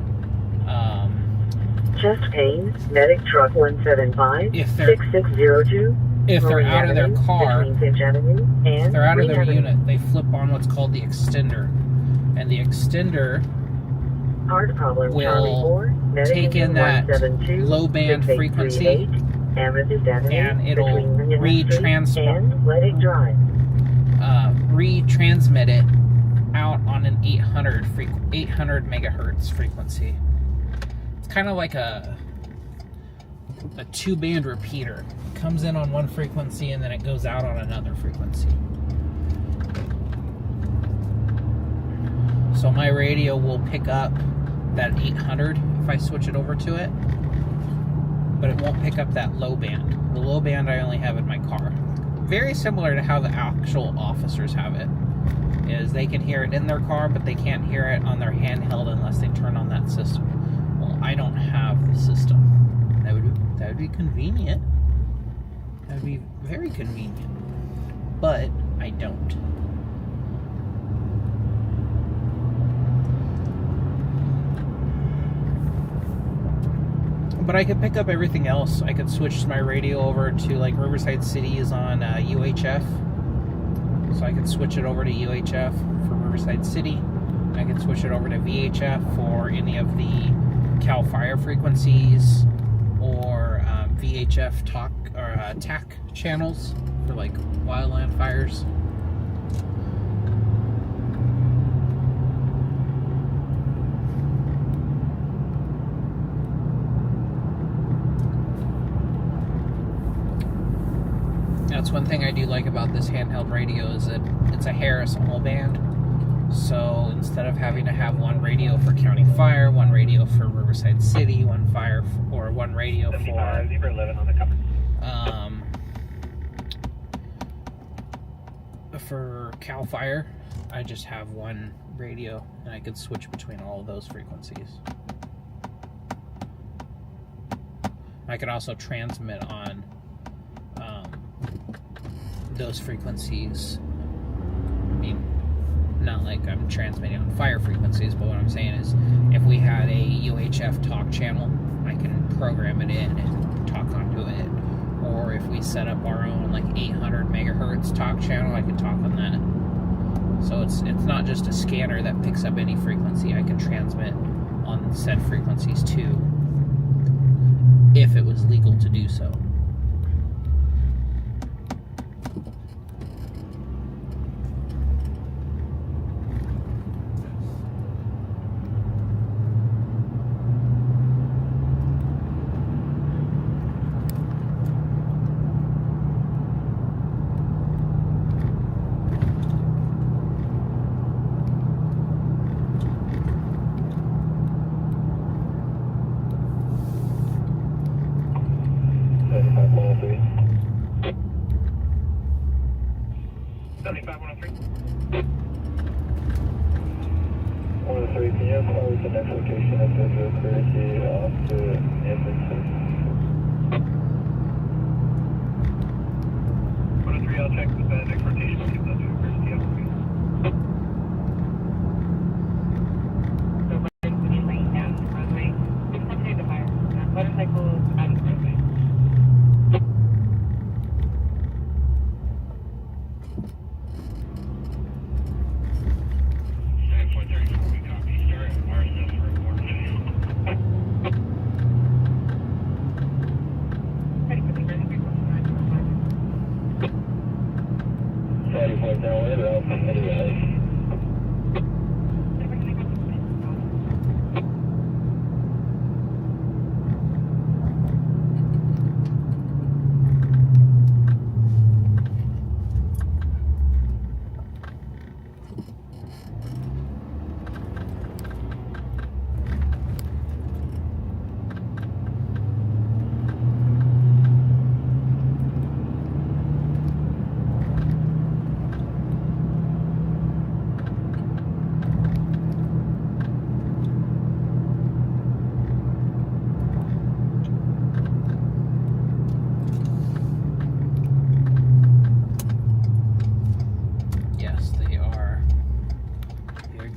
Chest pain, medic truck 175, if they're 6602. If they're out of their car, if they're out of their unit, they flip on what's called the extender. And the extender will take in that low band frequency and it'll retransmit it out on an 800 megahertz frequency. It's kind of like a two-band repeater. It comes in on one frequency and then it goes out on another frequency. So my radio will pick up that 800 if I switch it over to it, but it won't pick up that low band. The low band I only have in my car. Very similar to how the actual officers have it, is they can hear it in their car, but they can't hear it on their handheld unless they turn on that system. Well, I don't have the system. That would be convenient. That would be very convenient, but I don't. But I could pick up everything else. I could switch my radio over to, like, Riverside City is on UHF. So I could switch it over to UHF for Riverside City. I could switch it over to VHF for any of the CAL FIRE frequencies, or VHF talk or TAC channels for, like, wildland fires. That's one thing I do like about this handheld radio, is that it's a Harris all band. So instead of having to have one radio for county fire, one radio for Riverside City, one radio for for CAL FIRE, I just have one radio and I could switch between all of those frequencies. I could also transmit on those frequencies. I mean, not like I'm transmitting on fire frequencies, but what I'm saying is if we had a UHF talk channel, I can program it in and talk onto it or if we set up our own like 800 megahertz talk channel, I can talk on that. So it's not just a scanner that picks up any frequency. I can transmit on said frequencies too, if it was legal to do so. The next location of the currency off to Edmondson. 103, I'll check with the next rotation, see if that's the currency off. So, like, laying down the runway, 600 to fire. Motorcycles out of the roadway.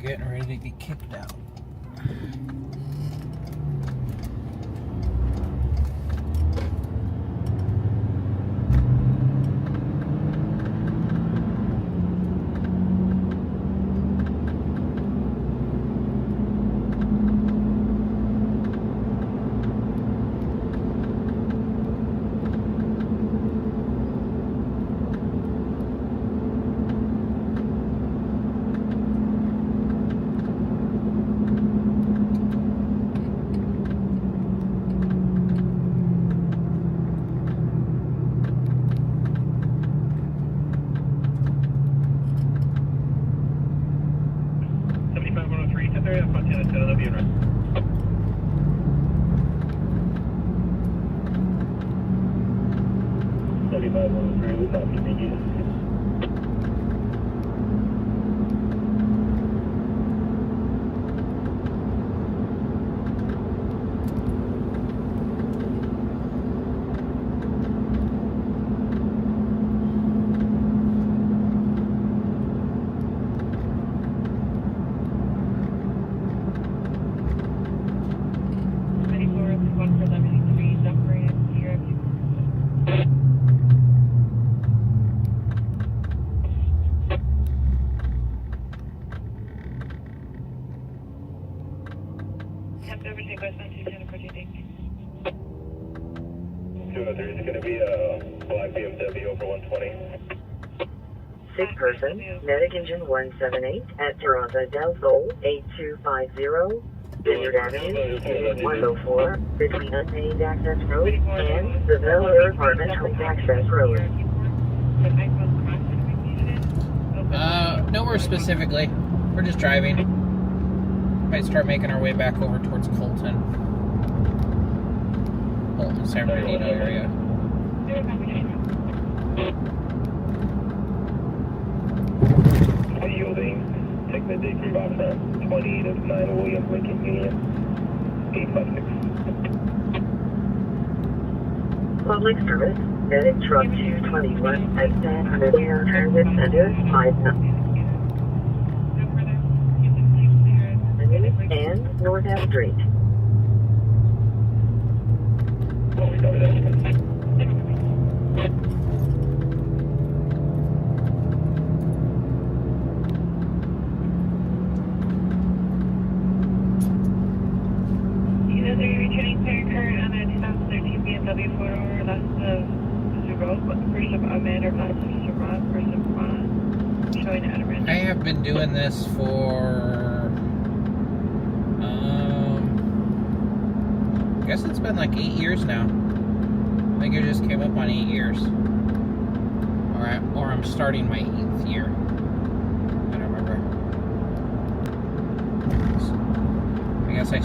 Getting ready to be kicked out. There's going to be a black BMW over 120. 6-person, medic engine 178 at Toronto Del Sol 8250, Vineyard Avenue, 104, between unpaved access road and the Bel Air Apartment access road. Nowhere specifically. We're just driving. Might start making our way back over towards Colton, San Bernardino area. Yielding, take the dig from Bob front, 28 of 9 Williams Lincoln Union, 856. Public service, medic truck 221 at San Bernardino Transit Center, 59. And North F Street. copy 4 over, last of 0, first of Ahmed or last of Sarah, first of Ron, showing at a random. I have been doing this for, I guess it's been like 8 years now. I think it just came up on 8 years. Or I'm starting my 8th year. I don't remember. I guess I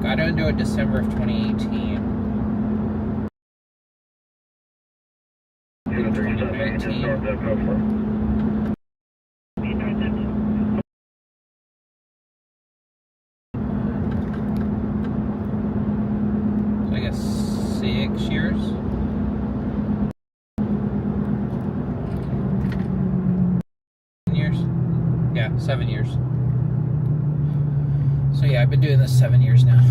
got into it December of 2018. 2019. So I guess 6 years. Yeah, 7 years. So yeah, I've been doing this 7 years now.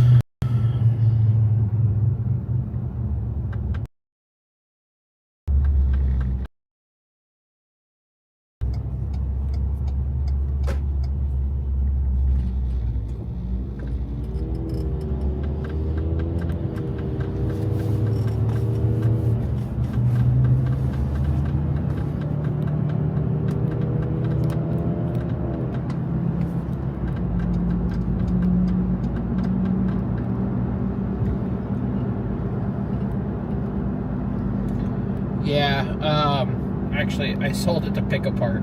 Yeah, actually, I sold it to pick apart.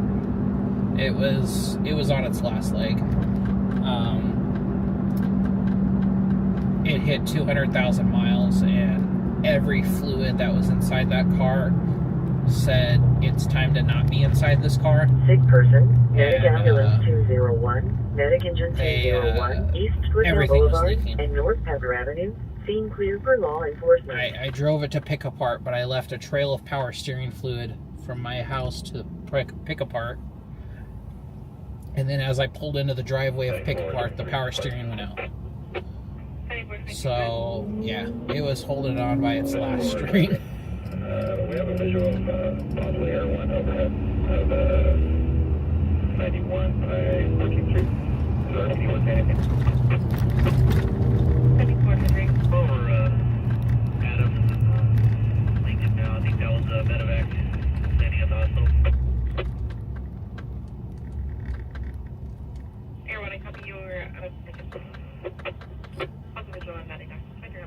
It was on its last leg. It hit 200,000 miles, and every fluid that was inside that car said it's time to not be inside this car. Sick person, medic ambulance 201, medic engine 201, East Twitter Boulevard and North Pepper Avenue. Scene clear for law enforcement. I drove it to pick apart, but I left a trail of power steering fluid from my house to pick apart. And then as I pulled into the driveway of pick apart, the power steering went out. So, yeah, it was holding on by its last string. We have a visual of possibly R1 overhead of 91 by 14th Street. Is there anyone saying anything? Over Adam, Lincoln now. I think that was medevac standing at the hospital. Airline, I copy your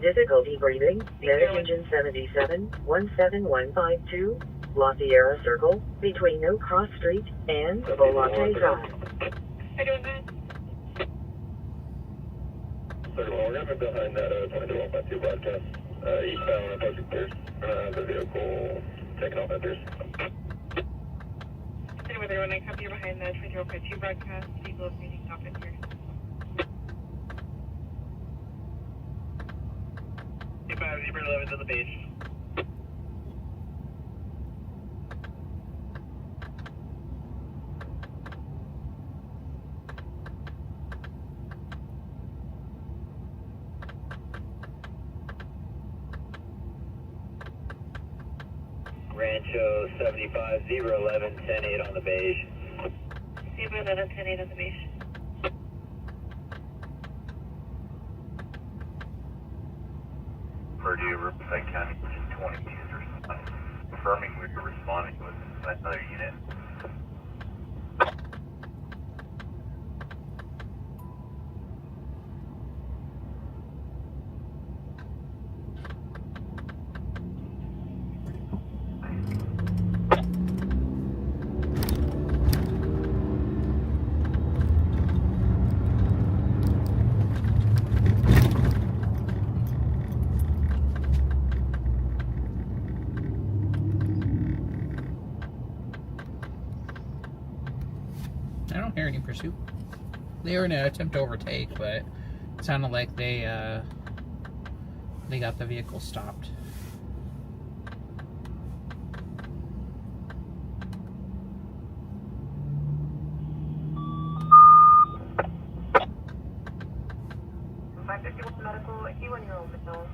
Difficulty breathing, medic engine 77, 17152, La Sierra Circle, between No Cross Street and Volante Drive. How doing that? 31, we're going to be behind that 22.2 broadcast. Eastbound approaching Pierce. The vehicle taking off at Pierce. Anyway, everyone, I copy you behind the 20.2 broadcast. People of meeting off at here. 25, Zebra 11 to the base. Rancho 75, Zebra 11, 10-8 on the beige. Zebra 11, 10-8 on the beige. Purdue, Riverside County, 20 users. Confirming we were responding with another unit. I don't hear any pursuit. They were in an attempt to overtake, but it sounded like they got the vehicle stopped. Medical, a 1-year-old male,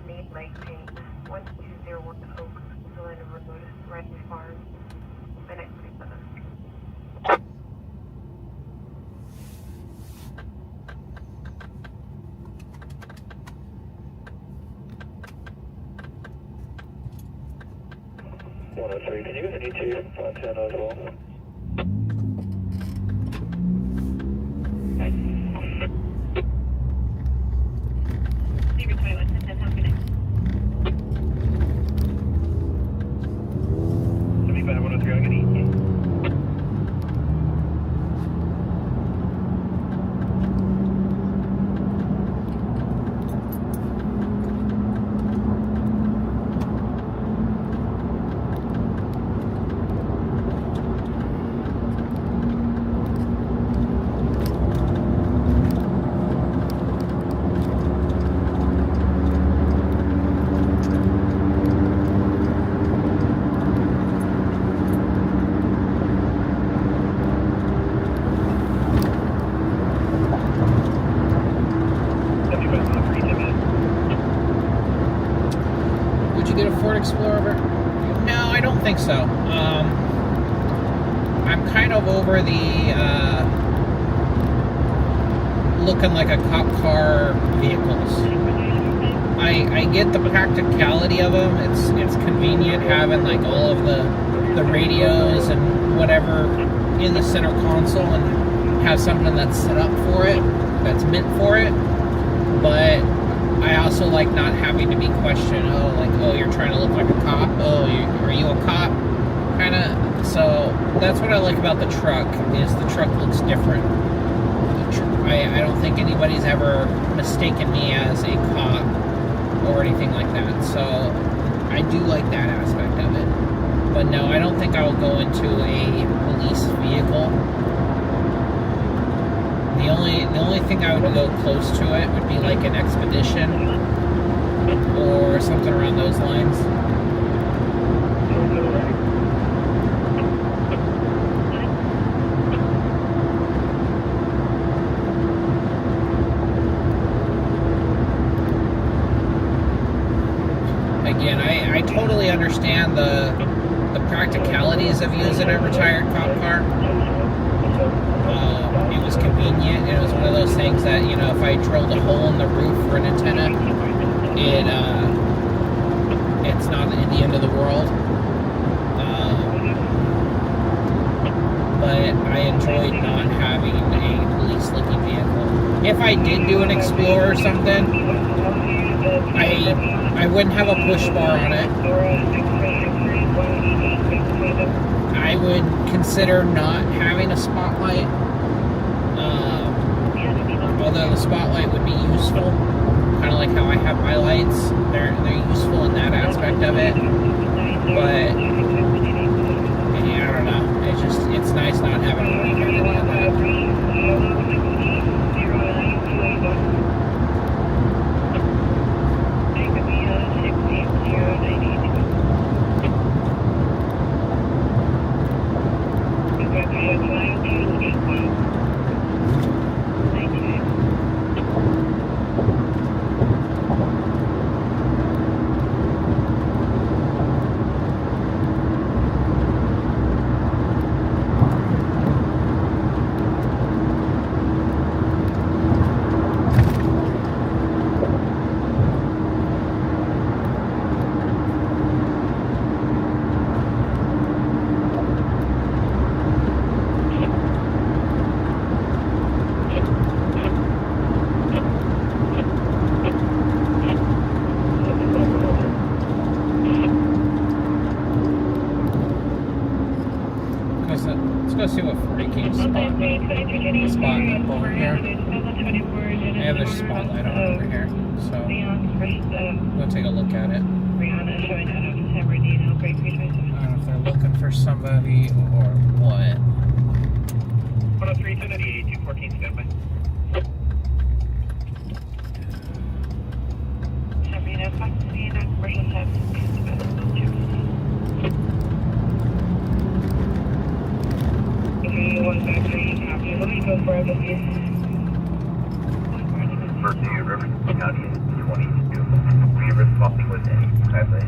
need leg pain, 1201 Oak, Zelina Road, Redwood Farm, minute 37. 103, can you get an ET on 10 as well? Riverside, 110, how can I? 75, 103, I'll get ET. Would you get a Ford Explorer? No, I don't think so. I'm kind of over the looking like a cop car vehicles. I get the practicality of them. It's convenient having like all of the radios and whatever in the center console and have something that's set up for it, that's meant for it. But I also like not having to be questioned. Oh, you're trying to look like a cop. Are you a cop? Kind of. So that's what I like about the truck. Is the truck looks different. I don't think anybody's ever mistaken me as a cop or anything like that. So I do like that aspect of it. But no, I don't think I will go into a police vehicle. The only thing I would go close to it would be like an Expedition or something around those lines. Again, I totally understand the practicalities of using a retired cop car. It was convenient. It was one of those things that, you know, if I drilled a hole in the roof for an antenna, it's not the end of the world. But I enjoyed not having a police-looking vehicle. If I did do an Explorer or something, I wouldn't have a push bar on it. I would consider not having a spotlight. Although the spotlight would be useful, kind of like how I have my lights. They're useful in that aspect of it. But yeah, I don't know. It's nice not having to worry about any of that. Let's go see what freaking spot up over here. I have their spotlight on over here, so we'll take a look at it. I don't know if they're looking for somebody or what. 103, 1098, 214, standby. Virginia Riverside County 22. We respond with any highway.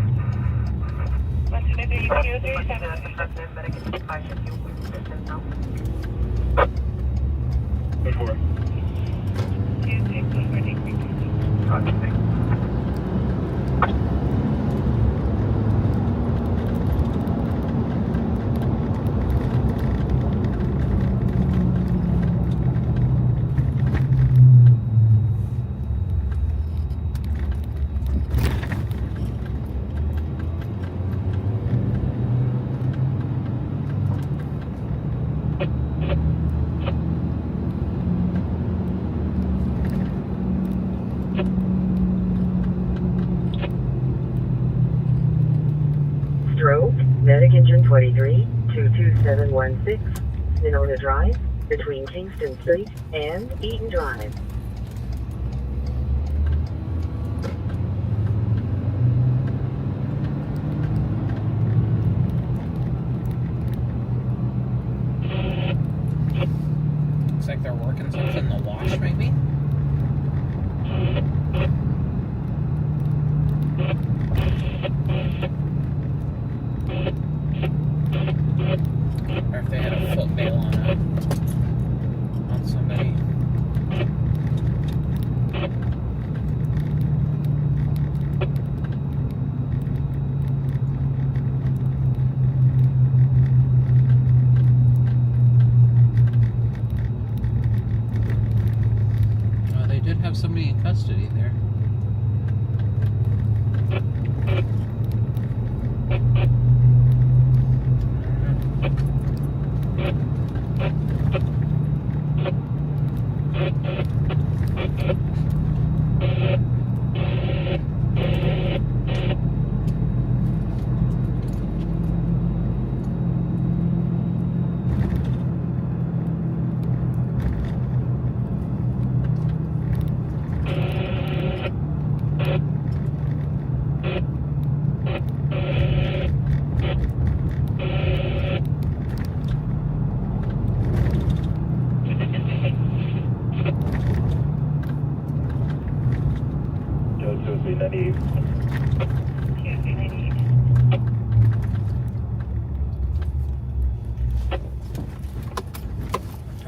Before. Stroke, Medic Engine 23, 22716, Winona Drive, between Kingston Street and Eaton Drive. Looks like they're working something in the wash, maybe? Or if they had a foot bail on somebody. They did have somebody in custody there.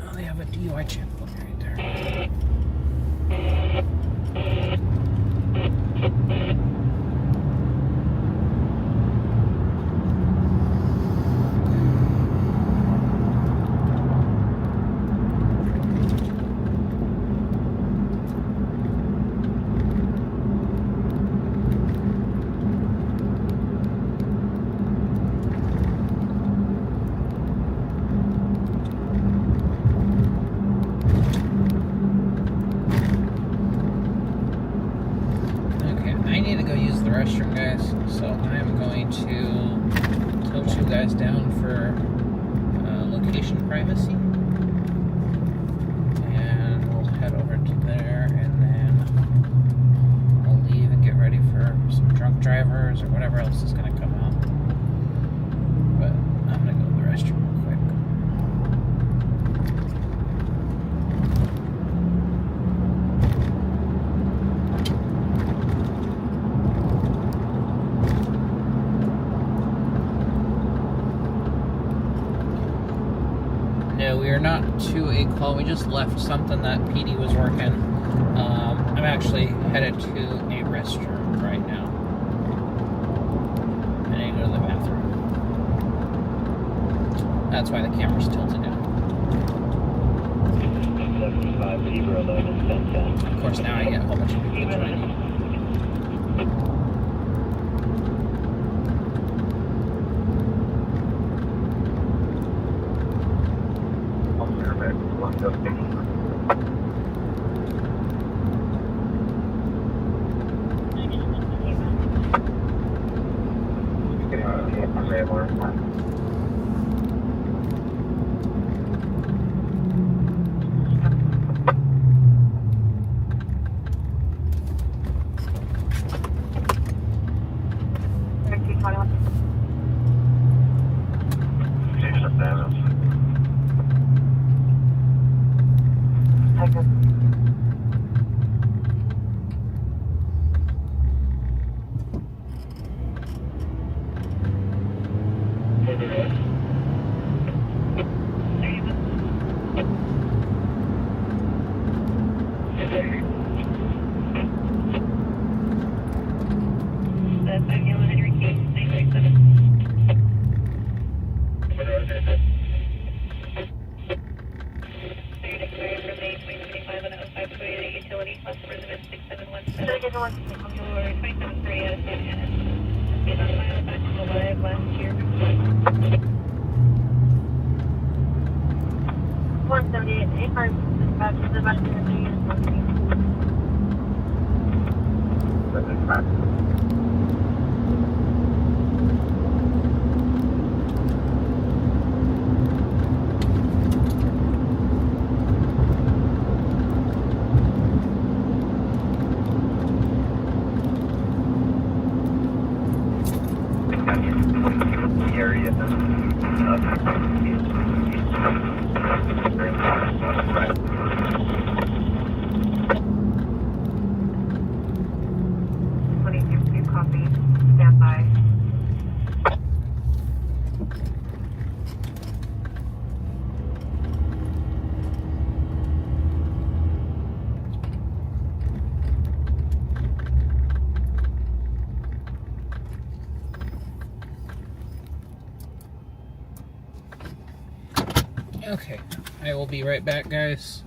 Oh, they have a DUI checkbook right there. Restroom, guys, so I'm going to tilt you guys down for location privacy, and we'll head over to there, and then we'll leave and get ready for some drunk drivers or whatever else is going to come out. But I'm going to go to the restroom real quick. No, we are not to a call. We just left something that PD was working. I'm actually headed to a restroom right now. I need to go to the bathroom. That's why the camera's tilted down. Of course, now I get a whole bunch of people joining. 178, 85 dispatch is about to be Okay, I will be right back, guys.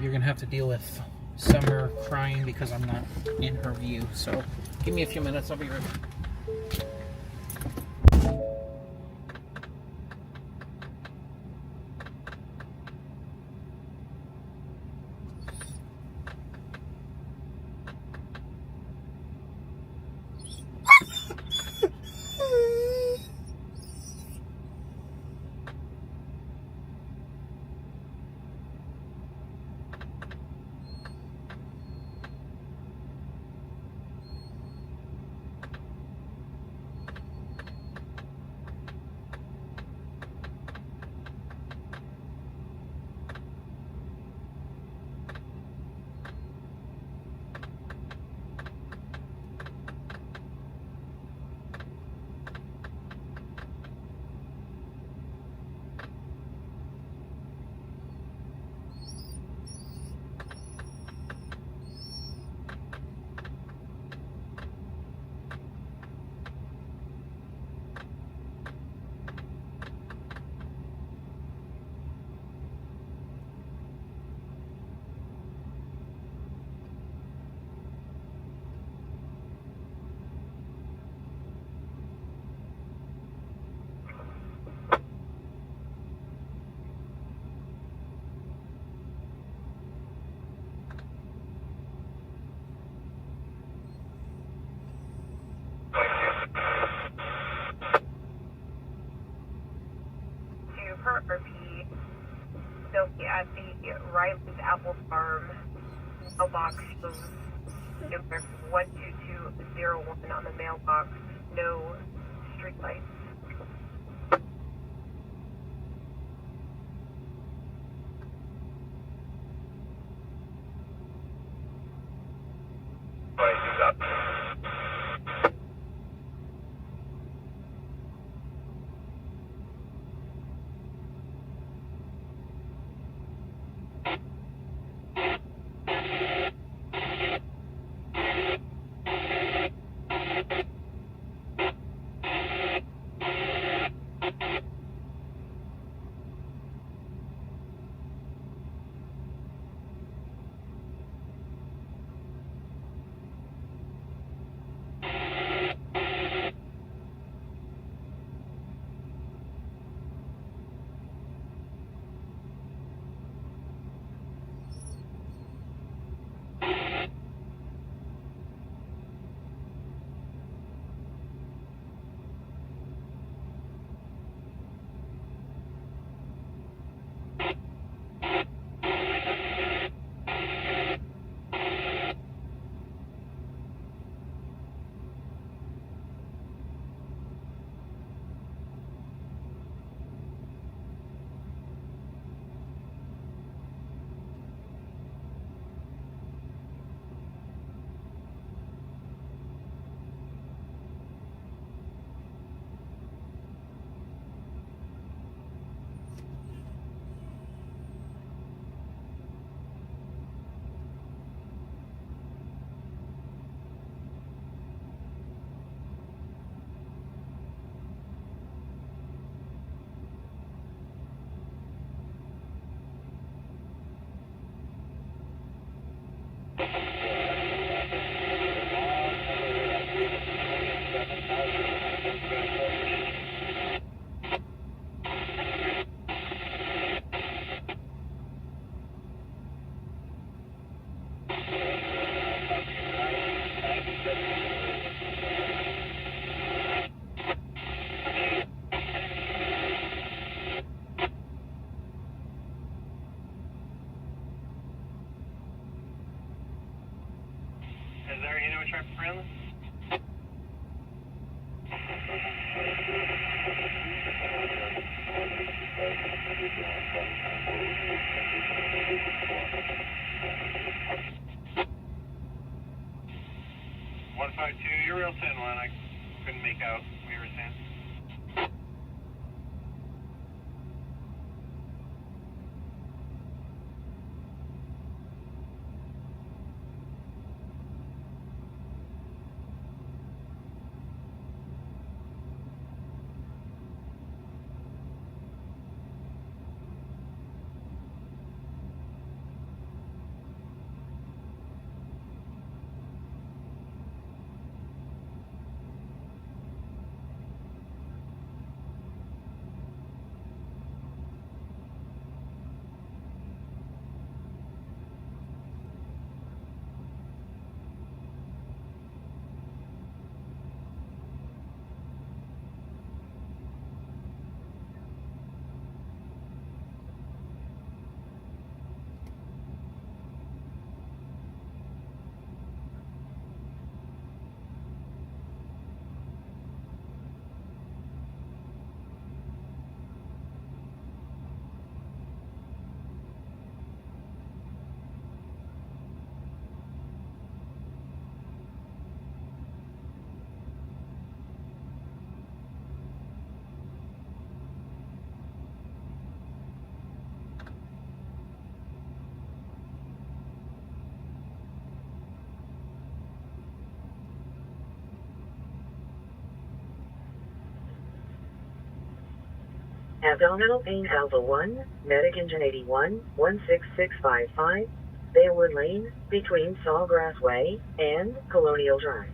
You're gonna have to deal with Summer crying because I'm not in her view. So give me a few minutes. I'll be right back. repeat, Sophie at the Riley's Apple Farm mailbox shows number 12201 on the mailbox, no street lights. Is there any more traffic around this? You're real thin line. I couldn't make out what you were saying. Abdominal pain Alpha 1, Medic Engine 81, 16655, Baywood Lane, between Sawgrass Way and Colonial Drive.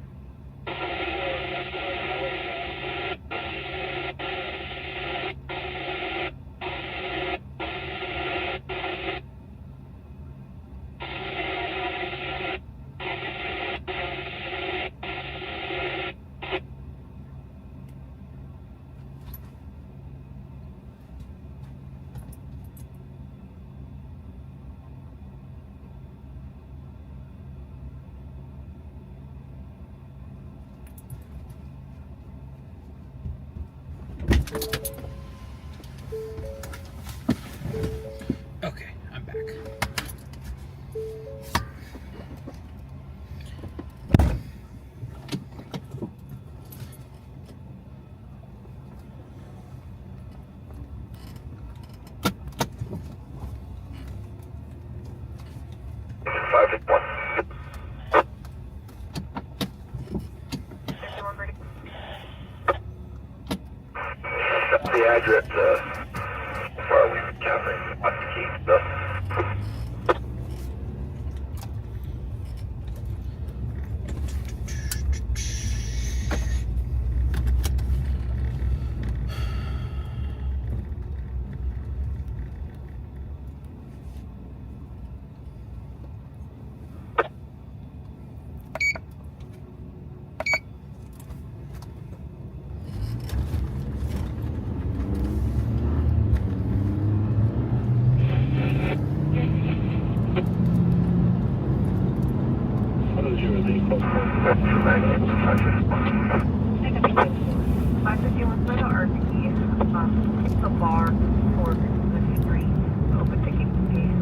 Okay, I'm back. The address, where we were covering Husky stuff. The bar for the street, open ticket case,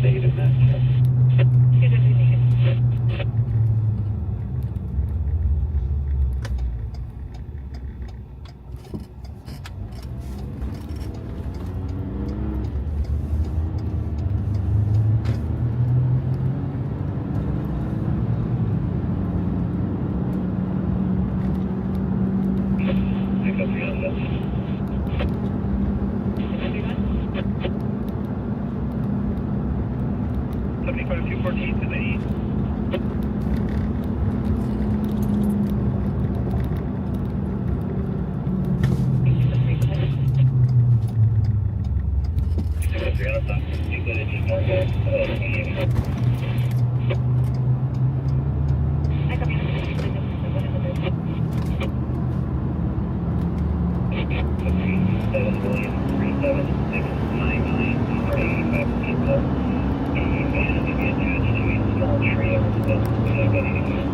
Negative match. 7 William 37699, he's already 85 feet low. The van is being attached to a small trailer that's ready to go.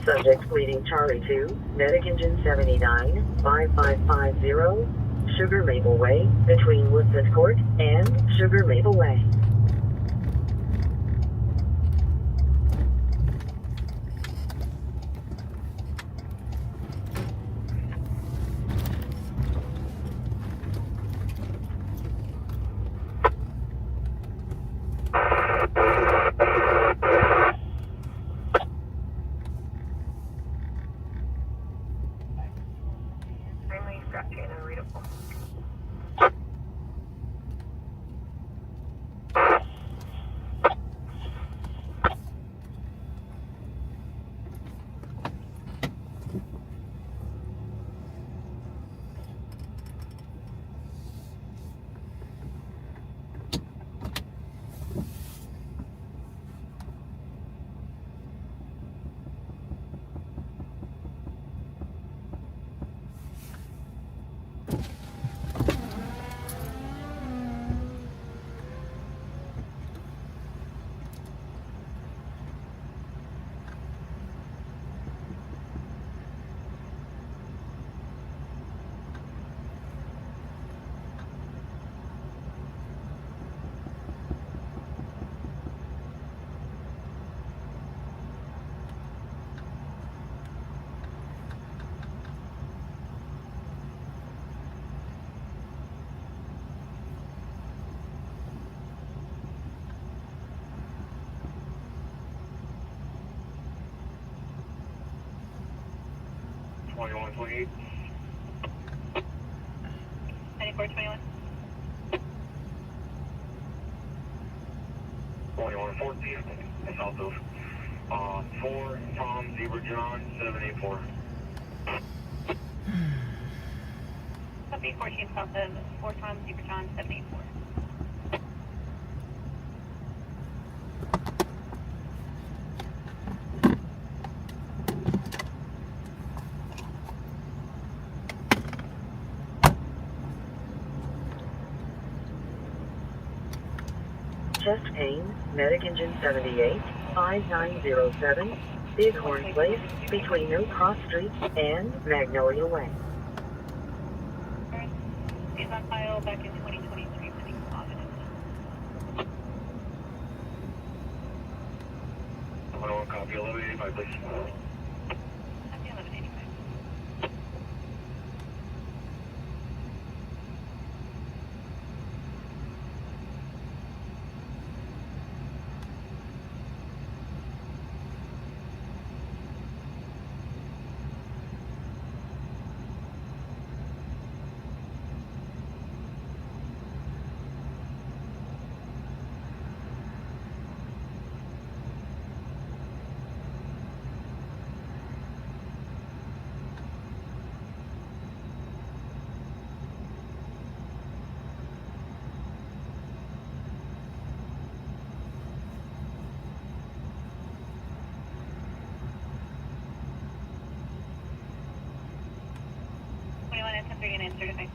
Subject bleeding Charlie 2, medic engine 79, 5550, Sugar Maple Way, between Woodford Court and Sugar Maple Way. 2128. 9421. 2114. South of 4, Tom, Zebra John, 784. Copy 14 south of 4 Tom, Zebra John, 784. Chest pain, medic engine 78, 5907, Bighorn Place, between Oak Cross Street and Magnolia Way. He's on file back in 2023, pending positive. 101, copy 1185, please. Copy 1185. And 1039 certified.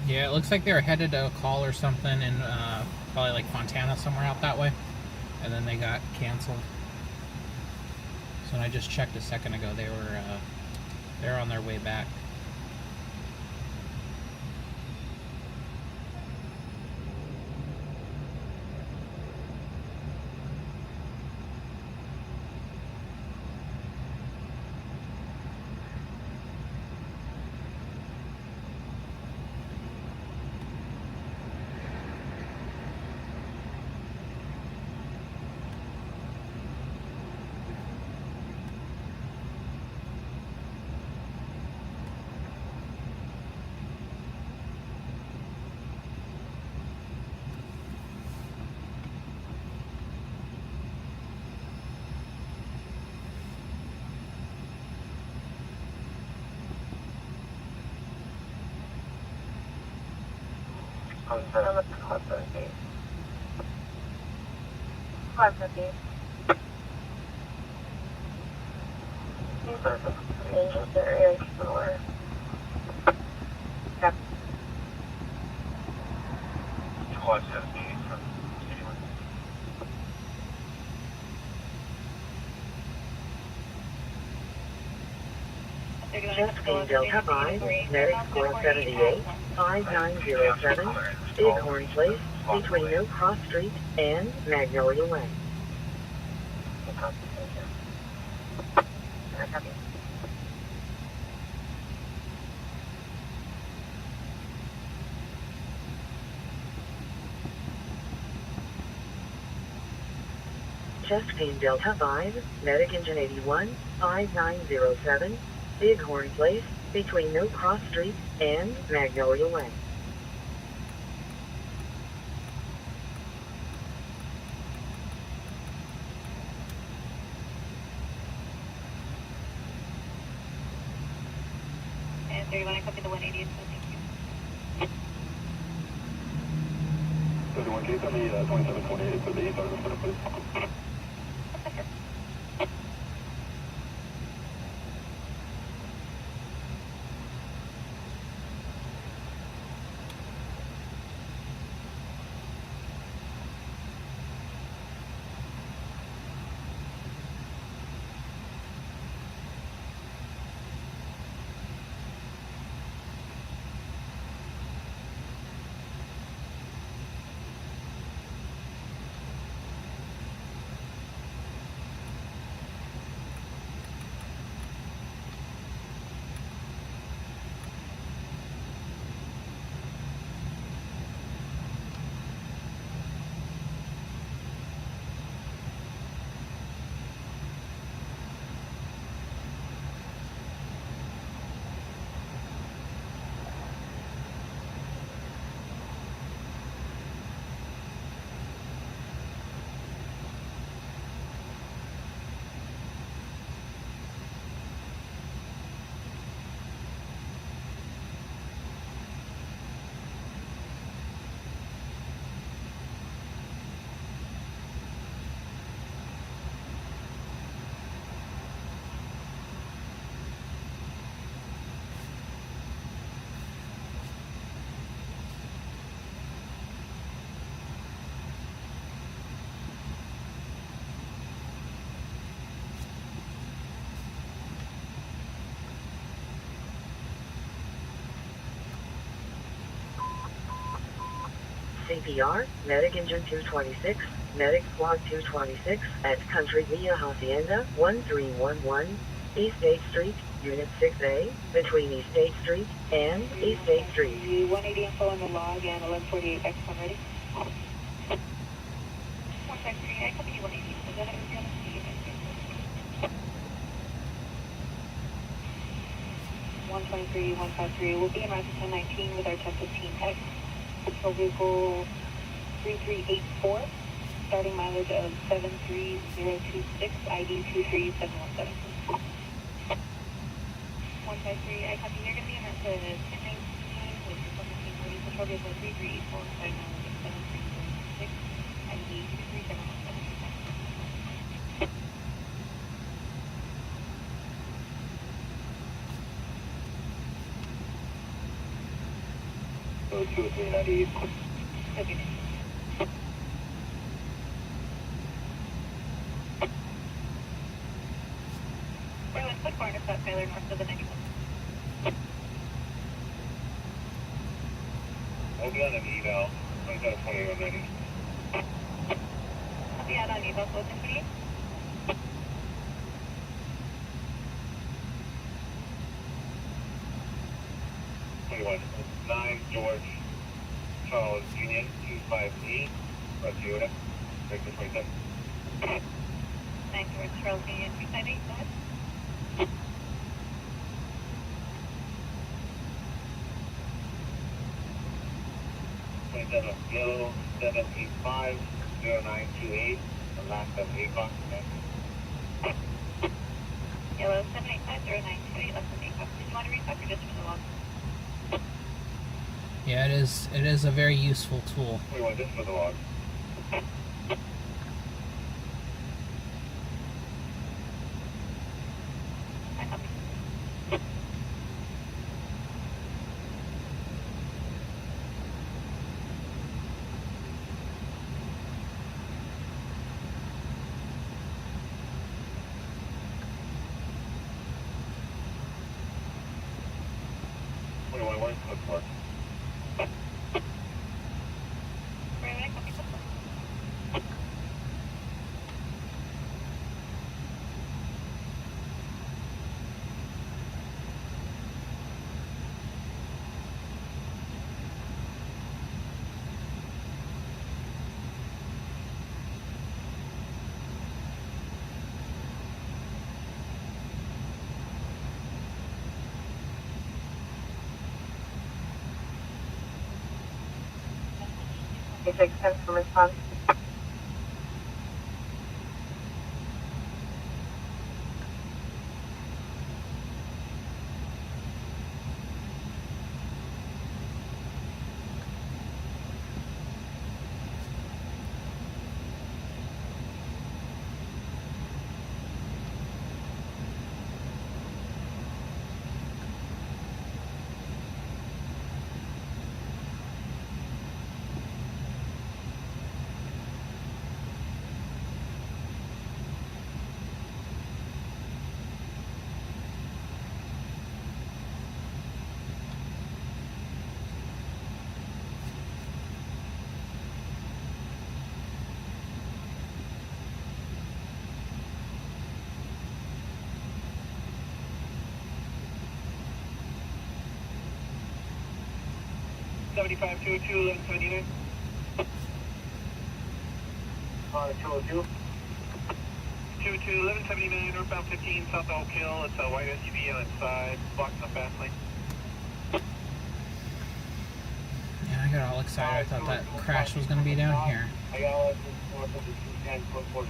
Yeah, it looks like they were headed to a call or something in probably like Fontana, somewhere out that way, and then they got canceled. So when I just checked a second ago, they were on their way back. Chest pain Delta 5, medic score 78, 5907, Bighorn Place, between Oak Cross Street and Magnolia Way. Chest pain Delta 5, medic engine 81, 5907, Bighorn Place, between Oak Cross Street and Magnolia Way. And 31, copy the 180, so thank you. 31, can you tell me 2728 for the 8,000 please? CPR, Medic Engine 226, Medic Squad 226, at Country Via Hacienda 1311, East 8th Street, Unit 6A, between East 8th Street and East 8th Street. 180 info on the log and 1148 X one ready. 153, I copy 180. Is that everything on the speed? 123, 153. We'll be in route to 1019 with our 1015X. Patrol vehicle 3384. Starting mileage of 73026. ID 23717. 153, I copy. You're going to be in route to 1019 with your 1015 Patrol vehicle 3384. Starting mileage of 73026. ID 23717. So 2398. Okay. We're with foot corner, South Taylor, north of the 91. I'll be on an eval. I got a 2190. I'll be out on eval, close and free. Nine George Charles Union 258 Toyota. Victor 27. 9 George Charles Union 258, go ahead. Yellow 785 0928. The last of ACON. Yellow 785 0928, less than ACON. Did you want to restock or just for the log? Yeah, it is a very useful tool. We want this for the log. I copy. What do I want to look for? Right, I copy. It takes 10 from response. $75 202 1179. 202. 22 1179 northbound 15 south of Oak Hill. It's a white SUV on its side, blocking the fast lane. Yeah, I got all excited. I thought that crash was going to be down here. I got all north of the 210 close quarter.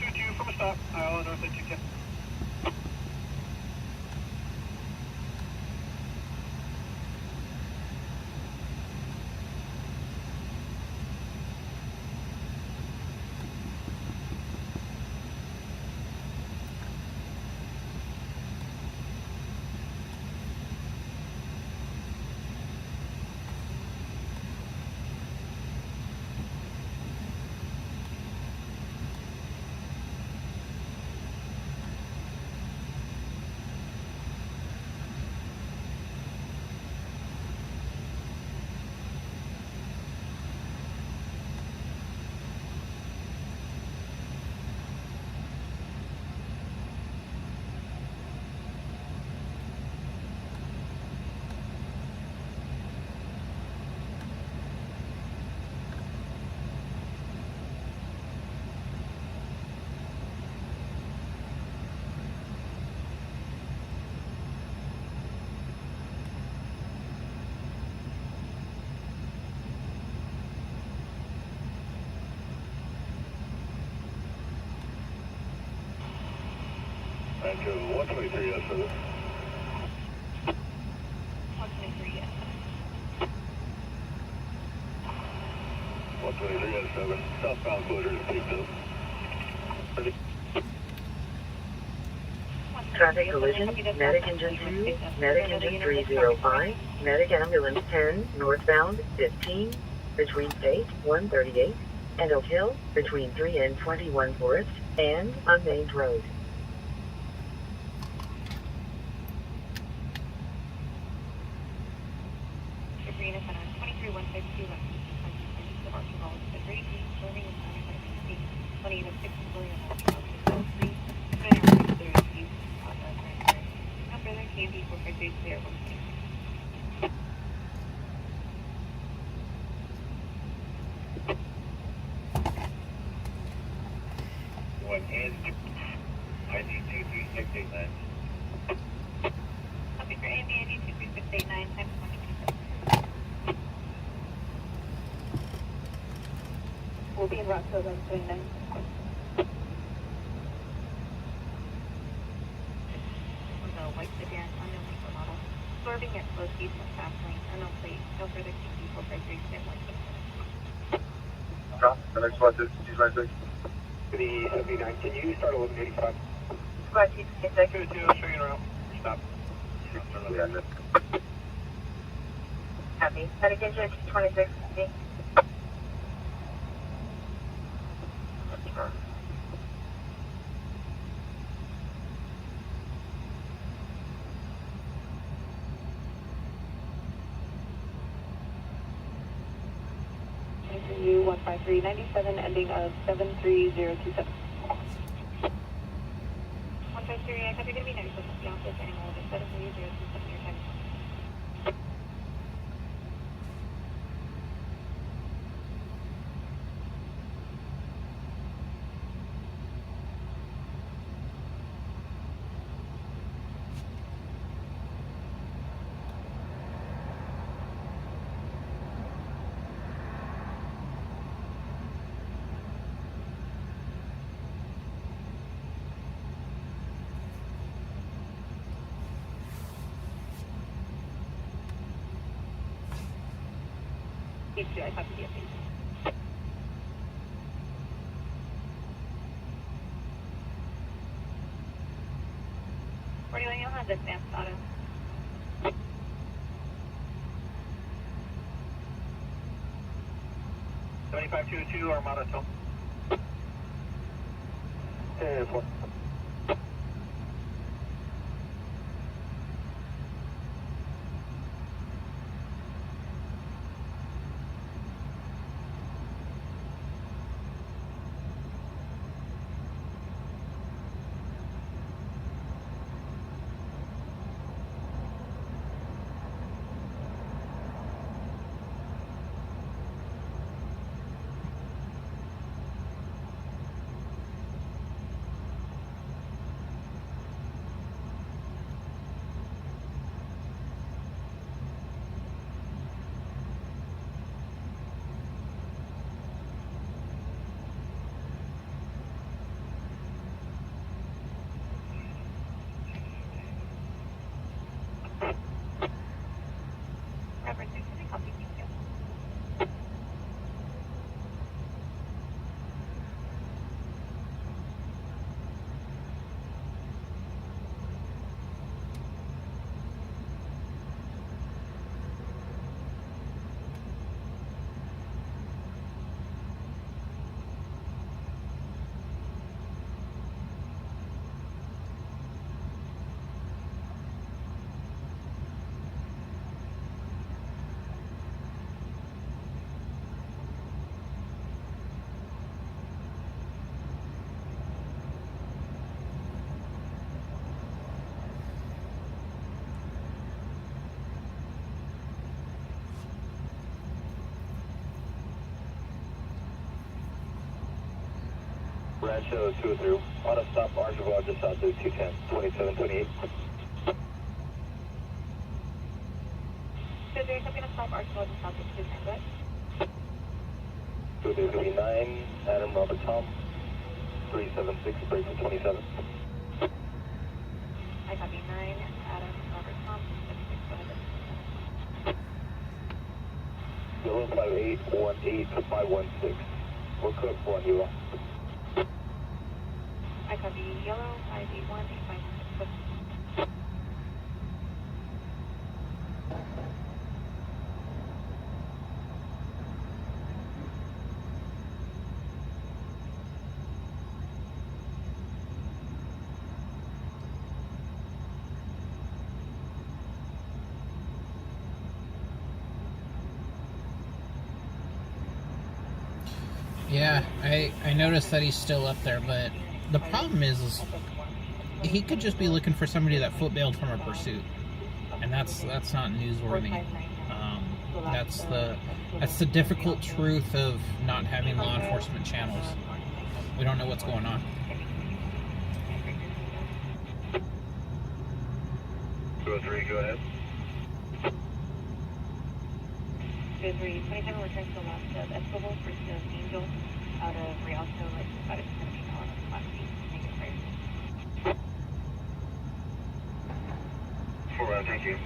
22 from a stop, Iowa north of 210. Rancho 123, yes, sir. 123, yes. 123 at 7. Southbound closure is picked up. Traffic collision, medic engine 2, medic engine 305, medic ambulance 10, northbound 15, between State 138 and Oak Hill, between 3 and 21 Forest, and unnamed road. Sabrina Center, 23152 west. Departure roll to 3 serving is 9.6 feet. 20 to 6 billion miles. 3. No further candy for days there. One is ID 23689. Copy for AMD ID 23689, time 20. We'll be in Rockville, 29. White sedan, unknown vehicle model. Swerving at slow speeds from fast lane, unknown plate, no further candy for days there. Drop. The next one is 296. The 79, can you start 1185? Squad 226. 2-2, I'll show you around. Stop. Yeah, Copy. Medic engine 226. U 15397, ending of 73027. 153, I copy, going to be 90% the office, ending of 73027, your time. I copy the update. Where do you have this advanced auto? $7522 Armada Tom. 10-4. Rancho 203, auto stop Archibald just south of 210, 2728. So there's something to stop Archibald and south of 210, right? 239, Adam Robert Tom, 376, break for 27. I copy 9, Adam, Robert Tom, 76, go ahead. Yellow 5818516. We're code 1, you are. I copy yellow 5818516. Yeah, I noticed that he's still up there, but the problem is he could just be looking for somebody that foot bailed from a pursuit, and that's not newsworthy. That's the difficult truth of not having law enforcement channels. We don't know what's going on. 203, go ahead. 203, 27 returns to the last of Escobar, pursuit of Angel, out of Rialto, like about a 17 on the last piece. Thank you, sir. 4, thank you.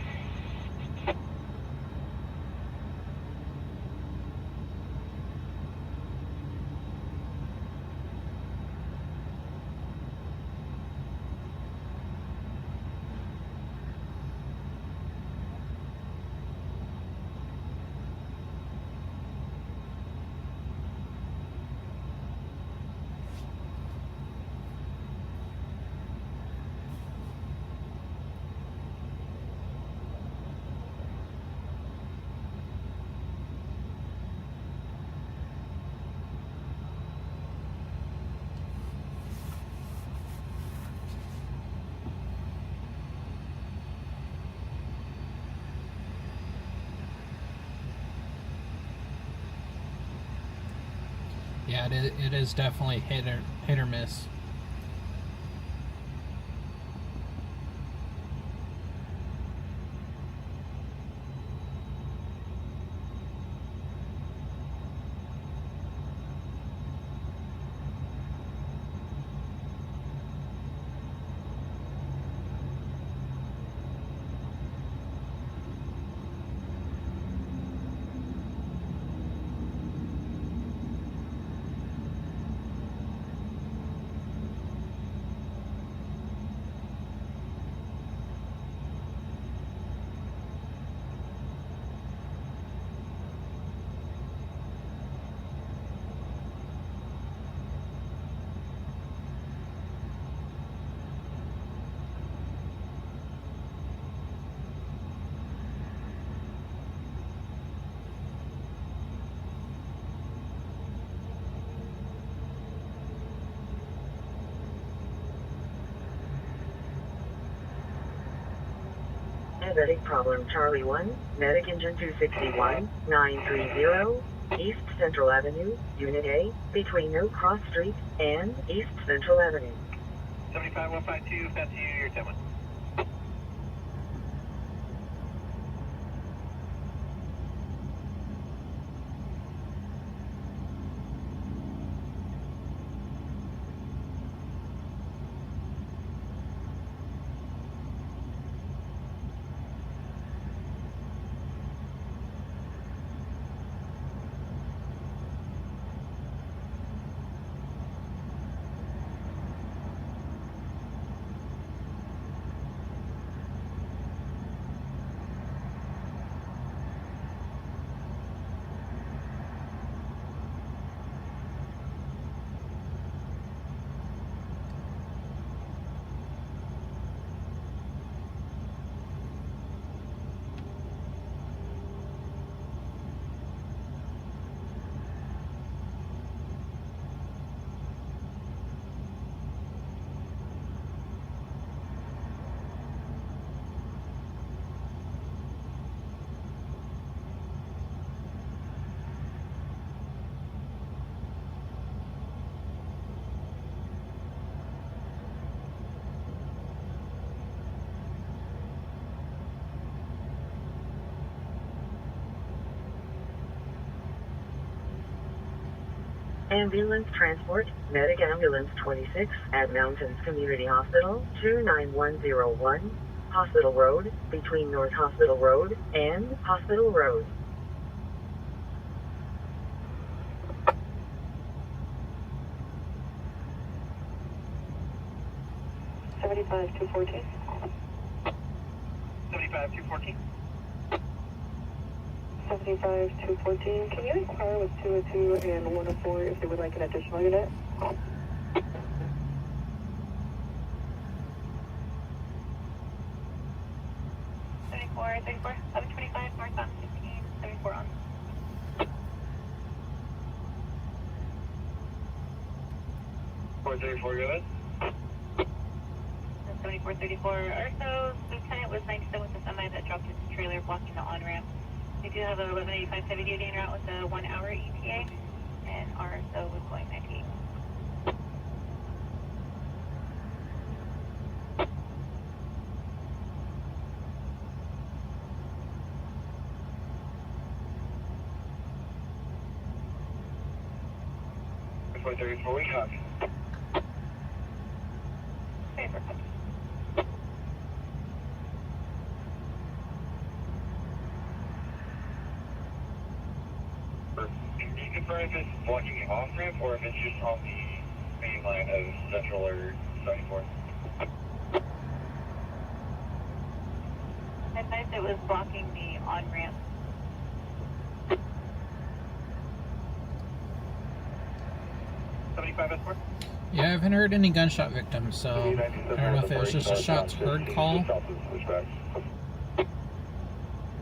Yeah, it is definitely hit or miss. Medic problem Charlie 1, Medic Engine 261, 930, East Central Avenue, Unit A, between No Cross Street and East Central Avenue. 75152, that's you, you're 10-1. Ambulance transport, Medic Ambulance 26 at Mountains Community Hospital, 29101, Hospital Road, between North Hospital Road and Hospital Road. Seventy-five 214. 75 214. 75 214. Can you inquire with 202 and 104 if they would like an additional unit? 34, 725 northbound 15, 74 on. 434, go ahead. 7434. Also, Lieutenant was 97 with the semi that dropped its trailer blocking the on-ramp. We do have a 1185 heavy duty en route with a 1 hour ETA, and RSO was going 98. That's 34, we copy. Okay, perfect. Can you confirm if it's blocking the off-ramp or if it's just on the main line of Central or 74? I advised it was blocking the on-ramp. Yeah, I haven't heard any gunshot victims, so I don't know if it was just a shots heard call.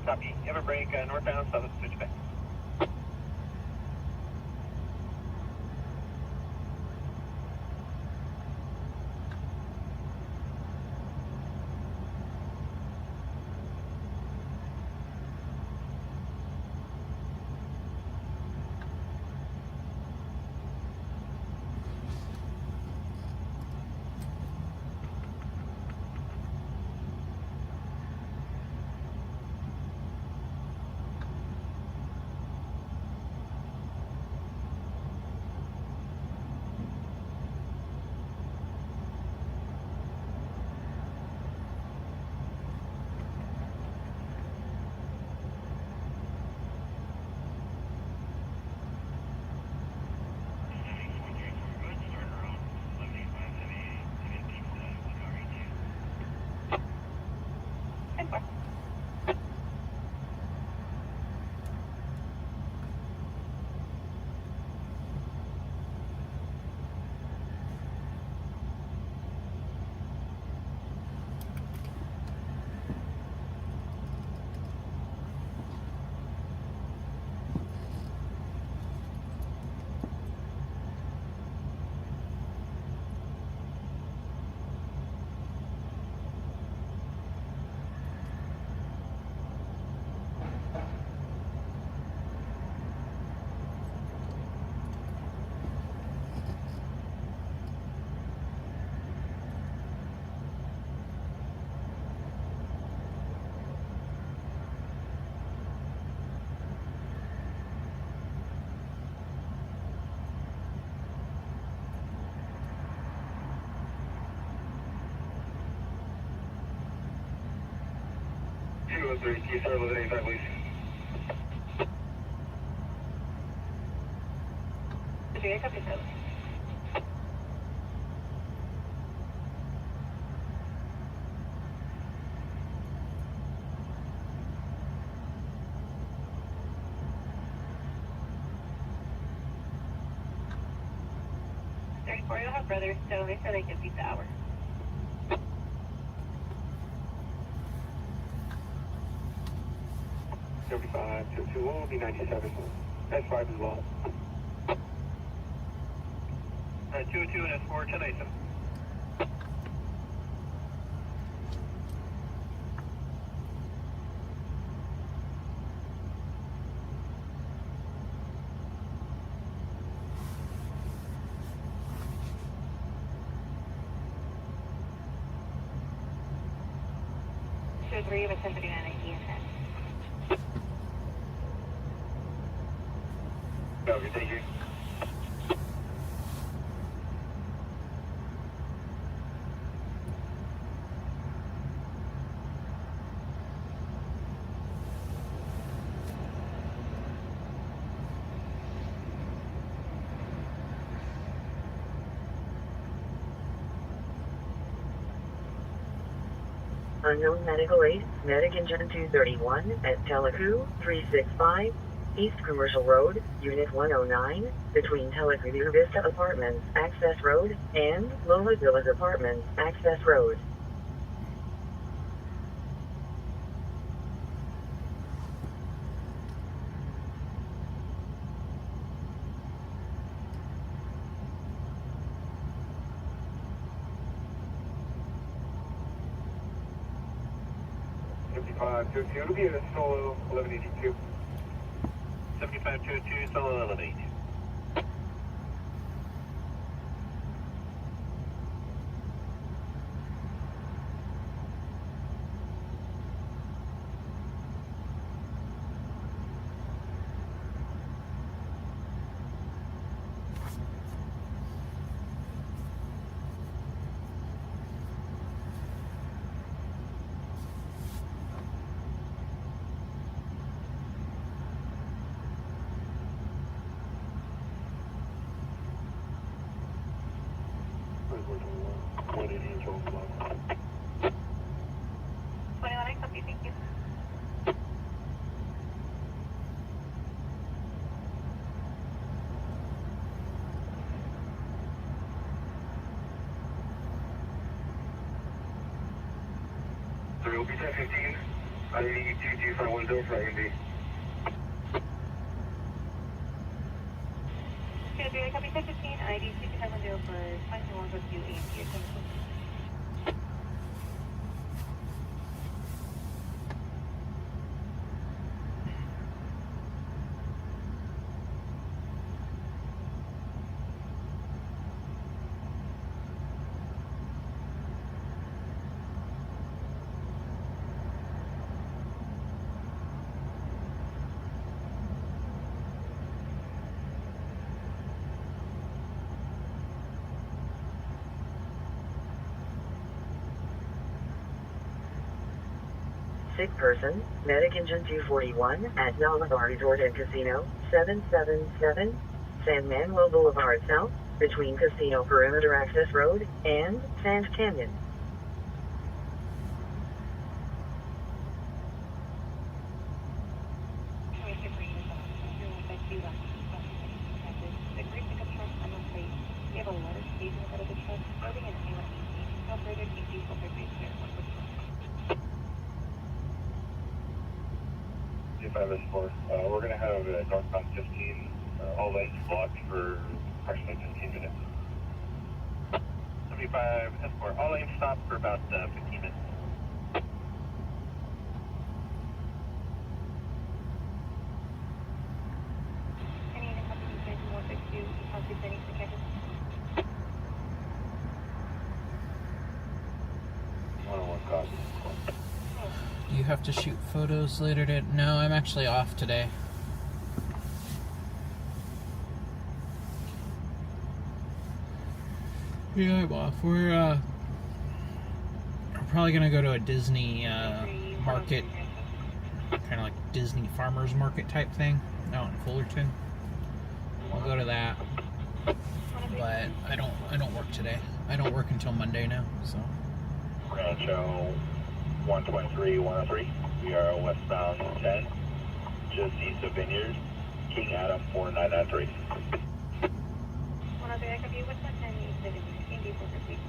Copy. You have a break northbound, south of switchback. Can you start with 85, please? Okay, copy that. You'll have brothers, so they said they could beat the hour. Will be 97. That's 5 as well. 202 and S4, 1087. To agree with 1039 and 10. Okay, thank you. Unknown medical aid, Medic Engine 231 at Telecu 365, East Commercial Road, Unit 109, between Telecu View Vista Apartments, Access Road, and Lola Villas Apartments, Access Road. It'll be a solo 1182. 7522, solo 1182. It'll be 1015. I need 2251 for IND. Okay, copy 1015, ID 2250 for 21 with you, AMP. Sick person, Medic Engine 241 at Malabar Resort and Casino, 777, San Manuel Boulevard South, between Casino Perimeter Access Road and Sand Canyon. We're going to have northbound 15, all lanes blocked for approximately 15 minutes. 75 Escort, all lanes stopped for about 15 minutes. Do you have to shoot photos later today? No, I'm actually off today. Yeah, I'm off. We're probably gonna go to a Disney market, kind of like Disney farmers market type thing out in Fullerton. We'll go to that, but I don't work today. I don't work until Monday now, so. Rancho 123, 103. We are westbound 10, just east of Vineyard, King Adam 4993. 103, I copy. What's that 10 east of Vineyard? King D 453.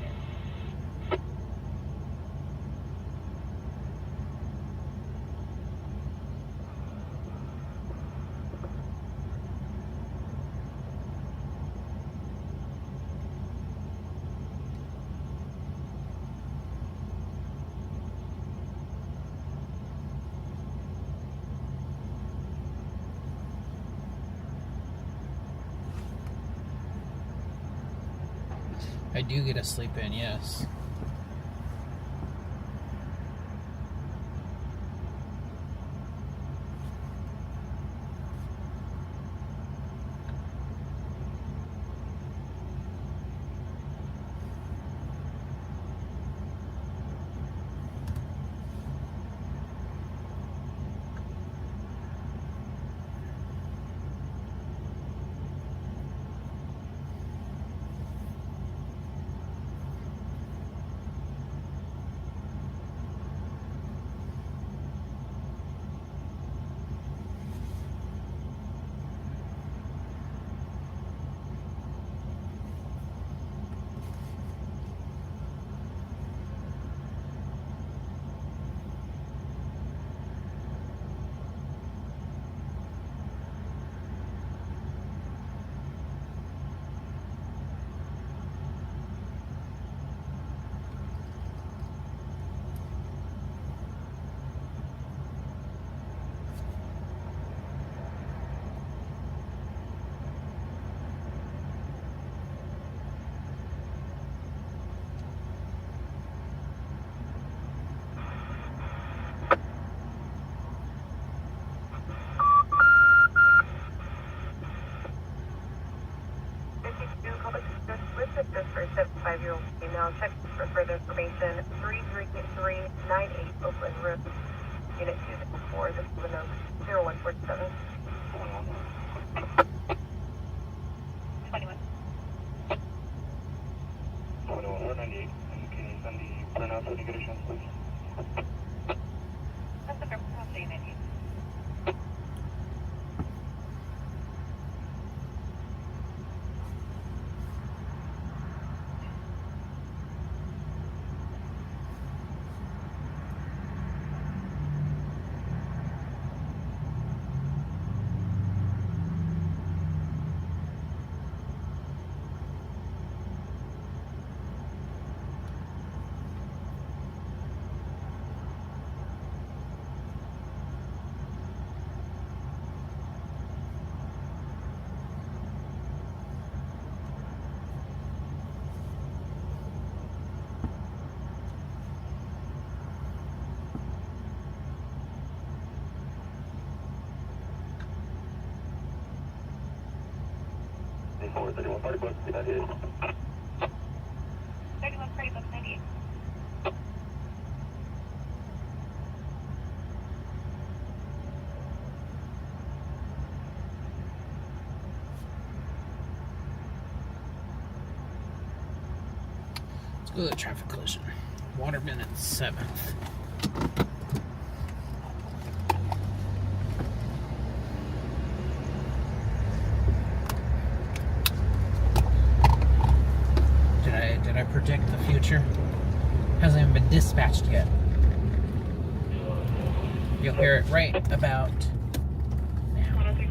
I do get a sleep in, yes. before this is a 0147. 21. 198. And can you send the printouts when you get a chance, please? That's okay. I'll see you in 98. Forward 31 party book, 98. 31 party book 98. Let's go to the traffic collision. Waterman at 7th. Did I predict the future? Hasn't even been dispatched yet. You'll hear it right about now. 103.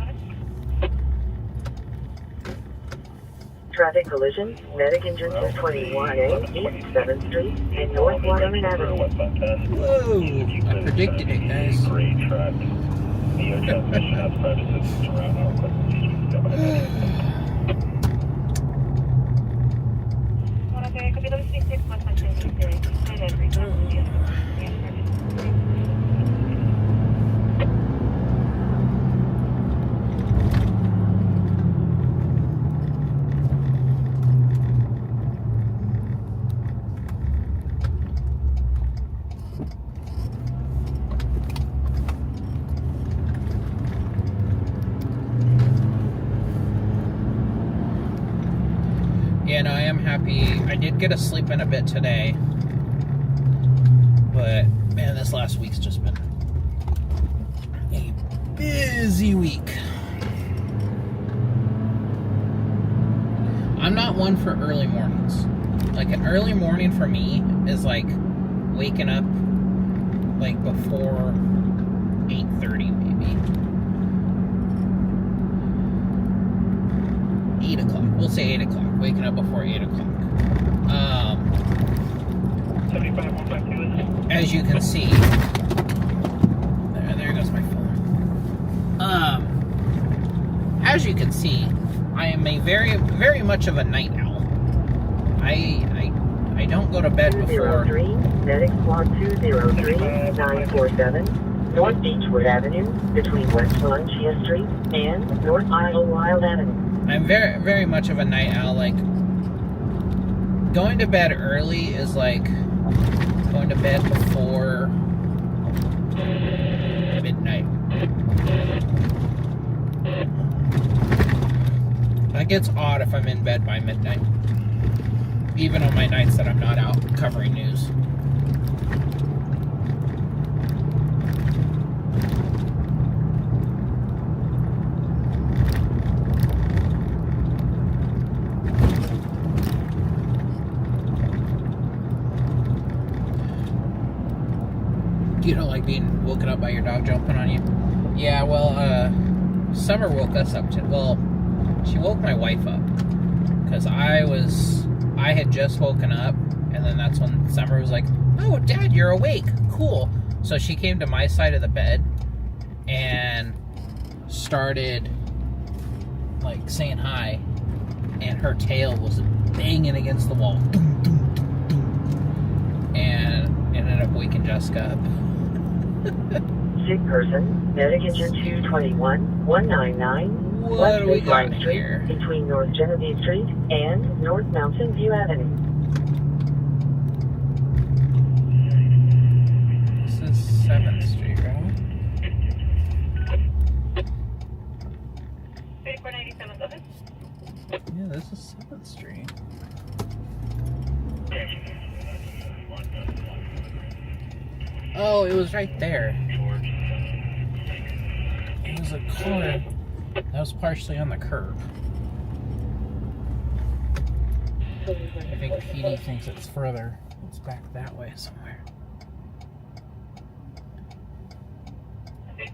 Traffic collision, medic engine 221A, East 7th Street, and North Waterman Avenue. Westbound 10. Whoa! I predicted it, guys. Great track. Neo transmission has private systems around our request to teach you to come ahead. 103. Could be those 36 Yeah, no, I am happy. I did get to sleep in a bit today. But, man, this last week's just been a busy week. I'm not one for early mornings. Like, an early morning for me is like waking up like before 8:30 maybe. 8 o'clock. We'll say 8 o'clock. Waking up before 8 o'clock. 75-152 As you can see, there goes my phone. As you can see, I am a very much of a night owl. I don't go to bed before. 203, medic squad 203-947, North Beechwood Avenue, between West Valencia Street and North Idlewild Avenue. I'm very much of a night owl. Like, going to bed early is like going to bed before midnight. That gets odd if I'm in bed by midnight. Even on my nights that I'm not out covering news. You don't like being woken up by your dog jumping on you? Yeah, well, Summer woke us up well, she woke my wife up. Because I had just woken up, and then that's when Summer was like, "Oh, Dad, you're awake. Cool." So she came to my side of the bed and started, like, saying hi, and her tail was banging against the wall. And ended up waking Jessica up. Sick person, medic engine 221-199, What West do we got Baseline Street, here? between North Genevieve Street and North Mountain View Avenue. This is 7th Street, right? this is 7th Street. Oh, it was right there. It was a car that was partially on the curb. I think PD thinks it's further. It's back that way somewhere.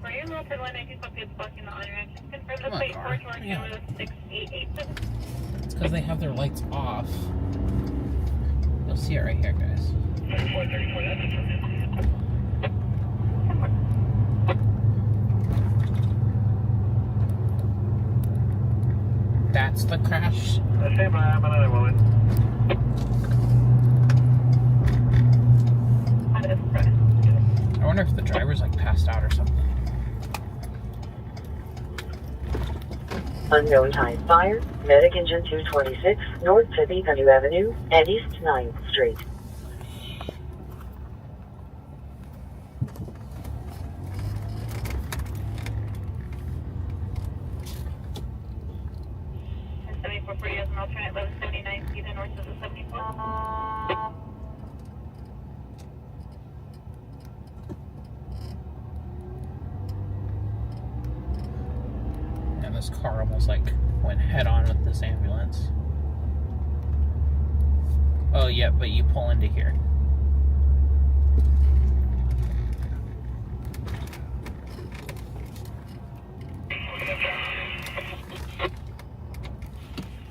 For your local one, I think it's blocking the on-ramp. Just confirm the Come on, plate car. for Georgia Yeah. 6887. It's because they have their lights off. You'll see it right here, guys. 34, that's it. That's the crash. Stand by, I'm another woman. I wonder if the driver's like passed out or something. Unknown type fire, medic engine 226, North 52nd Avenue and East 9th Street. And 7440 has an alternate 1179 either north of the 74. And this car almost like went head on with this ambulance. Oh, yeah, but you pull into here.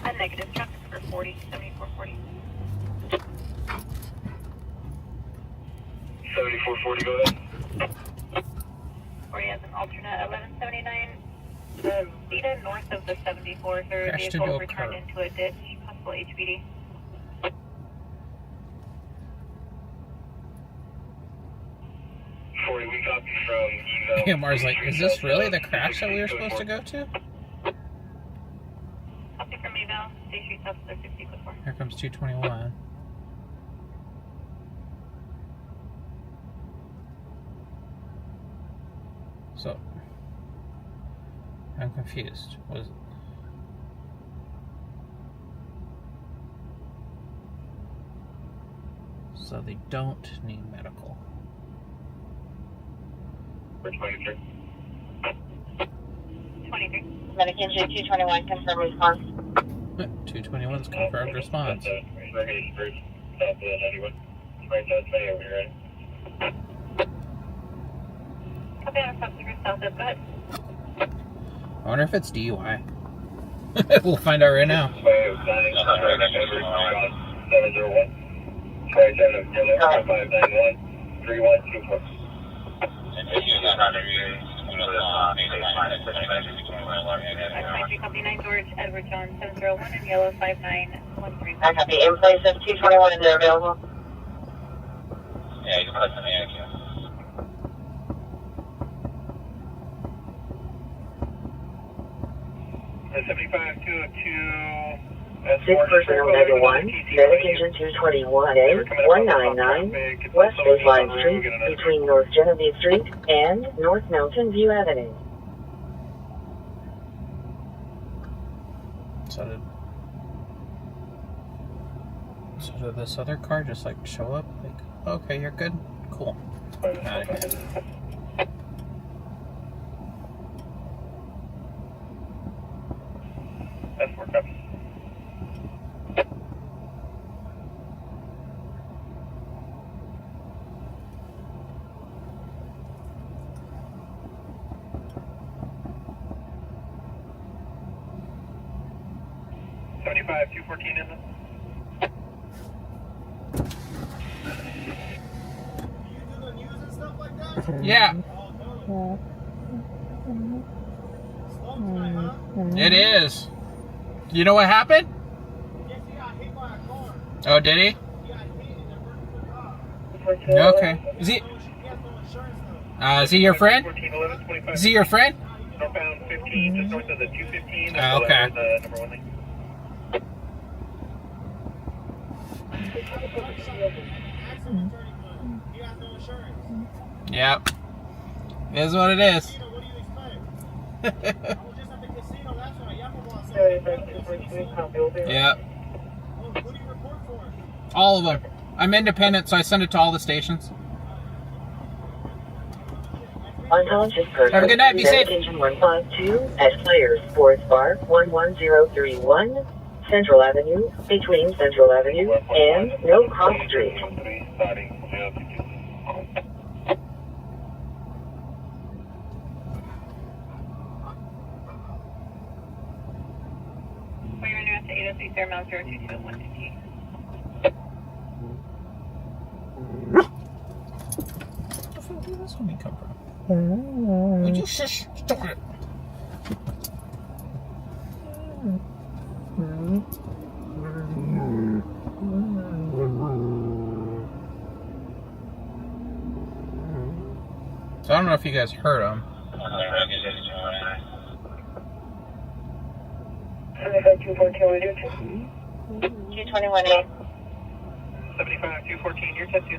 A negative traffic for 40, 7440. 7440, go ahead. 40 has an alternate 1179. The Vita north of the 74, her Crashed vehicle into a returned curb. into a ditch, possible HPD. 40, we copy from email. AMR's like, is this really the crash that we were supposed to go to? Copy from eval, State Street South of the 60 quick 4. Here comes 221. So, I'm confused. What is it? So they don't need medical. For 23. 23. Medic engine 221, confirm response. 221's confirmed response. Riverside, first, south of 91. Right south of May over here, right? Copy on south through south of, go ahead. I wonder if it's DUI. We'll find out right now. 701. 591 3124. Copy 9 George, Edward John 701 and yellow 5913. I copy. In place of 221 and they're available. Yeah, you can put some action. The 75-202. 6 personnel Mega 1, medic engine 221A, 199, West Baseline Street, between North Genevieve Street and North Mountain View Avenue. So did this other car just like show up? Like, okay, you're good? Cool. Out of here. That's 4 copies. $75-214 in them. Yeah. It is. You know what happened? Oh, did he? Okay. Is he your friend? 1411, Is he your friend? Northbound 15, just north of the 215. Oh, okay. The number 1 lane. Yep. It is what it is. Yeah. All of them. I'm independent, so I send it to all the stations. Unconscious person. Have a good night. Be safe. Engine 152 at Players Sports Bar 11031 Central Avenue, between Central Avenue and No Cross Street. We're running out to 803 Fairmount 022 at 115. Where the fuck did this one come from? Would you shush? Stop it. So I don't know if you guys heard him. 221A. 75, 214, you're test 2.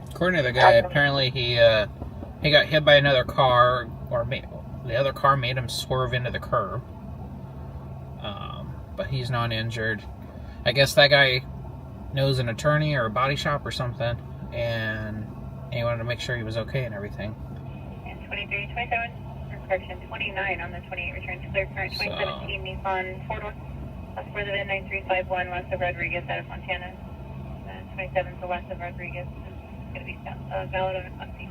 According to the guy, apparently he got hit by another car, or the other car made him swerve into the curb. But he's not injured. I guess that guy knows an attorney or a body shop or something, and he wanted to make sure he was okay and everything. And 23, 27, or correction, 29 on the 28 return to clear current 2017 Nissan 4-door. That's for the 9351 west of Rodriguez out of Montana. 27 to west of Rodriguez is going to be valid on a Husky.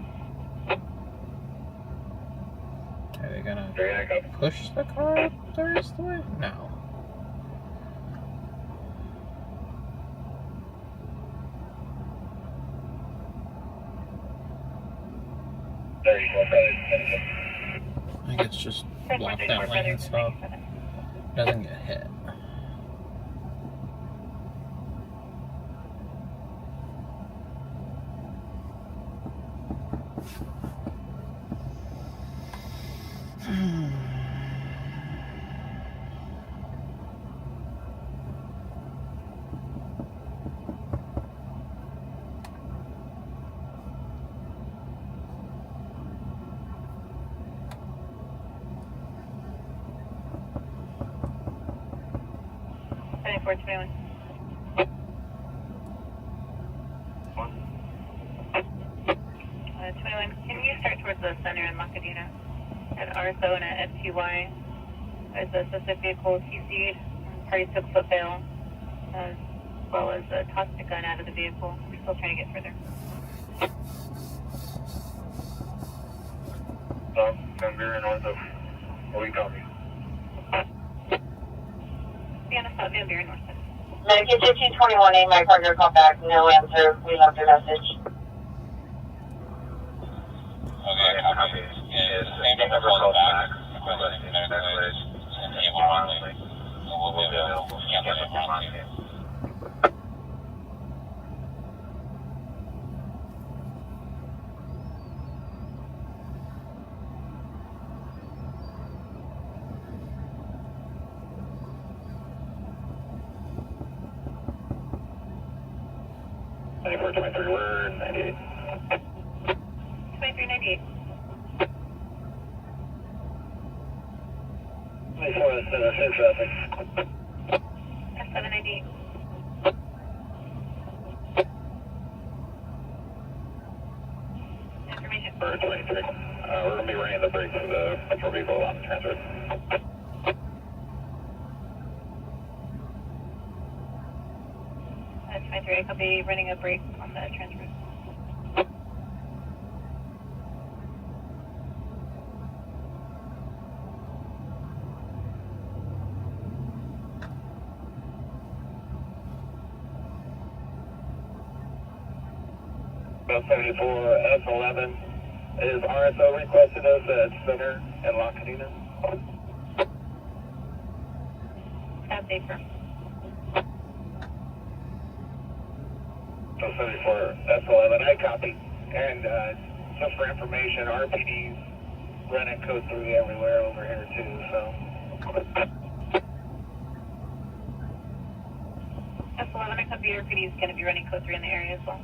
Are they gonna push the car up the rest of the way? No. I think it's just block that lane so it doesn't get hit. Can you start towards the center in Macadina? At RSO and at FTY, there's a suspect vehicle TC'd, parties took foot bail, as well as tossed a gun out of the vehicle. We're still trying to get further. Van Buren north of Lee County. Sienna South Van Buren north. Medicaid 1521A, my partner called back. No answer. We left a message. Okay, copy. Yeah, the same number called back. We'll be able to cancel it on Monday. We're 98. 2398. 24 is safe traffic. S798. Information. For 23. We're going to be running the brakes for the patrol vehicle on the transfer. That's 23. I'll be running a brake on the transfer. About 74 S11. Is RSO requested us at Center and La Cadena? That's safer. So 74 S11, I copy. And just for information, RPD's running code 3 everywhere over here too, so. S11. copy. RPD is going to be running code 3 in the area as well.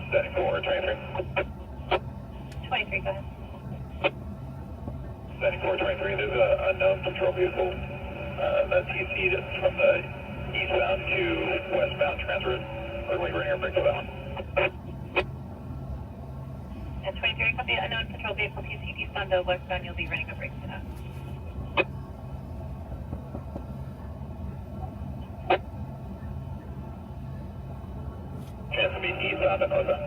Static 423. 23, go ahead. Static 423, there's an unknown patrol vehicle that's EC'd from the eastbound to westbound transfer. Runway right here, break to that one. And 23, copy. Unknown patrol vehicle TC eastbound to westbound. You'll be running a break to that. Chance to be eastbound to northbound.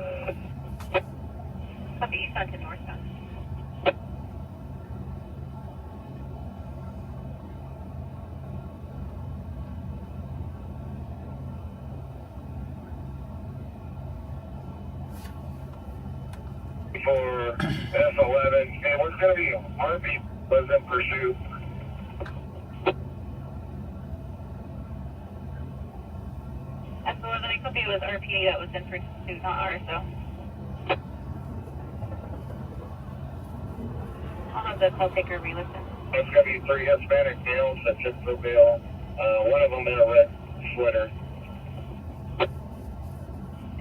Copy. Eastbound to northbound. For F11, and what's going to be RB was in pursuit. F11, I copy. It was RPA that was in pursuit, not RSO. I'll have the call taker re-listen. It's going to be 3 Hispanic males that took for bail. One of them in a red sweater.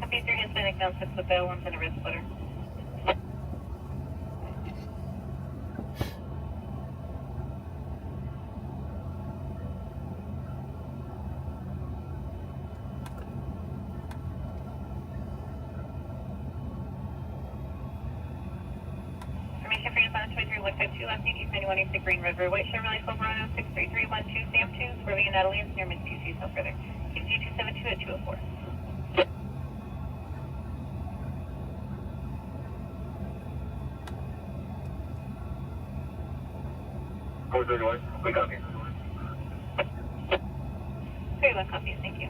Copy. 3 Hispanic males took the bail. One's in a red sweater. Information for you on 23 152 left East 91 East Green River. White Chevrolet Silverado 63312 Sam 2, swerving in Natalie and near Mississippi, no further. KG 272 at 204. Code 31, we copy. 31 copies, thank you.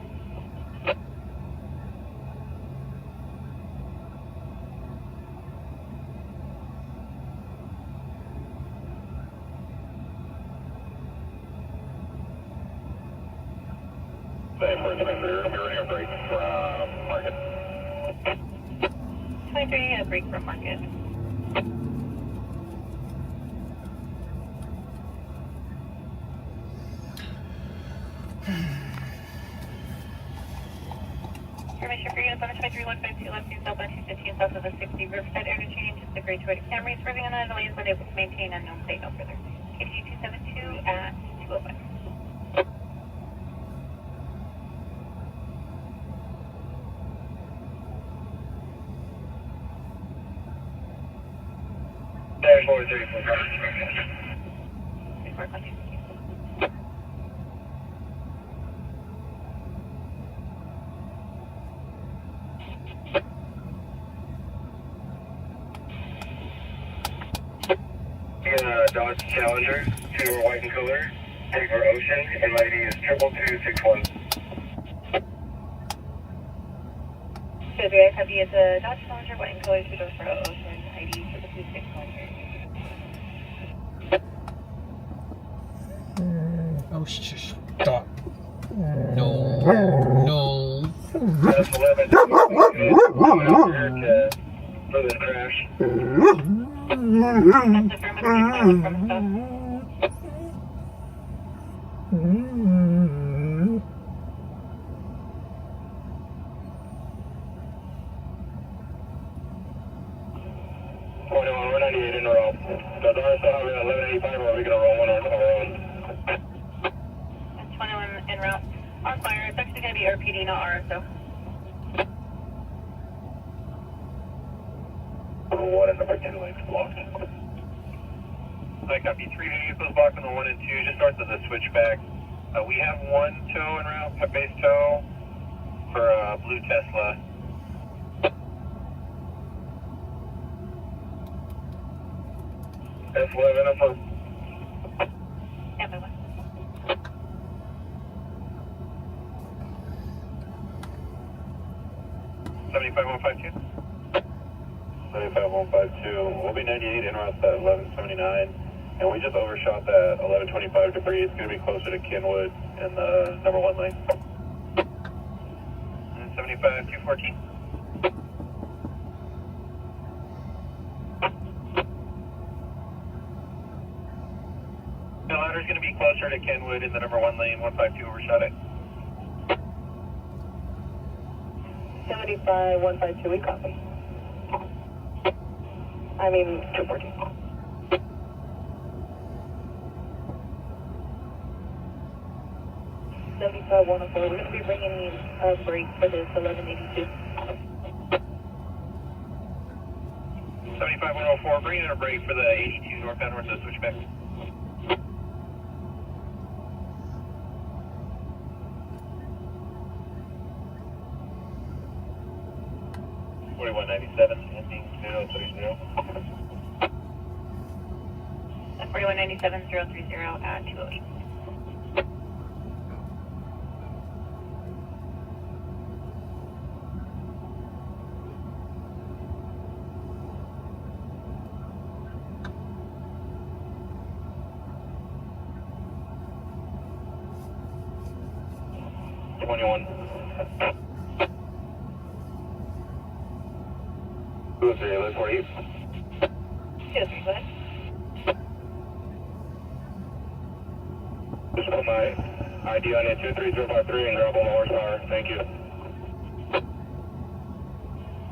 Static 423, we're running a break from Market. 23, a break from Market. Information for units on the 23 152 left East southbound 215 south of the 60 Riverside interchange. Just a grade 2 rated Camry swerving on the lanes unable to maintain unknown state no further. KG 272 at 205. Static 434, copy. 34 copies, thank you. Dodge Challenger, 2 are white in color, 8 are Ocean, and lady is 22261. So do I have you as a Dodge Challenger, white and color, 2 doors for Ocean, ID 22261. Oh, stop. No. No. That's 11. For this crash. That's affirmative, from stop. We're 98 in a row. Does RSO have 1185 or are we going to roll one on our own? That's 21 en route. On fire, it's actually going to be RPD, not RSO. Number 1 and number 2 lanes blocked. I copy 3 vehicles blocked on the 1 and 2, just north of the switchback. We have 1 tow en route, a base tow for a blue Tesla. F11 up for Yeah, by 1. 75152. 75152, we'll be 98 en route at 1179, and we just overshot that 1125 debris. It's going to be closer to Kenwood in the number 1 lane. And 75214. fluid in the number 1 lane, 152 overshot it. 75, 152, we copy. I mean, 214. 75, 104, we're going to be bringing a break for this 1182. 75, 104, bringing in a break for the 82 northbound north to switchback. ending 030. That's 4197030 at 208. Look for you. Yes, go ahead. Just put my ID on it, 23053, and grab all the horsepower. Thank you.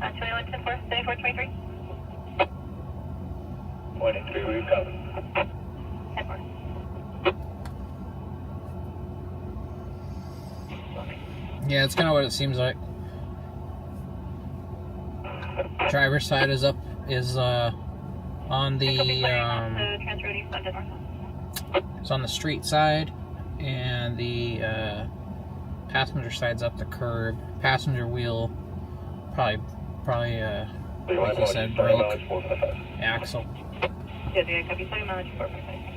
2110 7423. 23, we've covered. 10-4. Yeah, it's kind of what it seems like. Driver's side is up, on the, it's on the street side, and the, passenger side's up the curb. Passenger wheel, probably, like you said, broke. Axle. Yes, yeah, copy 7 mileage 4.5.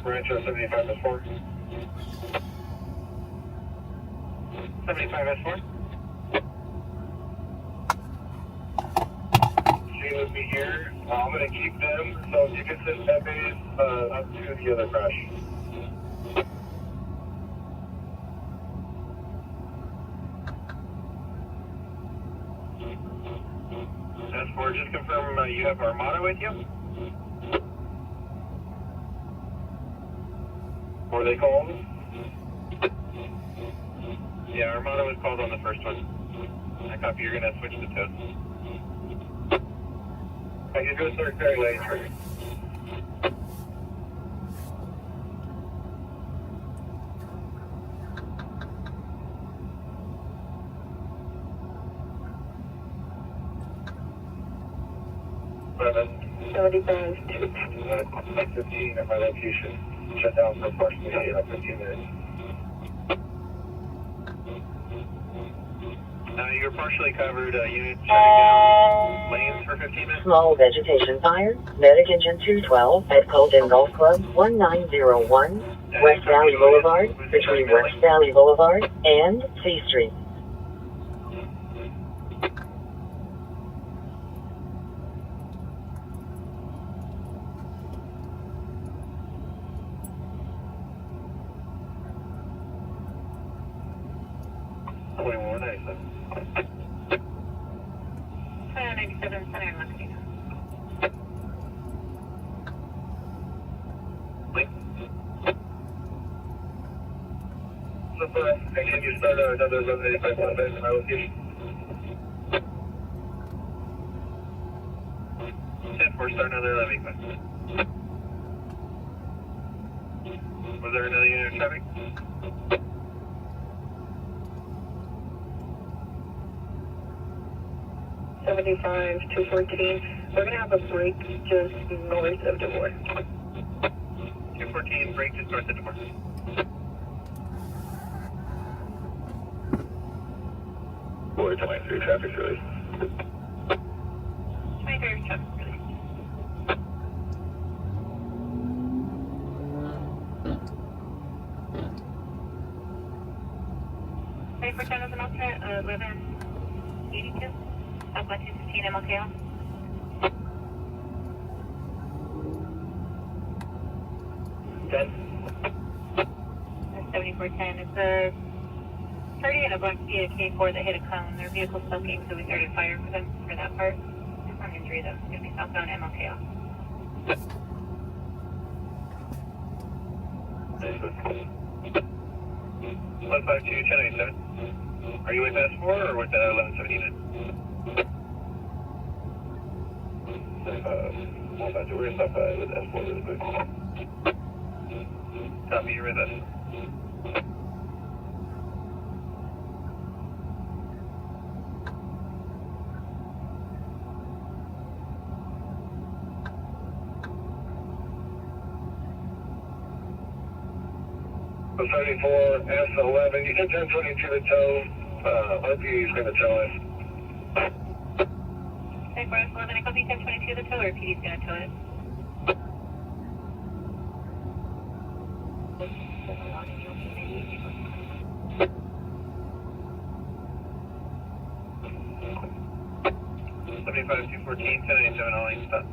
Rancho 75 S4. 75 S4. Stay with me here. I'm going to keep them, so if you can send FAs up to the other crash. S4, just confirm you have Armada with you? Were they called? Yeah, Armada was called on the first one. I copy, you're going to switch to toast. I can go start clearing lanes for you. Seven. 75. 15 at my location. Shut down for approximately 15 minutes. Now you're partially covered, units shutting down lanes for 15 minutes. Small vegetation fire, medic engine 212 at Colton Golf Club 1901, West Valley Boulevard, between West Valley Boulevard and C Street. And can you start another 1185 at my location? 10-4, start another 1185. Was there another unit of traffic? $75, 214. We're going to have a break just north of DeVore. 214, break just north of DeVore. Boy, 23 traffic release. 23 traffic release. Ready for turn as an alternate, 1182. Southwest 215 MLKL. 2410. It's a party in a black Fiat K4 that hit a cone. Their vehicle's smoking, so we started fire for them for that part. Confirmed injury though. It's going to be southbound MLK off. 152-1087. Are you with S4 or with 1179? 152, we're going to stop with S4 really quick. Copy, you're with us. The 74 S11, you hit 1022 to tow. RP is going to tow us. 74 S11, I copy 1022 the tow, or PD's going to tow it. $75 214 1087 all lane stop.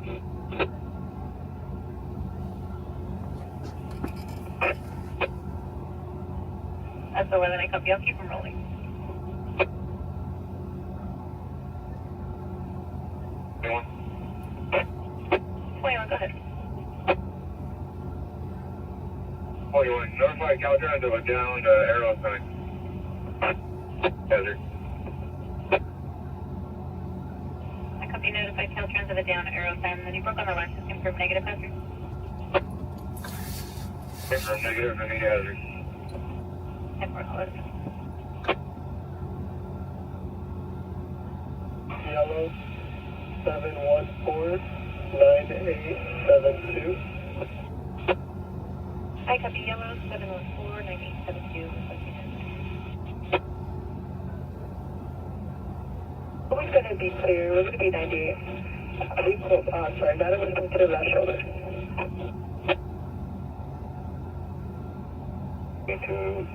That's 11, I copy. I'll keep them rolling. 21, go ahead. 41, notify Caltrans of a downed arrow sign. Hazard. I copy, notified Caltrans of a down arrow sign. Then you broke on the line, just confirm negative hazard. Confirm negative, any hazard. 10-4, all over. Yellow 714-9872. I copy yellow 714-9872. We're going to be clear. We're going to be 98. Sorry, that was considered left shoulder. Into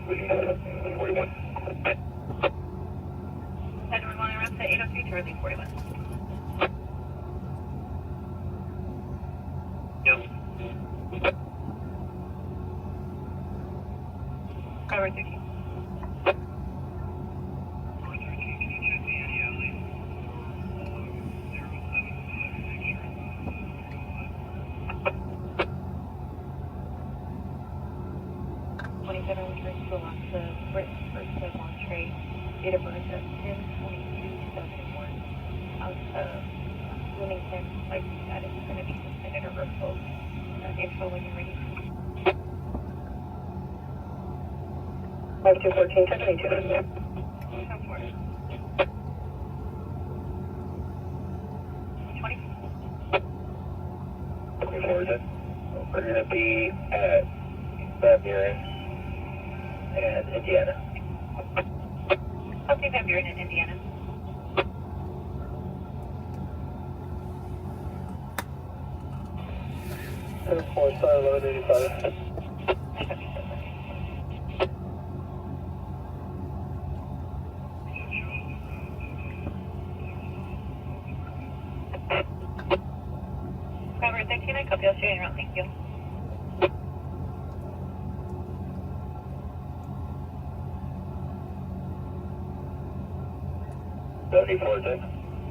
41. Edward 1, arrest at 803 to release 41. Yep. Cover 13. 413, can you check the Eddie Alley? 27 returns to along the Britain first of Monterey. Date of birth of 10/22/2001. Out of Bloomington, like that is going to be suspended or revoked. Info when you're ready. 5214, 1022. 20. We're going to be at Van Buren and Indiana. I'll say Van Buren in Indiana. Star 1185. I copy. Cover 13, I copy. I'll show you around. Thank you.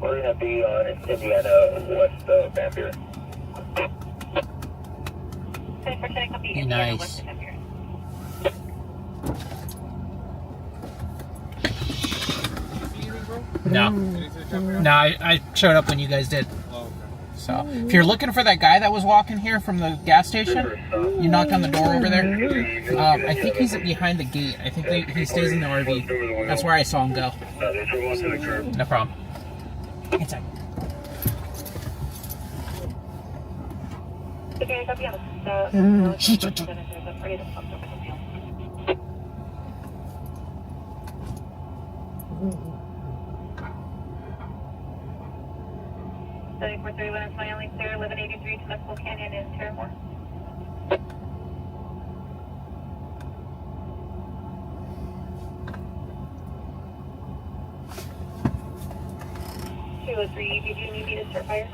We're going to be on Indiana west of Van Buren. 2410, I copy. Be Indiana nice. west of Van Buren. No. No, I showed up when you guys did. So, if you're looking for that guy that was walking here from the gas station, you knock on the door over there. I think he's behind the gate. I think he stays in the RV. That's where I saw him go. No problem. Inside. Okay, I copy on the there's a party that fucked over the field. So 431 is my only clear, 1183 to Muscle Canyon in Terramore. Did you need me to start fire?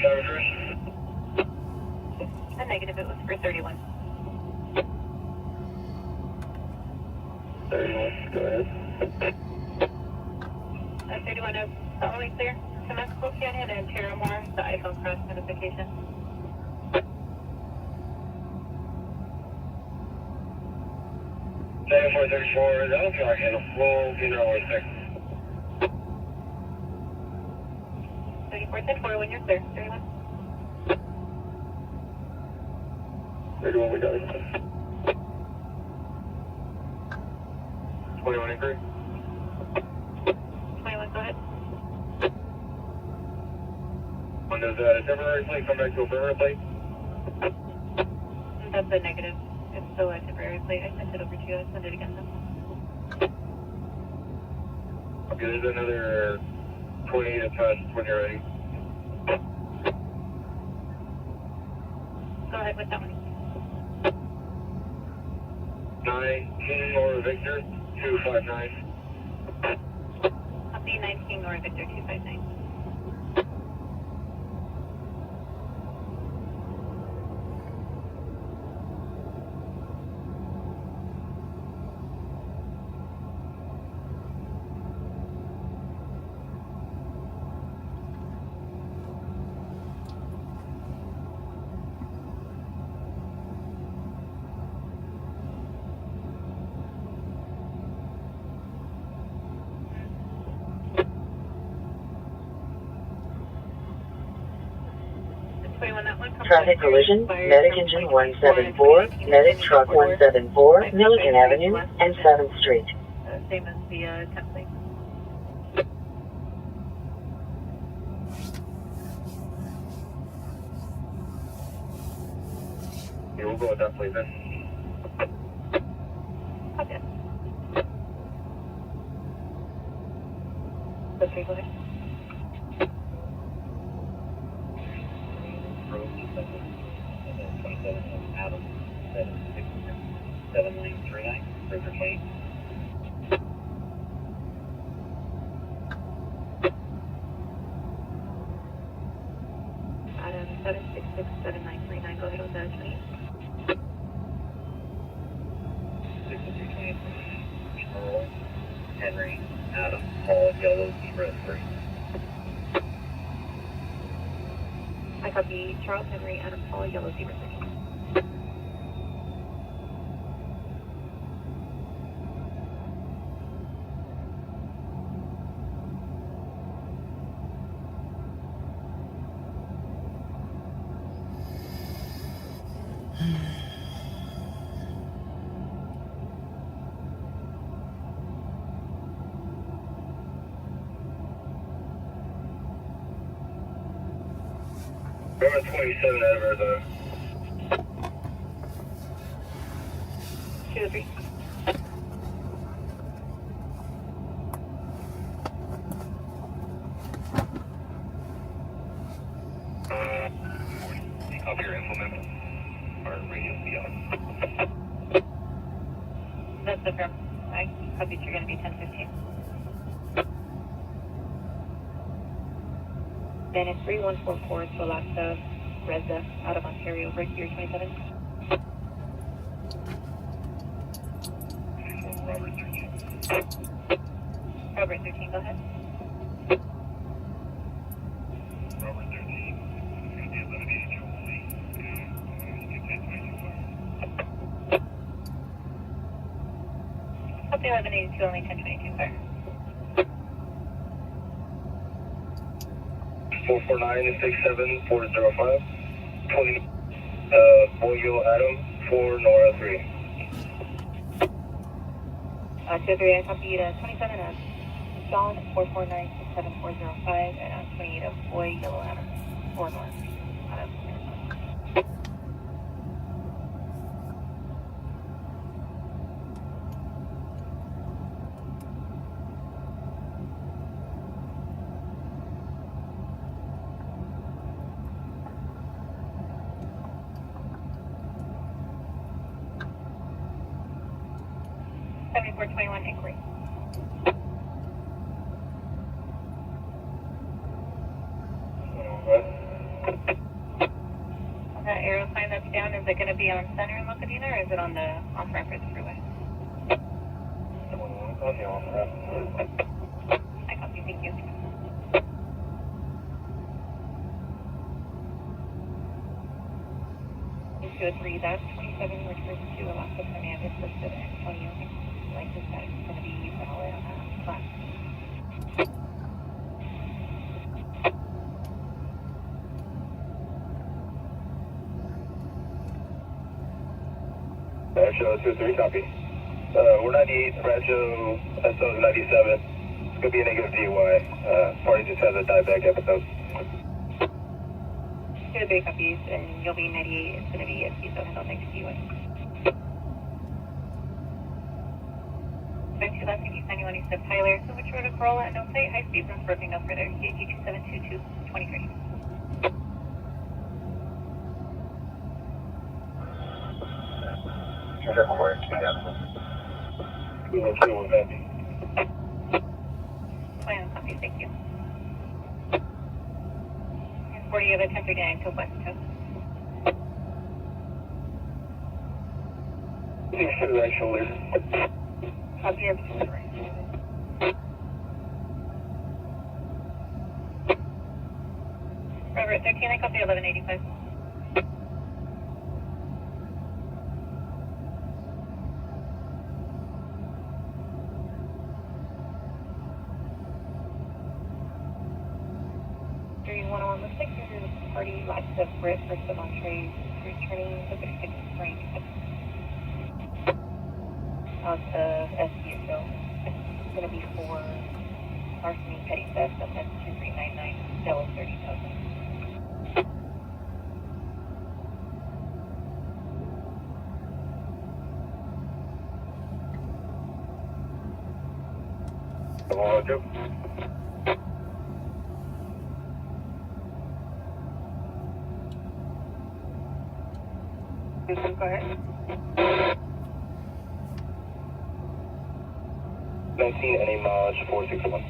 Travelers? A negative, it was for 31. 31, go ahead. 31 is totally clear to Mexico Canyon and Terramore, the iPhone cross notification. Negative 434, I don't feel like it. We'll be there with 3410 when you're clear. 31. 31, we got it. 21 inquiry. 21, go ahead. When does a temporary plate come back to a permanent plate? That's a negative. It's still a temporary plate. I sent it over to you. I'll send it again though. Okay, there's another 20 to test when you're ready. Go ahead with that one. 19 or Victor 259. Copy 19 or Victor 259. Traffic collision, Medic Engine 174, Medic Truck 174, Milligan Avenue and 7th Street. Same as the template. Yeah, we'll go with that plate then. Okay. Okay, go ahead. Adam 7939, Riverside. Adam 7667939, go ahead with that 20. 6320, Charles, Henry, Adam, Paul, Yellow, Zebra 3. I copy Charles, Henry, Adam, Paul, Yellow, Zebra 3. We're at 27 out of Arizona. 203. Copy your implement. Our radio beyond. That's the firm. I copied you're going to be 1015. Then it's 3144 to Alaska, Reza, out of Ontario, break year 27. Robert 13. Robert 13, go ahead. Robert 13. It's going to be eliminated Jolie. Up to 1182, only 1022, fire. 449-67405. 20. Boyo Adam 4 Nora 3. 203, I copied 27 as John 449-67405 and 28 of Boy Yellow Adam 4 North. Adam. 7421 inquiry. Is it going to be on center in Locadina, or is it on the off-ramp for the freeway? On the off-ramp. I copy, thank you. 203, that's 27, which is to Alaska Command is listed at Antonio. License status is going to be valid class. Rancho 2-3, copy. We're 98, Rancho SO 97. It's going to be a negative DUI. Party just has a diabetic episode. 2-3 copies, and you'll be 98. It's going to be SC, so handle next DUI. 2 left, if you sign, you want to step Tyler. So which road to Corolla at no site, high speeds and swerving no further. CAG 2722, 23. Report, Plan copy, thank you. And 40 of the 1039 to West Coast. Right shoulder. Copy of the right. Robert 13, I copy 1185. Looks like there's a party, lots of Brit for some entrees, returning to the 6th range out of SU. So it's going to be for larceny petty theft, offense 2399, bill of 30,000. Go ahead. 19, any mileage, 461.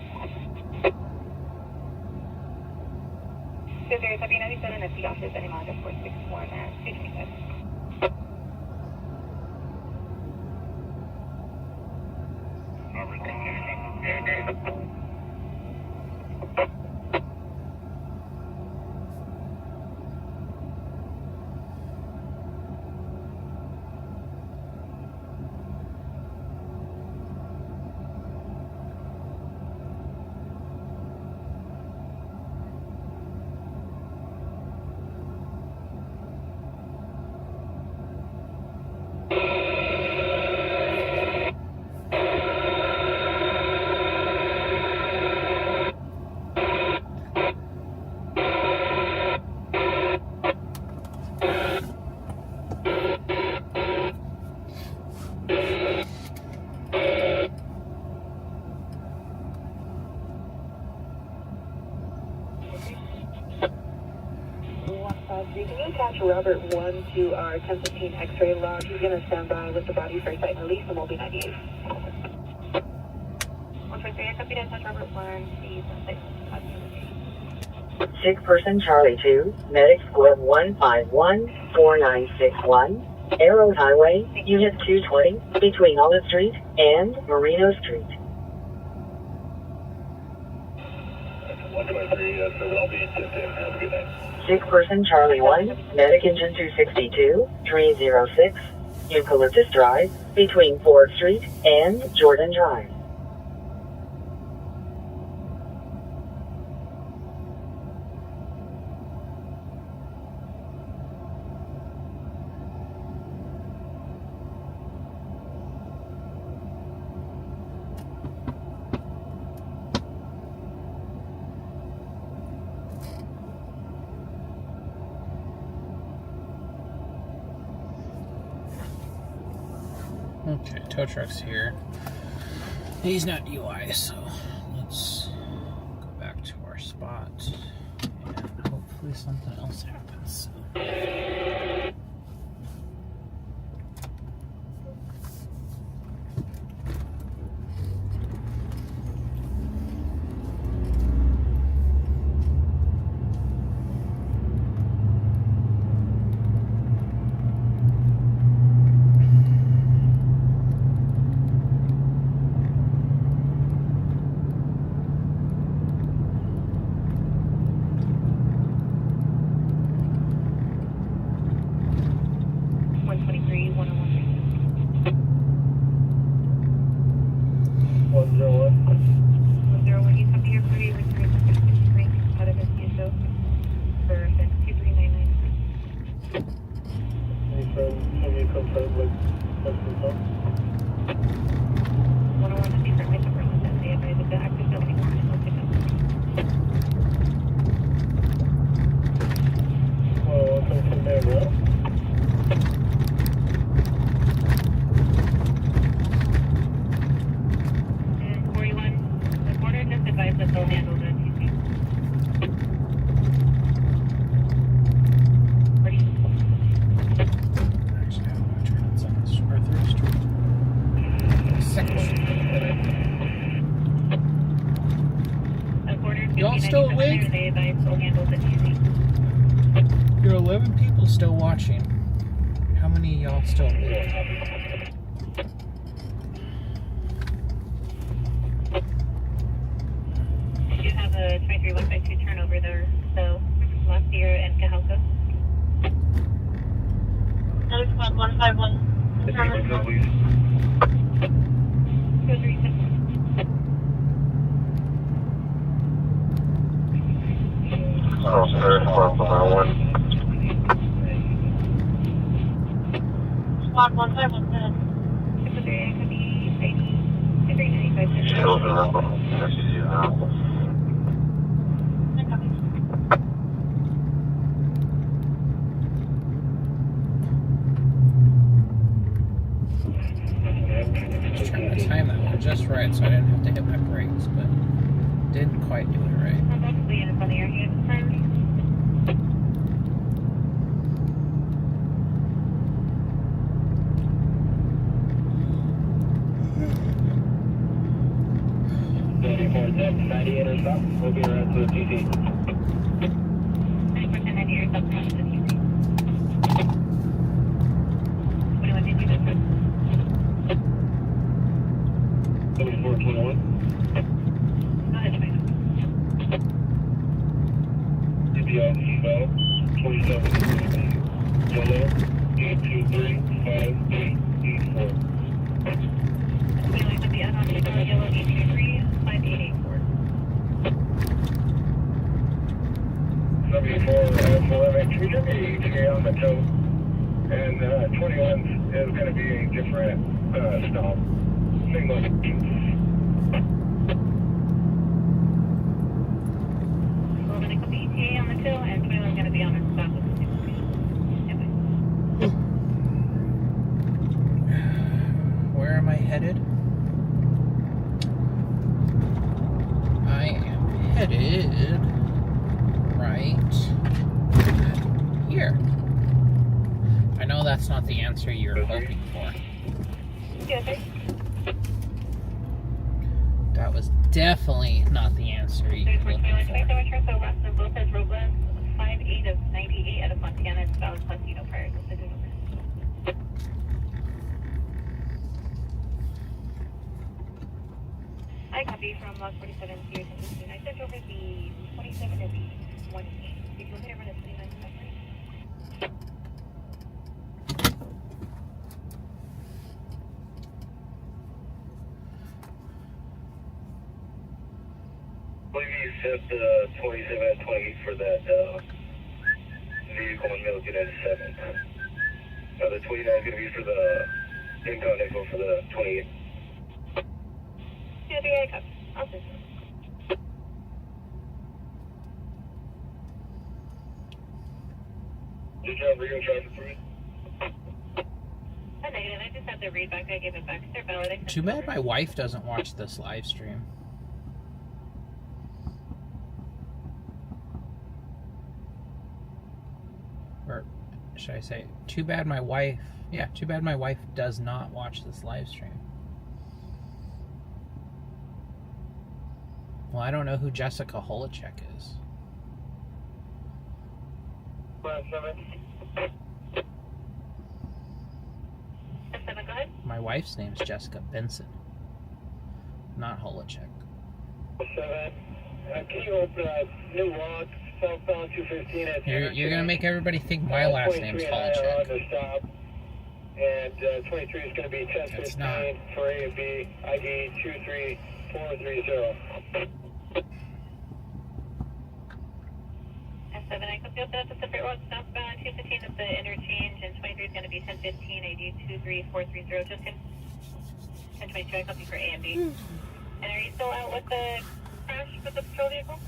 So there's a B97 at the office, any mileage 461 at 225. Can you attach Robert 1 to our 1015 X-ray log? He's going to stand by with the body for a site release and we'll be 98. 143, I copy attach Robert 1, please, and site. Sick person Charlie 2, medic squad 151-4961, Arrows Highway, Unit 220, between Olive Street and Merino Street. 123, so we'll be just in. Have a good night. Sick person Charlie 1, medic engine 262, 306, Eucalyptus Drive, between 4th Street and Jordan Drive. Okay, tow truck's here. He's not DUI, so let's go back to our spot and hopefully something else happens. 101 to be friendly to Riverside. They advise of the active building warrant will pick up. Welcome to Manuel. And 41, the border just advised that they'll handle the TC. 40. Actually, I'm going to turn it on this or third street. Second street. The border Y'all still awake? they advise they'll handle the TC. There are 11 people still watching. How many of y'all still awake? We do have a 23152 turnover there, so Las Sierra and Cajalco. Another squad 151. Please. 236. Oh, sorry, 451. Squad 151, good. It could be 9395. Shields are up. Yes, you do now. Just trying to time that one just right so I didn't have to hit my brakes, but didn't quite do it right. I'm actually in front of your hand. We'll be around to the TC. 90% 90 years up front to the TC. 21 did you just put? 7421. Go ahead, China. DPL, Evo, 27, Yellow, 8235884. Feeling to be unoccupied yellow 8235884. 74, 11, can you give me ETA on the tow? And 21 is going to be a different stop. Single. Well, then it could be ETA on the tow, and 21 is going to be on a stop with the situation. Where am I headed? I am headed right here. I know that's not the answer you're hoping for. Yes, sir. That was definitely not the answer you There's were looking 41 for. 27 return, so Roston Lopez Robles, 58 of 98 out of Montana, and South Plantino prior to the over. I copy from log 47 to your 1015. I sent over the 27 and the 1 8. If you want me to run a 29 second. I believe you set the 27 and 28 for that vehicle in Milligan at 7. The 29 is going to be for the impound info for the 28. Yeah, I copy. I'll send it. Did you have real traffic for me? Negative. I just had the read back. I gave it back. They're valid. I sent Too it bad over. my wife doesn't watch this live stream. Or should I say, too bad my wife does not watch this live stream. Well, I don't know who Jessica Holacek is. Last 7. 7, go ahead. My wife's name's Jessica Benson, not Holacek. 7. Can you open a new log, southbound 215 at You're gonna make everybody think my last name's 23 and I are on Holacek. the stop. And 23 is going to be 1015 for A and B, ID 23430. S7, I copy. Copy up, that's a separate one southbound, 215 at the interchange, and 23 is going to be 1015, AD 23430, just 1022, I copy for A and B. And are you still out with the crash with the patrol vehicle?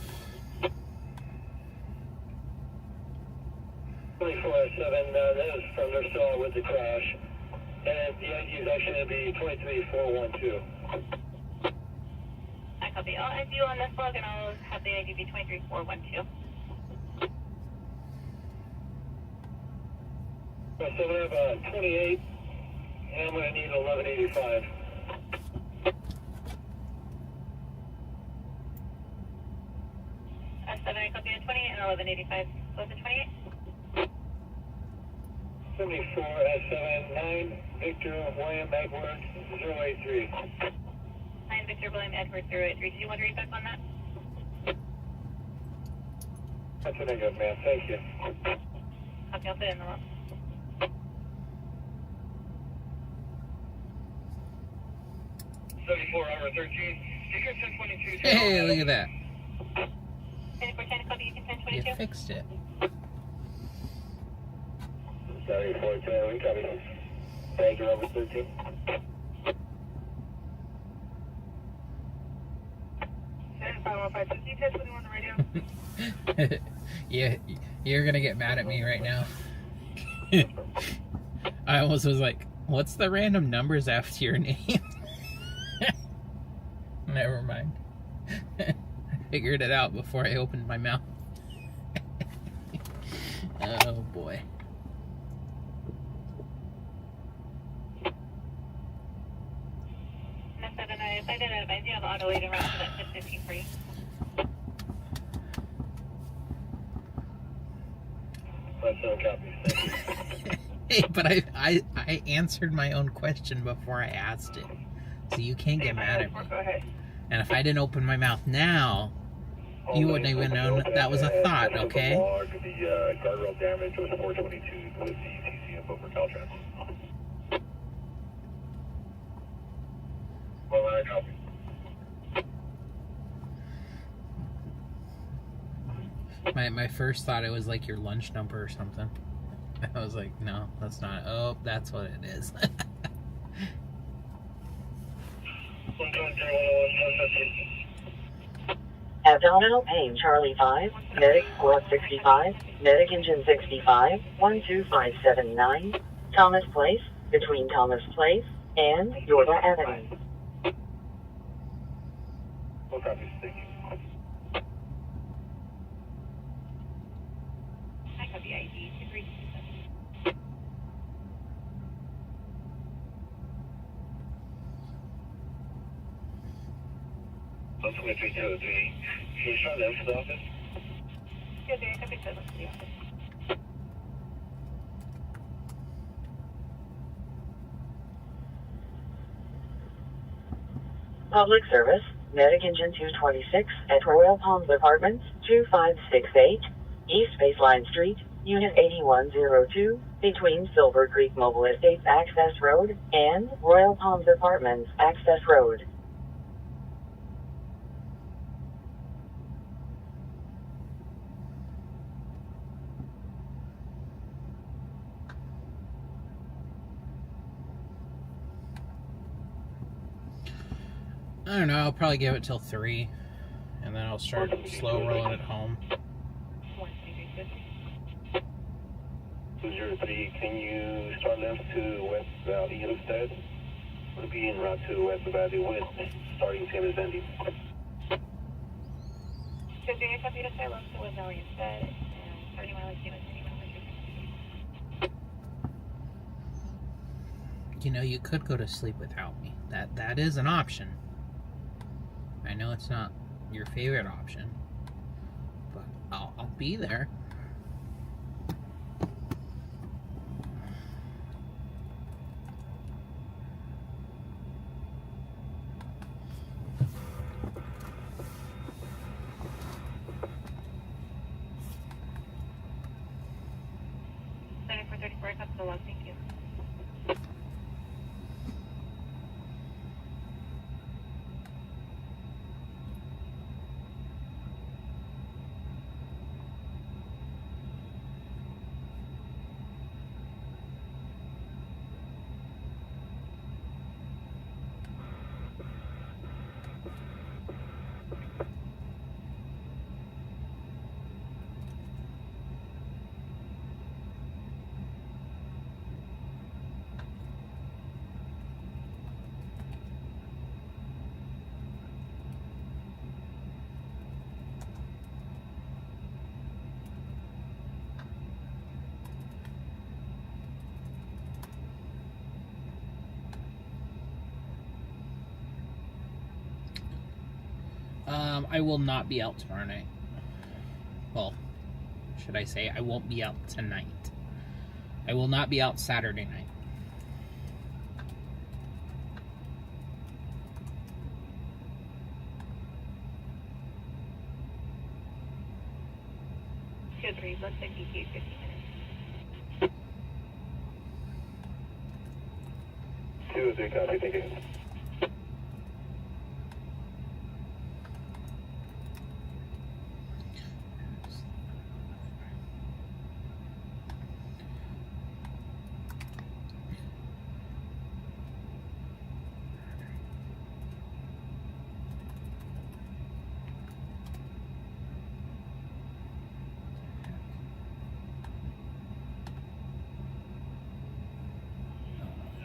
24-7, that is from their still with the crash. And the ID is actually going to be 23412. I copy. I'll add you on this log and I'll have the ID be 23412. So we have 28, and I'm going to need 1185. S7, I copy at 28 and 1185. Was it 28? 74 S79, Victor William Edward 083. 9 Victor William Edward 083. Did you want to read back on that? That's what I got, man. Thank you. Copy, I'll put it in the log. Hour 13. You can 1022. Hey, look at that. 2410, copy, you can You 1022. fixed it. 7410, we copy. Thank you, Robert 13. 515, can you test anyone on the radio? Yeah, you're gonna get mad at me right now. I almost was like, what's the random numbers after your name? Never mind. I figured it out before I opened my mouth. Oh boy. If I did it, I do have auto lead around to that 1015 for you. That's no copy. Thank you. Hey, but I answered my own question before I asked it. So you can't get mad at me. Go ahead. And if I didn't open my mouth now, you wouldn't even know that was a thought, okay? The guardrail damage was 422 with the TCF over Caltrans. Well, I copy. My first thought it was like your lunch number or something. I was like, no, that's not. Oh, that's what it is. Abdominal pain, Charlie 5, medic squad 65, medic engine 65, 12579, Thomas Place, between Thomas Place and Yorba Avenue. No copy. Thank you. I copy ID 2327. That's 2323. Can you start them for the office? Yeah, I copy 7 for the office. Public service, medic engine 226 at Royal Palms Apartments, 2568, East Baseline Street, Unit 8102, between Silver Creek Mobile Estates Access Road and Royal Palms Apartments Access Road. I don't know, I'll probably give it till 3, and then I'll start slow rolling it home. 203, can you start left to West Valley instead? We'll be en route to West Valley with starting same as ending. Should be a copy to say left to West Valley instead, and starting mileage given to anyone. You know, you could go to sleep without me. That is an option. I know it's not your favorite option, but I'll be there. For 34, I copy the log, thank you. I will not be out tomorrow night. Well, should I say I won't be out tonight. I will not be out Saturday night. Looks like ETA 15 minutes. 2-3 copy, thank you.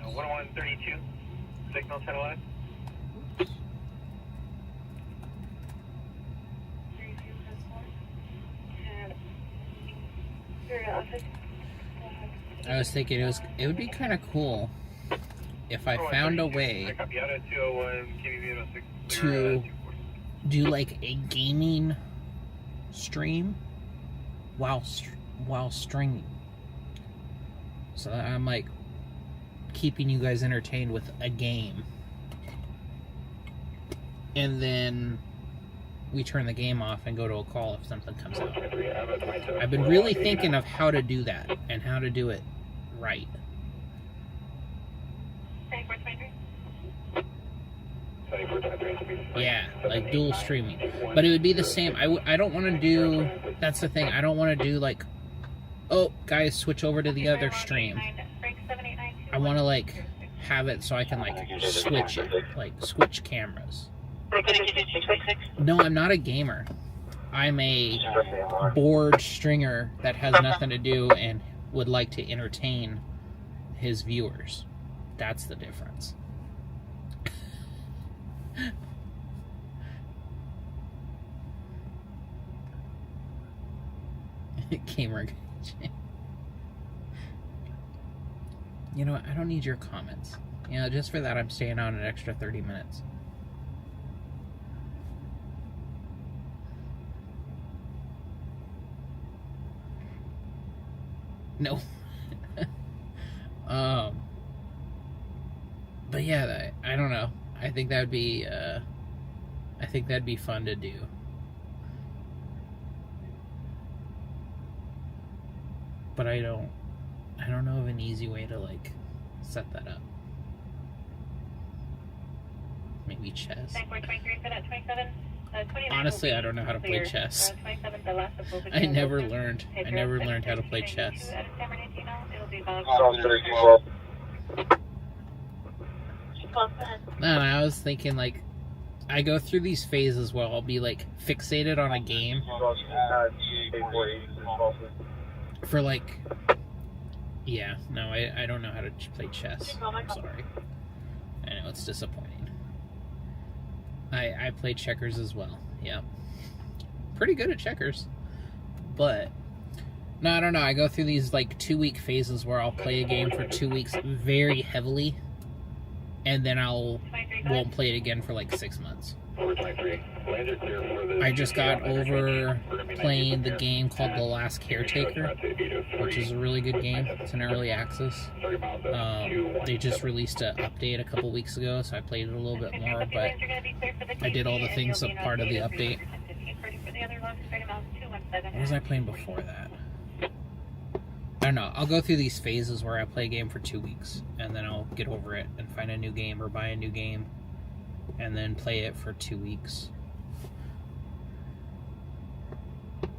Uh, 10132, signal 1011. I was thinking it would be kind of cool if I found a way to do like a gaming stream while streaming, so that I'm like keeping you guys entertained with a game, and then we turn the game off and go to a call if something comes out. I've been really thinking of how to do that and how to do it right. Yeah, like dual streaming. But it would be the same. I don't want to do... That's the thing. I don't want to do like... Oh, guys, switch over to the other stream. I want to like have it so I can like switch it. Like switch cameras. No, I'm not a gamer. I'm a bored stringer that has nothing to do and would like to entertain his viewers. That's the difference. Gamer. You know what? I don't need your comments. You know, just for that, I'm staying on an extra 30 minutes. No. But yeah, I don't know. I think that'd be fun to do. But I don't know of an easy way to like set that up. Maybe chess. Honestly, I don't know how to play chess. I never learned how to play chess. No, I was thinking like I go through these phases where I'll be like fixated on a game for like, yeah, no, I don't know how to play chess. I'm sorry. I know it's disappointing. I play checkers as well. Yeah, pretty good at checkers, but no, I don't know. I go through these like 2-week phases where I'll play a game for 2 weeks very heavily, and then won't play it again for like 6 months. I just got over playing the game called The Last Caretaker, which is a really good game. It's in early access. They just released an update a couple weeks ago, so I played it a little bit more, but I did all the things as part of the update. What was I playing before that? I don't know. I'll go through these phases where I play a game for 2 weeks, and then I'll get over it and find a new game or buy a new game, and then play it for 2 weeks.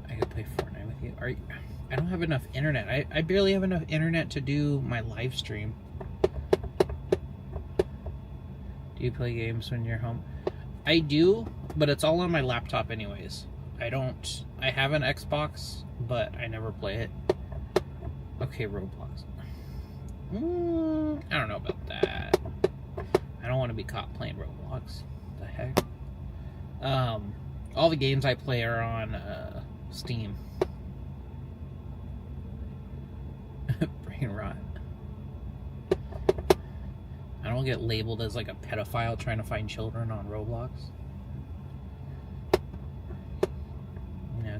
I could play Fortnite with you. I don't have enough internet. I barely have enough internet to do my live stream. Do you play games when you're home? I do, but it's all on my laptop anyways. I have an Xbox, but I never play it. Okay, Roblox. I don't know about that. I don't want to be caught playing Roblox. What the heck? All the games I play are on Steam. Brain rot. I don't get labeled as like a pedophile trying to find children on Roblox.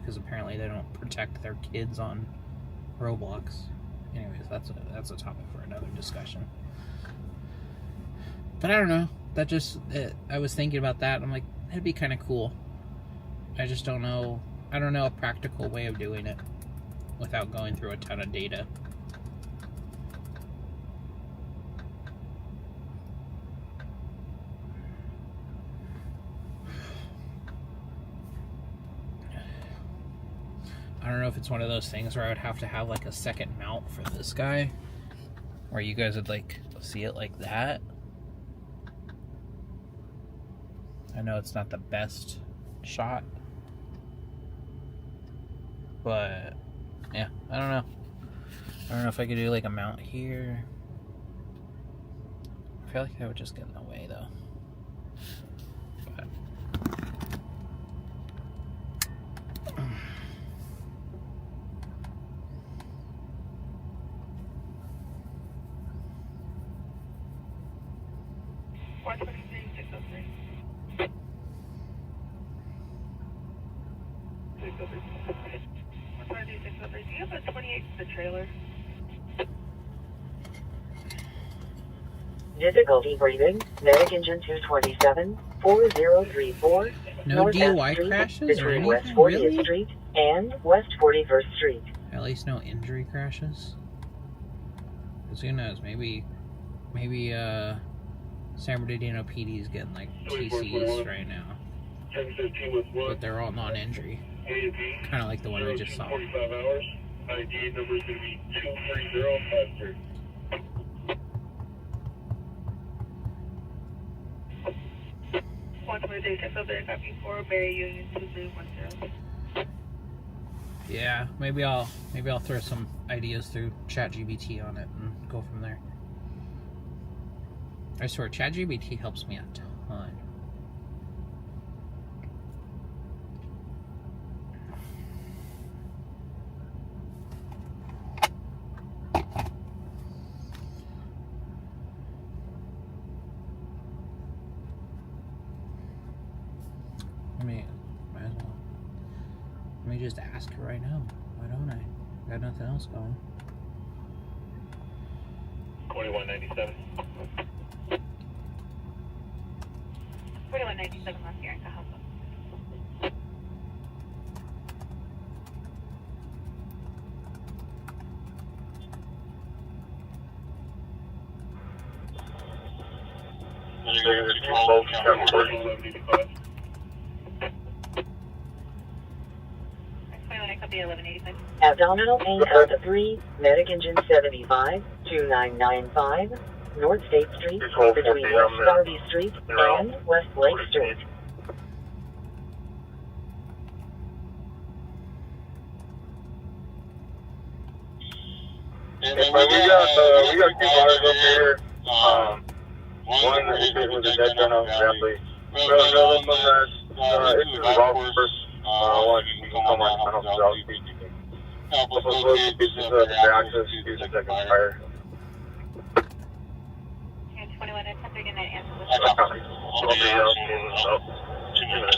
because apparently they don't protect their kids on Roblox. Anyways, that's a topic for another discussion. But I don't know. I was thinking about that. I'm like, that'd be kind of cool. I just don't know. I don't know a practical way of doing it without going through a ton of data. I don't know if it's one of those things where I would have to have like a second mount for this guy, where you guys would like see it like that. I know it's not the best shot, but yeah, I don't know. I don't know if I could do like a mount here. I feel like that would just get in the way though. But do you have a 28 for the trailer? Difficulty breathing. Medic engine 227, 4034. no North DUI Street, crashes or between West anything, 40th really? Street and West 41st Street. At least no injury crashes. Because who knows? Maybe San Bernardino PD is getting like TCs right now. But they're all non-injury. Kind of like the one we just saw. 45 hours. ID number is going to be 23053. Yeah, maybe I'll throw some ideas through ChatGPT on it and go from there. I swear, ChatGPT helps me a ton. Might as well. Let me just ask her right now. Why don't I? Got nothing else going. 2197. 4197 left here in Cahopa. Abdominal pain out of 3, medic engine 75, 2995, North State Street, between West Garvey Street and West Lake Street. And then we got two bars up there. One is with a dead gun on exactly. We have another one that's into the golf course. One you can come on and help us out. Help us locate pieces of the access to the second fire. And 21 and 1039 answer the I'll be out in about 2 minutes.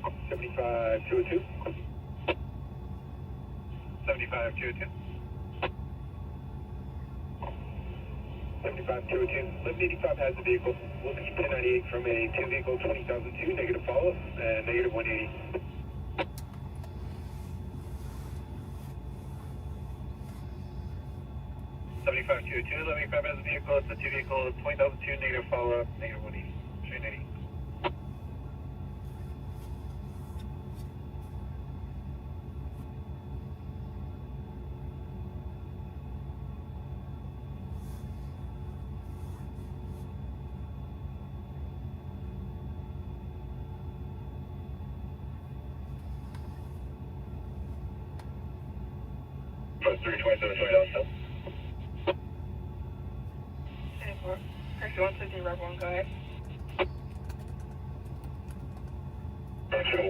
75202. 75202. 75202. 1185 has the vehicle. We'll be 1098 from a 2 vehicle 20002, negative follow, and negative 180. 75202, 1185 has the vehicle. It's a 2 vehicle 20002, negative follow up, negative 180. Train 80. Plus 327 down still. 24. Correct 150, Rev 1, go ahead. Actual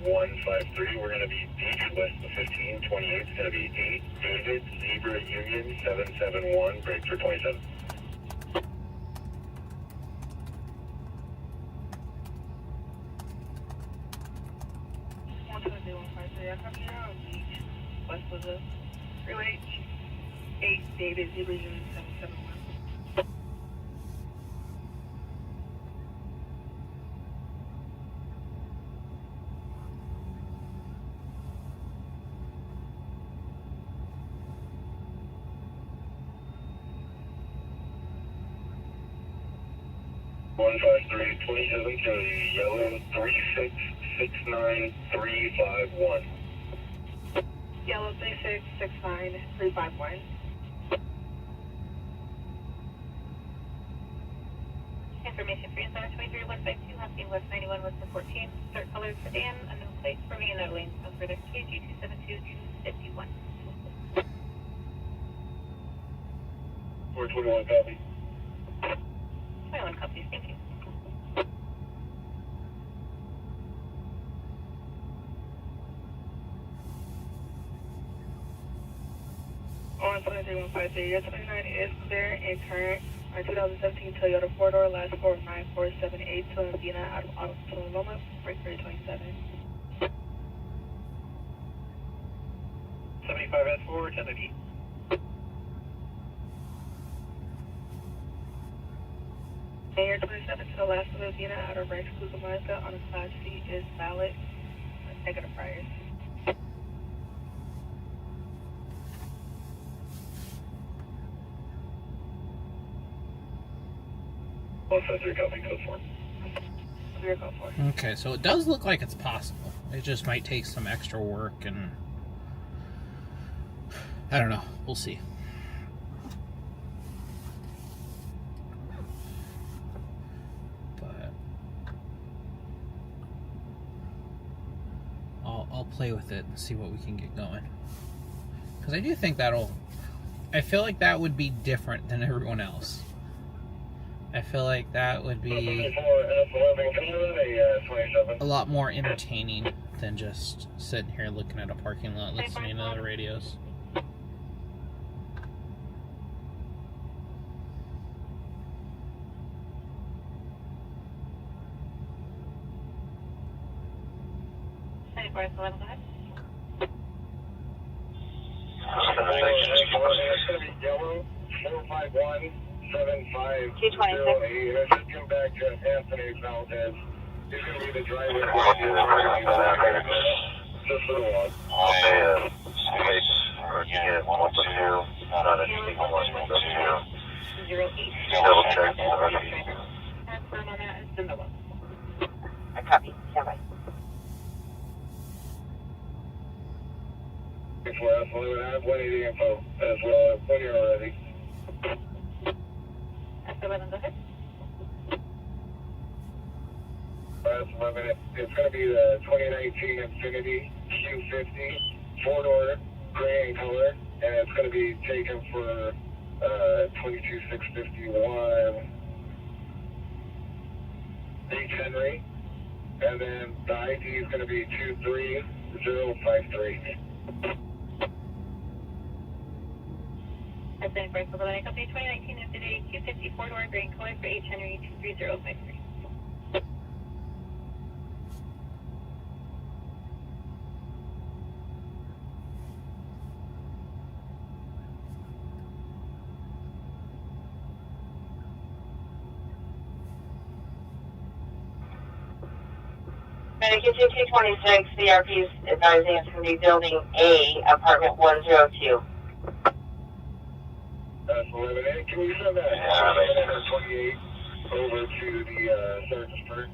123-153, we're going to be beach west of 15, 28, it's going to be 8, David, Zebra, Union, 771, break for 27. I copy you on beach west of the freeway. 8, David, Zebra, Union, 771. One 27 to yellow 3669351. Yellow 3669351. Information for inside 23 West by 2, Husky West 91 West of 14. Start color sedan, unknown plate, swerving in lane. No further. KG 272-251. 421 copy. 21 copies, thank you. On 23153, your 29 is clear and current. Our 2017 Toyota 4-door, last 49478 to Medina out of Auto Loma, break 327. 75S4, 1080. And your 27 to the last of Medina out of Rex Clusa Mazda on a Class C is valid. Negative priors. Copy, code 4. Vehicle 4. Okay, so it does look like it's possible. It just might take some extra work, and I don't know. We'll see. But I'll play with it and see what we can get going. Because I do think I feel like that would be different than everyone else. I feel like that would be a lot more entertaining than just sitting here looking at a parking lot listening to the radios. Go ahead. Yellow 4517508. 226. Let's just come back to Anthony Valdez. He's going to be the driver. Just for the walk. Space, unit 112, not an 112. 08. Double check. Confirm on that is the middle. I copy. Stand by. Before us, we would have 180 info as well when you're ready. That's 11, go ahead. That's 11. It's going to be the 2019 Infiniti Q50 4-door, gray in color, and it's going to be taken for 22,651 H Henry, and then the ID is going to be 23053. That's the first level. I copy 2019 Infiniti Q50 4-door, gray in color for H Henry 23053. Medic Engine 226, CRP is advising it's going to be building A, apartment 102. That's 11A. Can we send that 28 over to the Sergeant's Bird?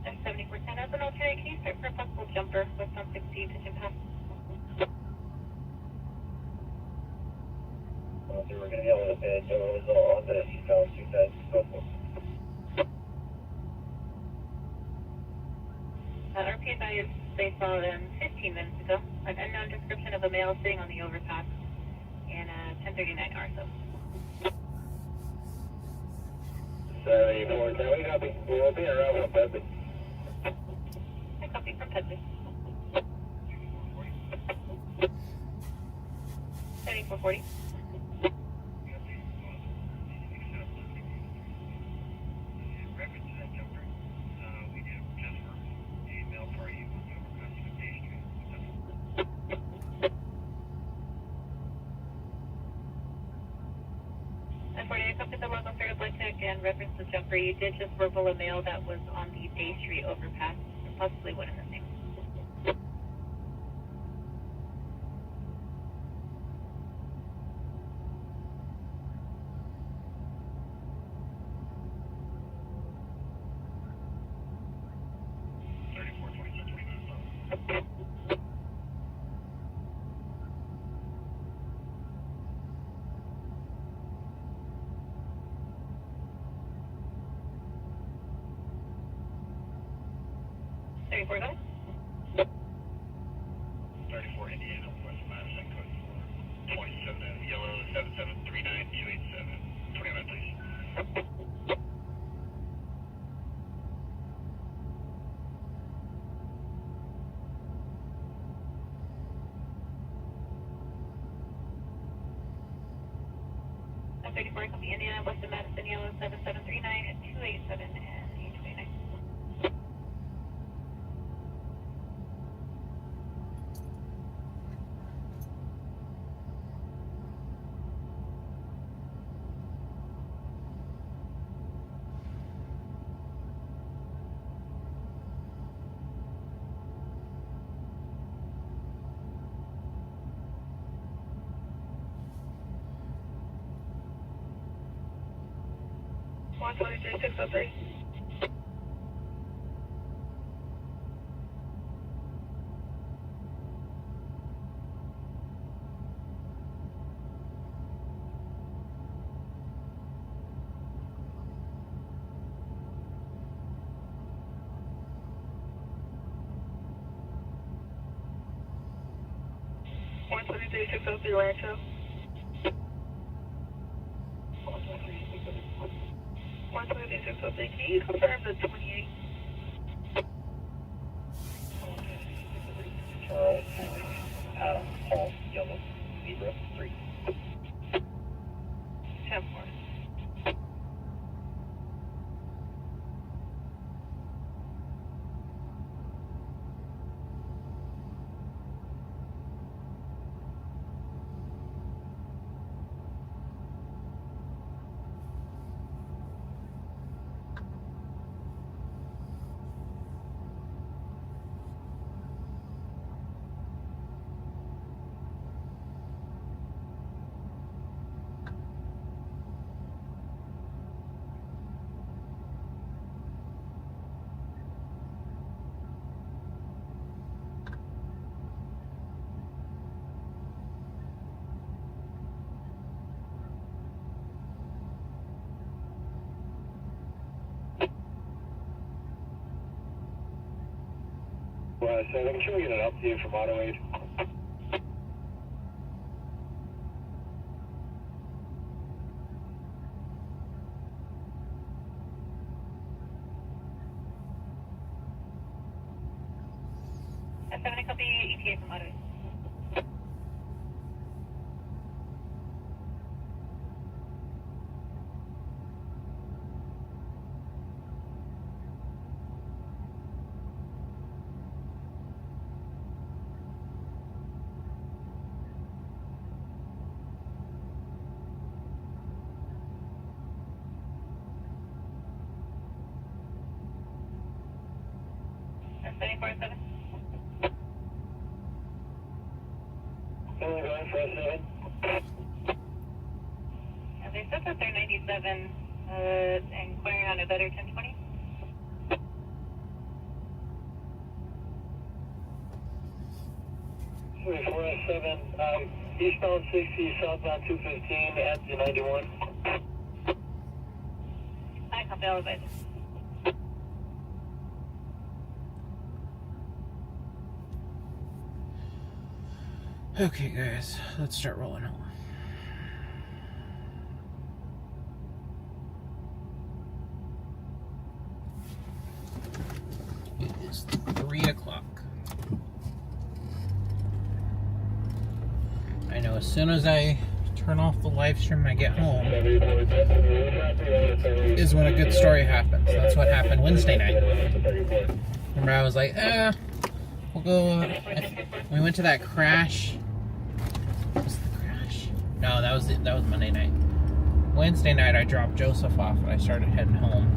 That's 7410. As an alternate, can you start for a possible jumper with some 60 to pass? Well, so we're going to yell at it on the eastbound 210. Go for it. RPA value they saw 15 minutes ago. An unknown description of a male sitting on the overpass in 1039 hour. So. 74, can we copy? We'll be around with Pepe. I copy from Pedley. 7440. And reference the jumper, you did just verbal a male that was on the Day Street overpass, possibly one in the same. Go ahead. 34 Indiana, West Madison, code 427, yellow 7739287. 29, please. I'm 34, copy Indiana, West Madison, yellow 7739287 and 829. One 603. One 603 Rancho. 603, can you confirm the 28? Charles, Adam, Paul, yellow, zebra, 3. 10-4. So I'm sure we get an update from Auto Aid. 70 copy, ETA from Ottawa. That's 74-7. Only going for a 7. And they said that they're 97 and clearing on a better 1020. Sorry, 407, eastbound 60, southbound 215 at the 91. I copy all of it. Okay, guys, let's start rolling home. It is 3 o'clock. I know as soon as I turn off the live stream and I get home is when a good story happens. That's what happened Wednesday night. Remember, I was like, we'll go. We went to that crash. Was it the crash? No, that was Monday night. Wednesday night, I dropped Joseph off and I started heading home.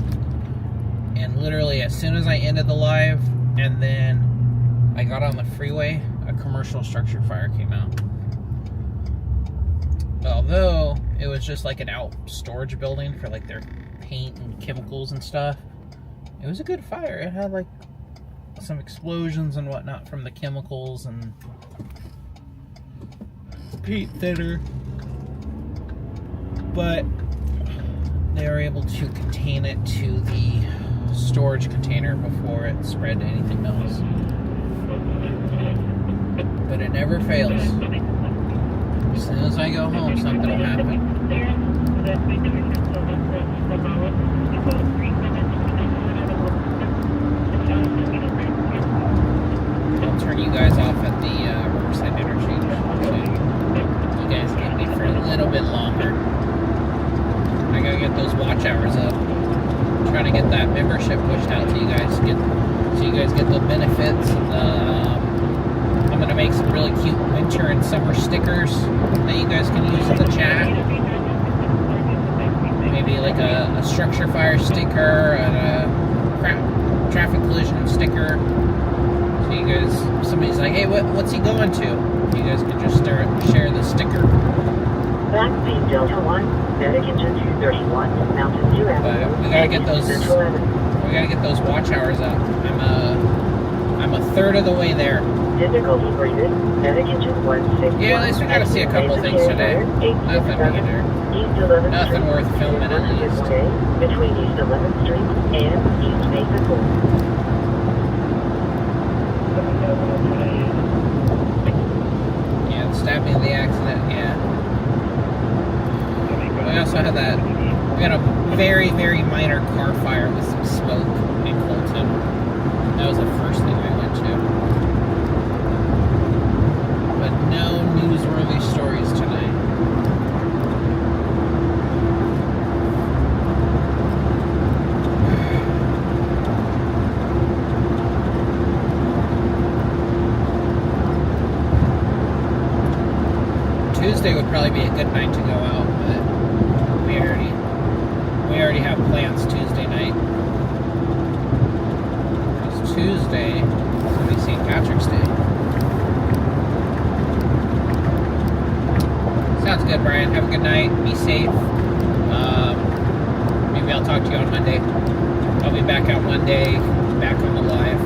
And literally, as soon as I ended the live, and then I got on the freeway, a commercial structure fire came out. Although it was just like an out storage building for like their paint and chemicals and stuff, it was a good fire. It had like some explosions and whatnot from the chemicals and paint thinner, but they were able to contain it to the storage container before it spread to anything else. But it never fails. As soon as I go home, something will happen. I'll turn you guys off at the Riverside interchange. So you guys get me for a little bit longer. I gotta get those watch hours up. I'm trying to get that membership pushed out to you guys, so you guys get the benefits. I'm gonna make some really cute winter and summer stickers that you guys can use in the chat. Maybe like a structure fire sticker and a traffic collision sticker. So you guys, somebody's like, hey, what's he going to? You guys can just share the sticker. Backseat Delta 1, Medic Engine 231, Mountain View Avenue. But we gotta get those watch hours up. I'm a third of the way there. Difficulty rated, Medic Engine 161. Yeah, at least we got to see a couple things today. Nothing major. Nothing worth filming at least. Between East 11th Street and East Mesa Court. Yeah, the stabbing of the accident, yeah. We also had we had a very, very minor car fire with some smoke in Colton. That was the first thing I went to. But no newsworthy stories tonight. Tuesday would probably be a good night to go out, but we already have plans Tuesday night. Because Tuesday is going to be St. Patrick's Day. Sounds good, Brian. Have a good night. Be safe. Maybe I'll talk to you on Monday. I'll be back out Monday, back on the live.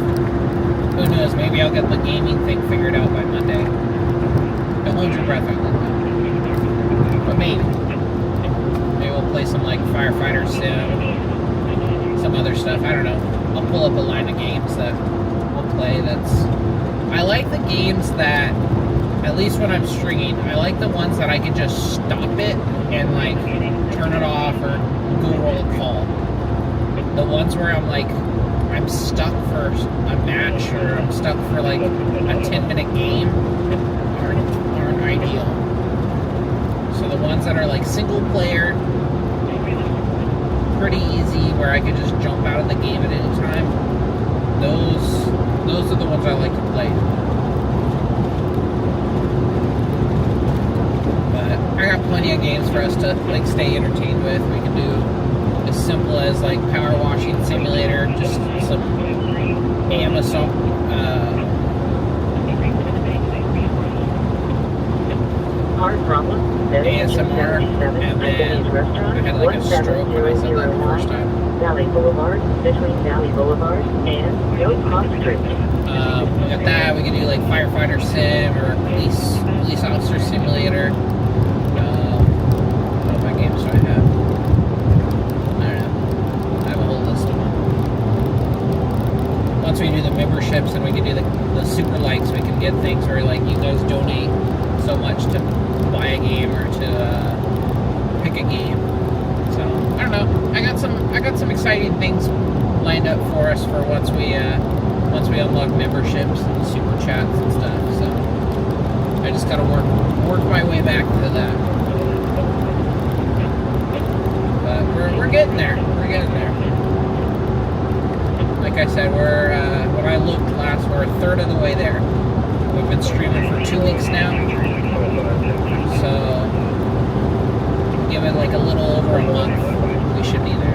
Who knows? Maybe I'll get the gaming thing figured out by Monday. Don't hold your breath on that. But maybe. Maybe we'll play some like Firefighter Sim, some other stuff. I don't know. I'll pull up a line of games that we'll play. I like the games that, at least when I'm stringing, I like the ones that I can just stop it and like turn it off or go roll a call. The ones where I'm I'm stuck for a match or I'm stuck for like a 10-minute game aren't ideal. So the ones that are like single player, pretty easy, where I could just jump out of the game at any time, those are the ones I like to play. But I got plenty of games for us to like stay entertained with. We can do as simple as like power washing simulator, just some Amazon ASMR, and then I had like a stroke when I said that the first time. Valley Boulevard, between Valley Boulevard and Hill Cross Street. We got that. We can do like firefighter sim or police officer simulator. What games do I have? I don't know. I have a whole list of them. Once we do the memberships and we can do the super likes, we can get things where like you guys donate so much to buy a game or to pick a game. So I don't know. I got some exciting things lined up for us for once we unlock memberships and super chats and stuff. So I just gotta work my way back to that. But we're getting there. We're getting there. Like I said, when I looked last, we're a third of the way there. We've been streaming for 2 weeks now. So give it like a little over a month, we should be there.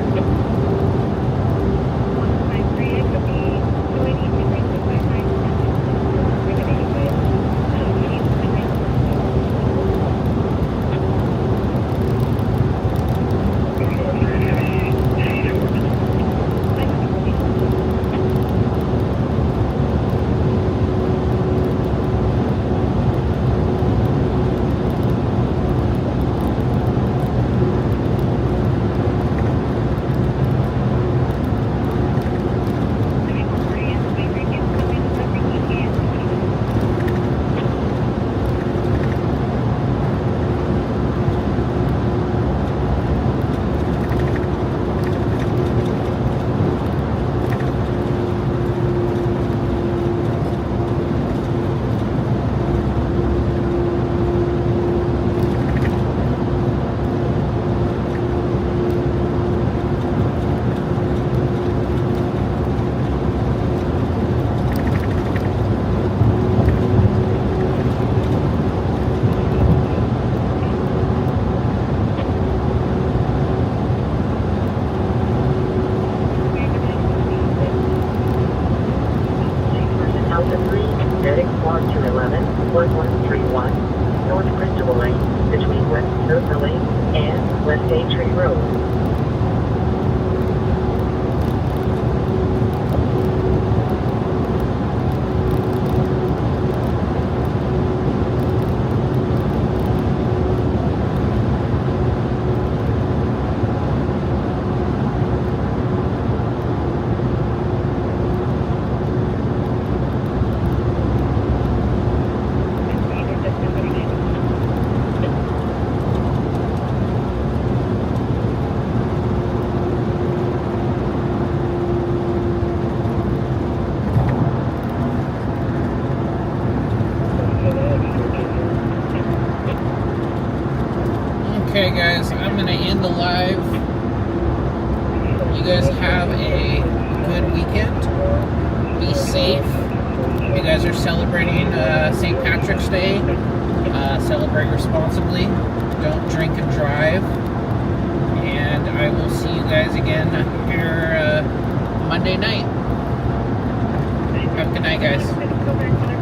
Okay guys, I'm going to end the live. You guys have a good weekend. Be safe. You guys are celebrating St. Patrick's Day. Celebrate responsibly. Don't drink and drive. And I will see you guys again here Monday night. Have a good night, guys.